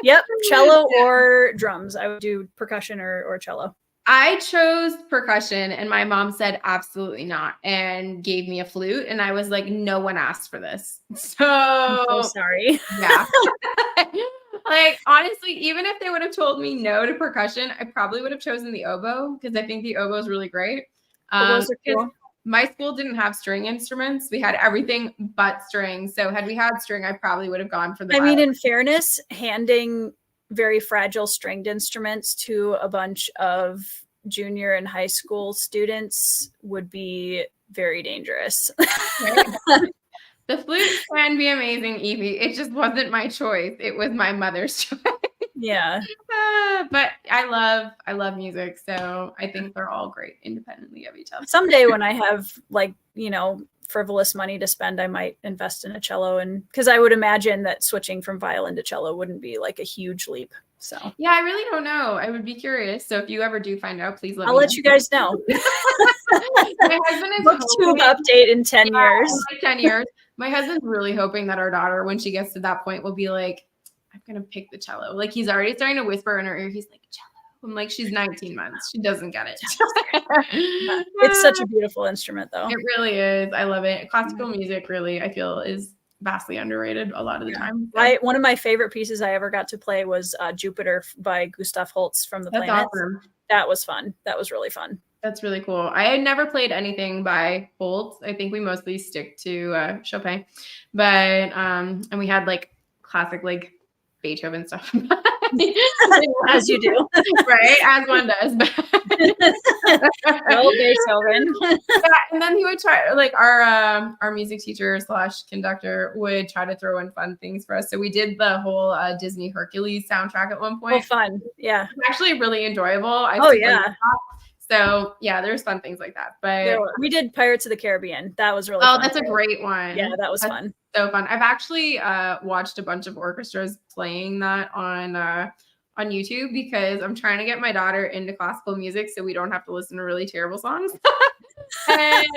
Yep. Cello or drums. I would do percussion or cello. I chose percussion and my mom said absolutely not and gave me a flute. And I was like, no one asked for this. So I'm so sorry. Yeah. Like, honestly, even if they would have told me no to percussion, I probably would have chosen the oboe because I think the oboe is really great. Oboes are cool. My school didn't have string instruments. We had everything but string. So had we had string, I probably would have gone for the violin. I mean, in fairness, handing very fragile stringed instruments to a bunch of junior and high school students would be very dangerous. The flute can be amazing, Evie. It just wasn't my choice. It was my mother's choice. Yeah. But I love music. So I think they're all great independently of each other. Someday when I have frivolous money to spend, I might invest in a cello, and because I would imagine that switching from violin to cello wouldn't be like a huge leap. So yeah, I really don't know. I would be curious. So if you ever do find out, please let me know. I'll let you guys know. My husband is BookTube update in 10 years. Like 10 years. My husband's really hoping that our daughter, when she gets to that point, will be like, I'm gonna pick the cello. Like he's already starting to whisper in her ear. He's like, cello. I'm like, she's 19 months. She doesn't get it. It's such a beautiful instrument, though. It really is. I love it. Classical music, really, I feel, is vastly underrated a lot of the time. So. One of my favorite pieces I ever got to play was Jupiter by Gustav Holst from the Planets. Awesome. That was fun. That was really fun. That's really cool. I had never played anything by Holst. I think we mostly stick to Chopin, but and we had like classic like Beethoven stuff. As you do, right? As one does. Well, Beethoven. And then he would try, like our music teacher / conductor would try to throw in fun things for us. So we did the whole Disney Hercules soundtrack at one point. Oh, fun! Yeah, it's actually really enjoyable. So yeah, there's fun things like that. But we did Pirates of the Caribbean. That was really fun. Oh, that's a great one. Yeah, that was fun. So fun. I've actually watched a bunch of orchestras playing that on YouTube because I'm trying to get my daughter into classical music so we don't have to listen to really terrible songs. And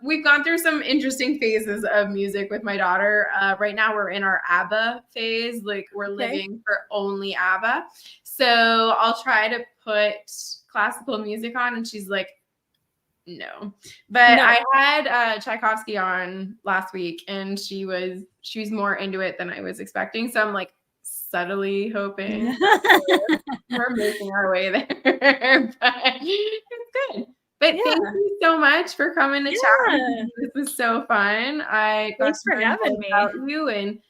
we've gone through some interesting phases of music with my daughter. Right now we're in our ABBA phase. Like we're living for only ABBA. So I'll try to put classical music on and she's like, no. But I had Tchaikovsky on last week and she was more into it than I was expecting. So I'm like subtly hoping we're making our way there. But it's good. But thank you so much for coming to chat. This was so fun. Thanks for having me. About you, and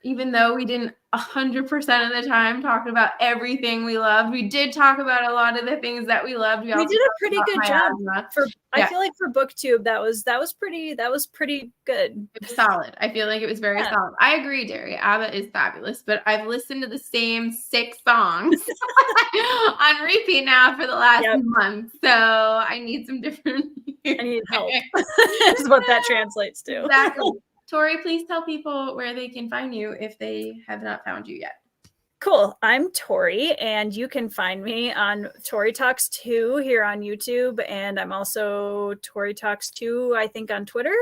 even though we didn't 100% of the time talk about everything we loved, we did talk about a lot of the things that we loved. We did a pretty good job. I feel like for BookTube, that was pretty good. It was solid. I feel like it was very solid. I agree, Derry. ABBA is fabulous, but I've listened to the same 6 songs on repeat now for the last month. So I need some different. I need help. Is what that translates to. Exactly. Tori, please tell people where they can find you if they have not found you yet. Cool. I'm Tori, and you can find me on ToriTalks 2 here on YouTube, and I'm also ToriTalks 2, I think, on Twitter.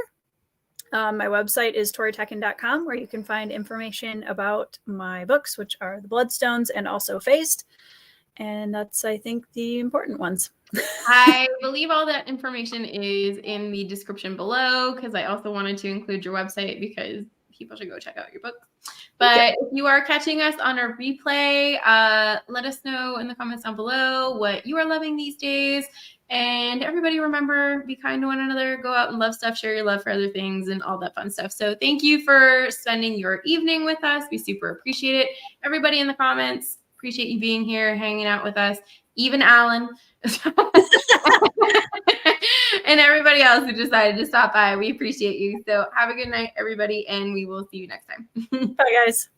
My website is ToriTalking.com, where you can find information about my books, which are The Bloodstones and also Phased. And that's, I think, the important ones. I believe all that information is in the description below because I also wanted to include your website because people should go check out your book. But if you are catching us on a replay, let us know in the comments down below what you are loving these days. And everybody remember, be kind to one another, go out and love stuff, share your love for other things and all that fun stuff. So thank you for spending your evening with us. We super appreciate it. Everybody in the comments, appreciate you being here, hanging out with us. Even Alan. And everybody else who decided to stop by. We appreciate you. So have a good night, everybody, and we will see you next time. Bye, guys.